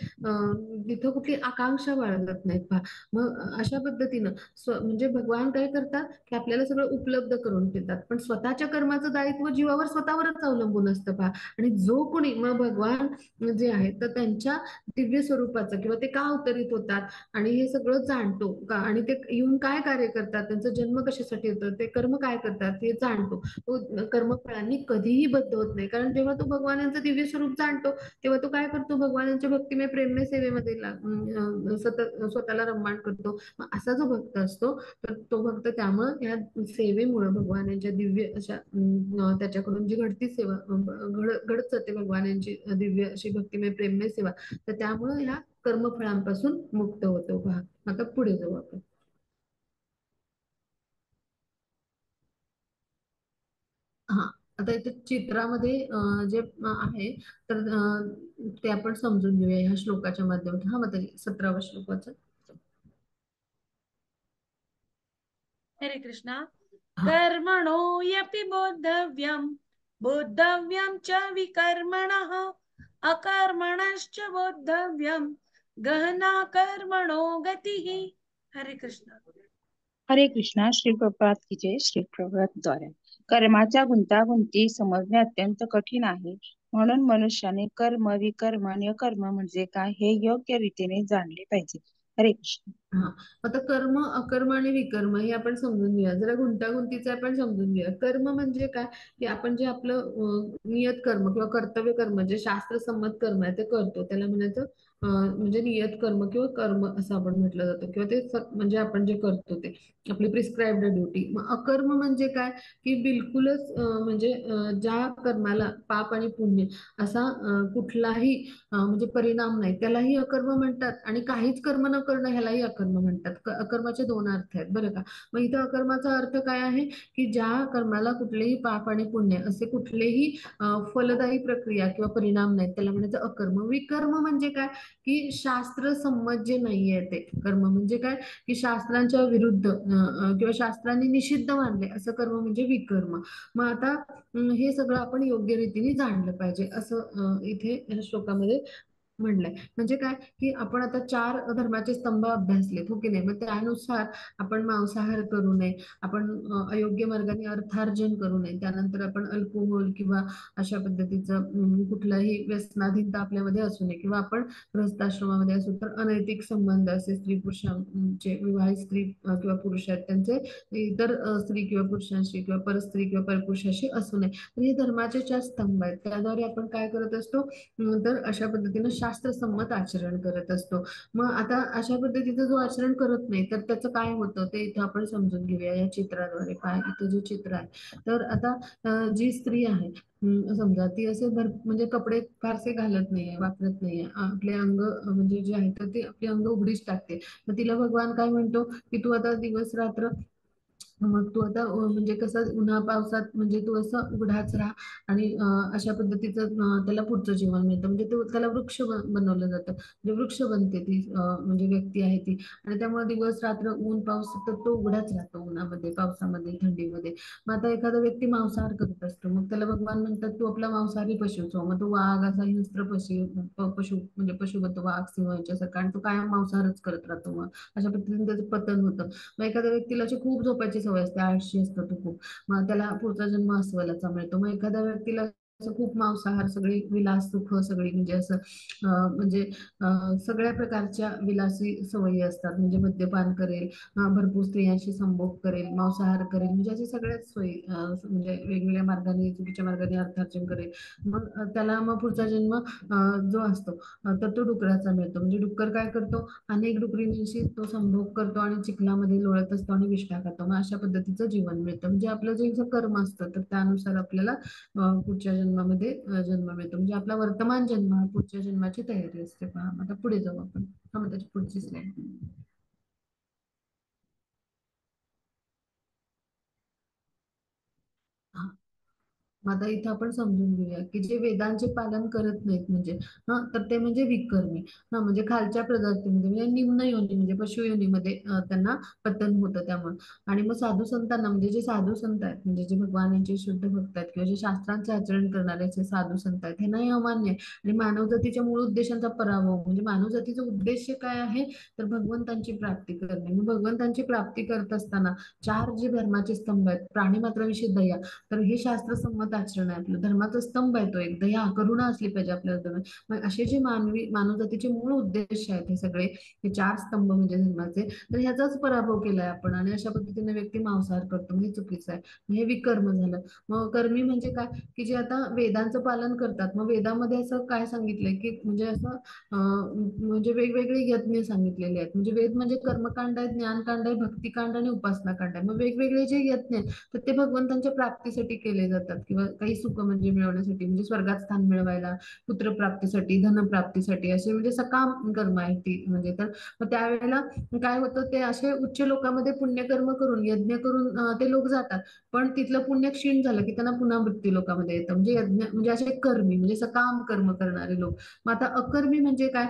तिथं कुठली आकांक्षा बाळगत नाहीत पहा मग अशा पद्धतीनं म्हणजे भगवान काय करतात की आपल्याला सगळं उपलब्ध करून देतात पण स्वतःच्या कर्माचं दायित्व जीवावर स्वतःवरच अवलंबून कोण असतं पहा. आणि जो कोणी मग भगवान जे आहे तर त्यांच्या दिव्य स्वरूपाचं किंवा ते का अवतरित होतात आणि हे सगळं जाणतो का, आणि ते येऊन काय कार्य करतात, त्यांचा जन्म कशासाठी होतं, ते कर्म काय करतात हे जाणतो. तो कर्मफळांनी कधीही बद्ध होत नाही, कारण जेव्हा तो भगवानांचं दिव्य स्वरूप जाणतो तेव्हा तो काय करतो, भगवानांच्या भक्तिमय प्रेममय सेवेमध्ये स्वतःला रममाण करतो. मग असा जो भक्त असतो तर तो भक्त त्यामुळे या सेवेमुळे भगवानांच्या दिव्य अशा त्याच्याकडून जी घडती सेवा घडत जाते भगवानांची दिव्य अशी भक्तिमय प्रेममय सेवा, तर त्यामुळे ह्या कर्मफळांपासून मुक्त होतो पहा. आता पुढे जाऊ आपण. हा, आता इथे चित्रामध्ये जे आहे तर ते आपण समजून घेऊया ह्या श्लोकाच्या माध्यमातून. हा मग 17वा श्लोकाचं. हरे कृष्णा. हा. कर्मणो यपि बोद्धव्यम बोद्धव्यम च विकर्मणः अकर्मणश्च बोद्धव्यम गहना कर्मणो गतिः. हरे कृष्णा. हरे कृष्णा. श्री प्रभुपाद की जय. श्री प्रभुपाद द्वारे कर्माच्या गुंतागुंती समजणे अत्यंत कठीण आहे. म्हणून मनुष्याने कर्म विकर्म आणि अकर्म म्हणजे काय हे योग्य रीतीने जाणले पाहिजे. हरे कृष्ण. हा, आता कर्म अकर्म आणि विकर्म हे आपण समजून घेऊया. जरा गुंतागुंतीचं आपण समजून घेऊया. कर्म म्हणजे काय, की आपण जे आपलं नियत कर्म किंवा कर्तव्य कर्म जे शास्त्रसंमत कर्म आहे ते करतो, त्याला म्हणायचं म्हणजे नियत कर्म किंवा कर्म असं आपण म्हटलं जातं, किंवा ते म्हणजे आपण जे करतो ते आपली प्रिस्क्राईब्ड ड्युटी. मग अकर्म म्हणजे काय, की बिलकुलच म्हणजे ज्या कर्माला पाप आणि पुण्य असा कुठलाही म्हणजे परिणाम नाही, त्यालाही अकर्म म्हणतात. आणि काहीच कर्म न करणं ह्यालाही अकर्म म्हणतात. अकर्माचे दोन अर्थ आहेत बरं का. मग इथं अकर्माचा अर्थ काय आहे, की ज्या कर्माला कुठलेही पाप आणि पुण्य असे कुठलेही फलदायी प्रक्रिया किंवा परिणाम नाहीत, त्याला म्हणायचं अकर्म. विकर्म म्हणजे काय, की शास्त्र संमत जे नाहीये ते कर्म. म्हणजे काय, की शास्त्रांच्या विरुद्ध किंवा शास्त्रांनी निषिद्ध मानले असं कर्म म्हणजे विकर्म. मग आता हे सगळं आपण योग्य रीतीने जाणलं पाहिजे असं इथे या श्लोकामध्ये म्हणलंय. म्हणजे काय, की आपण आता 4 धर्माचे स्तंभ अभ्यासलेत, हो की नाही. मग त्यानुसार आपण मांसाहार करू नये, आपण अयोग्य मार्गाने अर्थार्जन करू नये, त्यानंतर आपण अल्कोहोल किंवा अशा पद्धतीचं कुठलाही व्यसनाधीनता आपल्यामध्ये असू नये, किंवा आपण गृहस्थाश्रमामध्ये असू तर अनैतिक संबंध असे स्त्री पुरुषांचे, विवाहित स्त्री किंवा पुरुष आहेत त्यांचे इतर स्त्री किंवा पुरुषांशी किंवा परस्त्री किंवा परपुरुषाशी असू नये. तर हे धर्माचे 4 स्तंभ आहेत. त्याद्वारे आपण काय करत असतो, तर अशा पद्धतीनं शास्त्रसंमत आचरण करत असतो. मग आता अशा पद्धतीचं जो आचरण करत नाही तर त्याचं काय होतं ते इथं आपण समजून घेऊया या चित्राद्वारे. काय इथं जे चित्र आहे, तर आता जी स्त्री आहे समजा ती असे म्हणजे कपडे फारसे घालत नाहीये, वापरत नाहीये, आपले अंग म्हणजे जे आहे तर ते आपले अंग उघडीच टाकते. मग तिला भगवान काय म्हणतो, की तू आता दिवस रात्र मग तू आता म्हणजे कसं उन्हा पावसात म्हणजे तू असं उघडाच राहा, आणि अशा पद्धतीचं त्याला पुढचं जीवन मिळतं. म्हणजे त्याला वृक्ष बनवलं जातं, म्हणजे वृक्ष बनते ती म्हणजे व्यक्ती आहे ती. आणि त्यामुळे दिवस रात्र ऊन पाऊस तर तो उघडाच राहतो, उन्हामध्ये पावसामध्ये थंडीमध्ये. मग आता एखादा व्यक्ती मांसाहार करत असतो, मग त्याला भगवान म्हणतात तू आपला मांसाहारी पशुच हो. मग तो वाघ असा हिंस्त्र पशु म्हणजे पशुबद्ध वाघ सिंह याच्यासारखा, आणि तो कायम मांसाहारच करत राहतो. मग अशा पद्धतीने त्याचं पतन होतं. मग एखाद्या व्यक्तीला अशी खूप झोपायची सवय असते, आळशी असतो तो खूप, मग त्याला पुढचा जन्म अस्वलाचा मिळतो. मग एखाद्या व्यक्तीला असं खूप मांसाहार, सगळी विलास सुख सगळी म्हणजे असं म्हणजे सगळ्या प्रकारच्या विलासी सवयी असतात, म्हणजे मद्यपान करेल, भरपूर स्त्रियांशी संभोग करेल, मांसाहार करेल, म्हणजे अशा सगळ्याच सोयी म्हणजे वेगवेगळ्या मार्गाने चुकीच्या मार्गाने अर्थार्जन करेल. मग त्याला मग पुढचा जन्म जो असतो तर तो डुकराचा मिळतो. म्हणजे डुक्कर काय करतो, अनेक डुकरींशी तो संभोग करतो आणि चिखलामध्ये लोळत असतो आणि विष्ठा खातो. मग अशा पद्धतीचं जीवन मिळतं. म्हणजे आपलं जे कर्म असतं तर त्यानुसार आपल्याला पुढच्या जन्मामध्ये जन्म मिळतो. म्हणजे आपला वर्तमान जन्म हा पुढच्या जन्माची तयारी असते पहा. आता पुढे जाऊ आपण. हा मग त्याची पुढची स्लाइड. मग आता इथं आपण समजून घेऊया की जे वेदांचे पालन करत नाहीत म्हणजे तर ते म्हणजे विकर्मी. म्हणजे खालच्या प्रजातीमध्ये म्हणजे निम्न योनी म्हणजे पशु योनीमध्ये त्यांना पतन होतं त्यामुळे. आणि मग साधू संतांना म्हणजे जे साधू संत आहेत, म्हणजे जे भगवानांचे शुद्ध भक्त आहेत किंवा जे शास्त्रांचे आचरण करणारे जे साधू संत आहेत, हे नाही अमान्य आहे. आणि मानव जातीच्या मूळ उद्देशांचा पराभव, म्हणजे मानव जातीचा उद्देश काय आहे तर भगवंतांची प्राप्ती करणे. मग भगवंतांची प्राप्ती करत असताना 4 जे धर्माचे स्तंभ आहेत, प्राणी मात्राविषयी दया, तर हे शास्त्रसंमत आचरण आहे आपलं, धर्माचा स्तंभ आहे तो एक, दया करुणा असली पाहिजे आपल्या धर्मात. मग असे जे मानवजातीचे मूळ उद्देश आहेत हे सगळे, हे 4 स्तंभ म्हणजे धर्माचे, तर ह्याचाच पराभव केलाय आपण. आणि अशा पद्धतीने व्यक्ती मांसाहार करतो, म्हणजे चुकीचं आहे. हे विकर्म झालं. मग कर्मी म्हणजे काय, की जे आता वेदांचं पालन करतात. मग वेदामध्ये असं काय सांगितलंय, की म्हणजे असं म्हणजे वेगवेगळे यज्ञ सांगितलेले आहेत. म्हणजे वेद म्हणजे कर्मकांड आहे, ज्ञानकांड आहे, भक्तिकांड आणि उपासनाकांड आहे. मग वेगवेगळे जे यज्ञ आहेत तर ते भगवंतांच्या प्राप्तीसाठी केले जातात, किंवा काही सुख म्हणजे मिळवण्यासाठी, म्हणजे स्वर्गात स्थान मिळवायला, पुत्रप्राप्तीसाठी, धनप्राप्तीसाठी, असे म्हणजे सकाम कर्म आहेत ती. म्हणजे तर मग त्यावेळेला काय होतं, ते असे उच्च लोकांमध्ये पुण्यकर्म करून, यज्ञ करून ते लोक जातात. पण तिथलं पुण्य क्षीण झालं की त्यांना पुन्हा मृत्यू लोकांमध्ये येतं. म्हणजे यज्ञ म्हणजे असे कर्मी म्हणजे सकाम कर्म करणारे लोक. मग आता अकर्मी म्हणजे काय,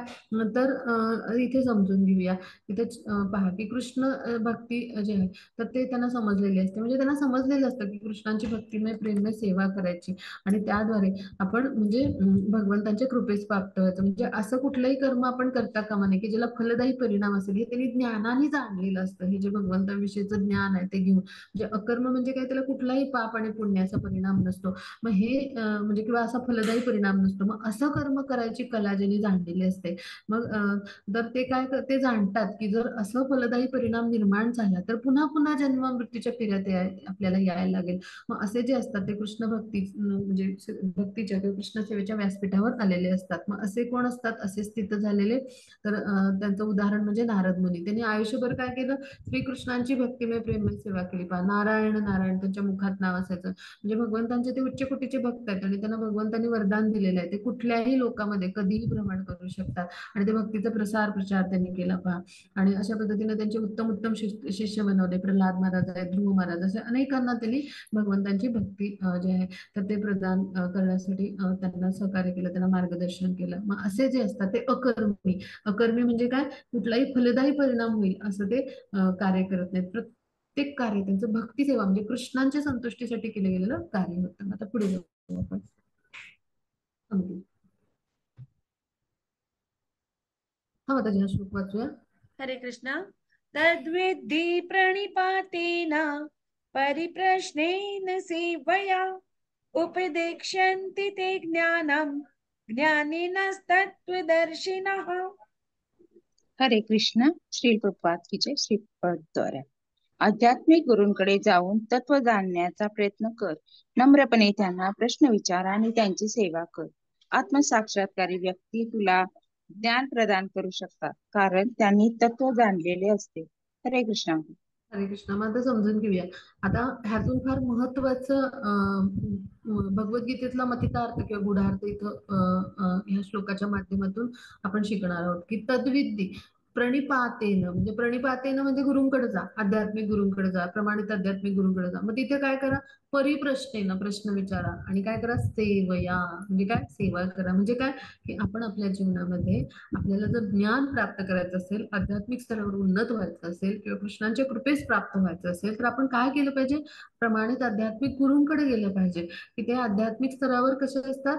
तर इथे समजून घेऊया. इथे पहा की कृष्ण भक्ती जे आहे तर ते त्यांना समजलेले असते. म्हणजे त्यांना समजलेलं असतं की कृष्णांची भक्तिमय प्रेममय सेवा करायची, आणि त्याद्वारे आपण म्हणजे भगवंतांच्या कृपेस प्राप्त व्हायचं. म्हणजे असं कुठलंही कर्म आपण करता कामा नये की ज्याला फलदायी परिणाम असेल, हे त्यांनी ज्ञानाने जाणलेलं असतं. हे जे भगवंतांविषयीचं ज्ञान आहे ते घेऊन, म्हणजे अकर्म म्हणजे काय, त्याला कुठलाही पाप आणि पुण्याचा परिणाम नसतो. मग हे म्हणजे किंवा असा फलदायी परिणाम नसतो. मग असं कर्म करायची कला ज्यांनी जाणलेली असते, मग तर ते काय ते जाणतात की जर असं फलदायी परिणाम निर्माण झाला तर पुन्हा पुन्हा जन्म मृत्यूच्या फेऱ्यात आपल्याला यायला लागेल. मग असे जे असतात ते कृष्ण भक्ती म्हणजे भक्तीच्या किंवा कृष्ण सेवेच्या व्यासपीठावर आलेले असतात. मग असे कोण असतात, असे स्थित झालेले, तर त्यांचं उदाहरण म्हणजे नारद मुनी. त्यांनी आयुष्यभर काय केलं, श्रीकृष्णांची भक्तिमय प्रेममय सेवा केली. पहा, नारायण नारायण त्यांच्या मुखात नाव असायचं. म्हणजे भगवंतांचे ते उच्च कोटीचे भक्त आहेत, आणि त्यांना भगवंतांनी वरदान दिलेलं आहे, ते कुठल्याही लोकांमध्ये कधीही भ्रमण करू शकतात. आणि ते भक्तीचा प्रचार त्यांनी केला. पहा, आणि अशा पद्धतीने त्यांचे उत्तम उत्तम शिष्य बनवले. प्रल्हाद महाराज आहेत, ध्रुव महाराज, असे अनेकांना त्यांनी भगवंतांची भक्ती जे आहे तर ते प्रदान करण्यासाठी त्यांना सहकार्य केलं, त्यांना मार्गदर्शन केलं. मग असे जे असतात ते अकर्मी. अकर्मी म्हणजे काय, कुठलाही फलदायी परिणाम होईल असं ते कार्य करत नाहीत. प्रत्येक कार्य त्यांचं भक्ती सेवा म्हणजे कृष्णांच्या संतुष्टीसाठी केलं गेलेलं कार्य होतं. आता पुढे जाऊ आपण. हा, आता ज्या श्लोक वाचूया. हरे कृष्ण. तद्विद्धि प्रणिपातेन परिप्रश्नेन सेवया उपदेक्ष्यन्ति ते ज्ञानम् ज्ञानिनस्तत्त्वदर्शिनः. हरे कृष्ण. श्री प्रभुपाद की जय. श्रीपदद्वारा आध्यात्मिक गुरूंकडे जाऊन तत्व जाणण्याचा प्रयत्न कर. नम्रपणे त्यांना प्रश्न विचार आणि त्यांची सेवा कर. आत्मसाक्षात्कारी व्यक्ती तुला ज्ञान प्रदान करू शकतात, कारण त्यांनी तत्व जाणलेले असते. हरे कृष्ण. हरे कृष्ण. मग आता समजून घेऊया. आता ह्यातून फार महत्वाचं भगवद्गीतेतला मथितार्थ किंवा गुढार्थ इथं ह्या श्लोकाच्या माध्यमातून आपण शिकणार आहोत की तद्विद्धी प्रणिपातेन, म्हणजे प्रणिपातेन म्हणजे गुरुंकडे जा, आध्यात्मिक गुरुंकडे जा, प्रमाणित आध्यात्मिक गुरुंकडे जा. मग तिथे काय करा, परिप्रश्नेन प्रश्न विचारा, आणि काय करा, सेवया म्हणजे काय, सेवा करा. म्हणजे काय, की आपण आपल्या जीवनामध्ये आपल्याला जर ज्ञान प्राप्त करायचं असेल, आध्यात्मिक स्तरावर उन्नत व्हायचं असेल, किंवा कृष्णांच्या कृपेस प्राप्त व्हायचं असेल, तर आपण काय केलं पाहिजे, प्रमाणित आध्यात्मिक गुरूंकडे गेलं पाहिजे. की ते आध्यात्मिक स्तरावर कसे असतात,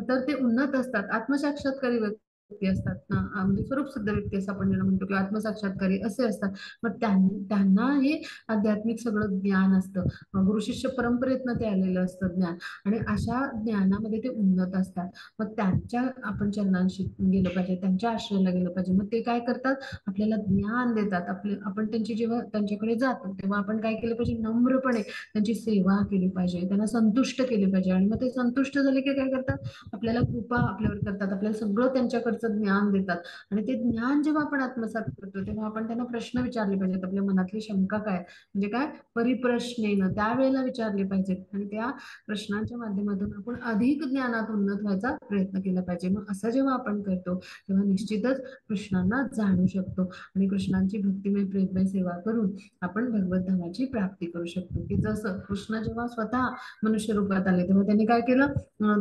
तर ते उन्नत असतात, आत्मसाक्षात्कारी व्यक्ती असतात ना, म्हणजे स्वरूप सिद्ध व्यक्ती असं आपण ज्यांना म्हणतो, किंवा आत्मसाक्षात्कारी असे असतात. मग त्यांना हे आध्यात्मिक सगळं ज्ञान असतं, गुरु शिष्य परंपरेतनं ते आलेलं असतं ज्ञान, आणि अशा ज्ञानामध्ये ते उन्नत असतात. मग त्यांच्या आपण चरणांशी गेलं पाहिजे, त्यांच्या आश्रयाला गेलं पाहिजे. मग ते काय करतात, आपल्याला ज्ञान देतात. आपण त्यांची जेव्हा त्यांच्याकडे जातो तेव्हा आपण काय केलं पाहिजे, नम्रपणे त्यांची सेवा केली पाहिजे, त्यांना संतुष्ट केली पाहिजे. आणि मग ते संतुष्ट झाले की काय करतात, आपल्याला कृपा आपल्यावर करतात, आपल्याला सगळं त्यांच्याकडचं ज्ञान देतात. आणि ते ज्ञान जेव्हा आपण आत्मसात करतो तेव्हा आपण त्यांना प्रश्न विचारले पाहिजेत, आपल्या मनातली शंका काय, म्हणजे काय, परिप्रश्नेनं त्यावेळेला विचारले पाहिजेत. आणि त्या प्रश्नांच्या माध्यमातून आपण अधिक ज्ञानात उन्नत व्हायचा प्रयत्न केला पाहिजे. मग असं जेव्हा आपण करतो तेव्हा निश्चितच कृष्णांना जाणू शकतो, आणि कृष्णांची भक्तिमय प्रेममय सेवा करून आपण भगवत धामाची प्राप्ती करू शकतो. की जसं कृष्ण जेव्हा स्वतः मनुष्य रूपात आले तेव्हा त्यांनी काय केलं,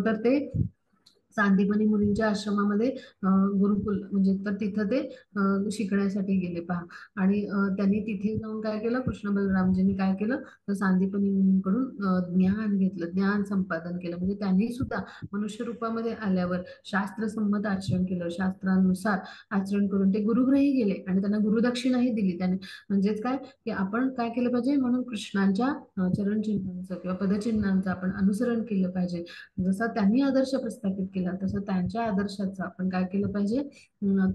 तर ते सांदीपनी मुनींच्या आश्रमामध्ये गुरुकुल म्हणजे तर तिथं ते शिकण्यासाठी गेले पहा. आणि त्यांनी तिथे जाऊन काय केलं, कृष्ण बलरामजींनी काय केलं तर सांदीपनी मुनींकडून ज्ञान घेतलं, ज्ञान संपादन केलं. म्हणजे त्यांनी सुद्धा मनुष्य रूपामध्ये आल्यावर शास्त्रसंमत आचरण केलं, शास्त्रानुसार आचरण करून ते गुरुग्रही गेले आणि त्यांना गुरुदक्षिणाही दिली त्याने. म्हणजेच काय की आपण काय केलं पाहिजे, म्हणून कृष्णांच्या चरणचिन्हांचं किंवा पदचिन्हांचं आपण अनुसरण केलं पाहिजे. जसा त्यांनी आदर्श प्रस्थापित केला तसं त्यांच्या आदर्शाचं आपण काय केलं पाहिजे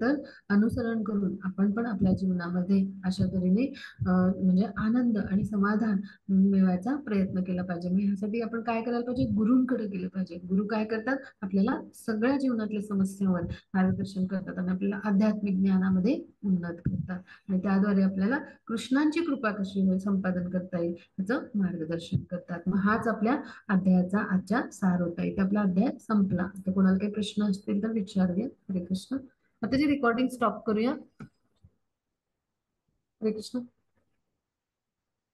तर अनुसरण करून आपण पण आपल्या जीवनामध्ये अशा तऱ्हेने म्हणजे आनंद आणि समाधान मिळवायचा प्रयत्न केला पाहिजे. मग ह्यासाठी आपण काय करायला पाहिजे, गुरूंकडे गेलं पाहिजे. गुरु काय करतात, आपल्याला सगळ्या जीवनातल्या समस्यांवर मार्गदर्शन करतात आणि आपल्याला आध्यात्मिक ज्ञानामध्ये उन्नत करतात आणि त्याद्वारे आपल्याला कृष्णांची कृपा कशी होईल संपादन करता येईल याचं मार्गदर्शन करतात. मग हाच आपल्या अध्यायाचा आजच्या सार होता. इथे आपला अध्याय संपला. आता कोणाला काही प्रश्न असतील तर विचारूया. हरे कृष्ण. आता जी रेकॉर्डिंग स्टॉप करूया. हरे कृष्ण.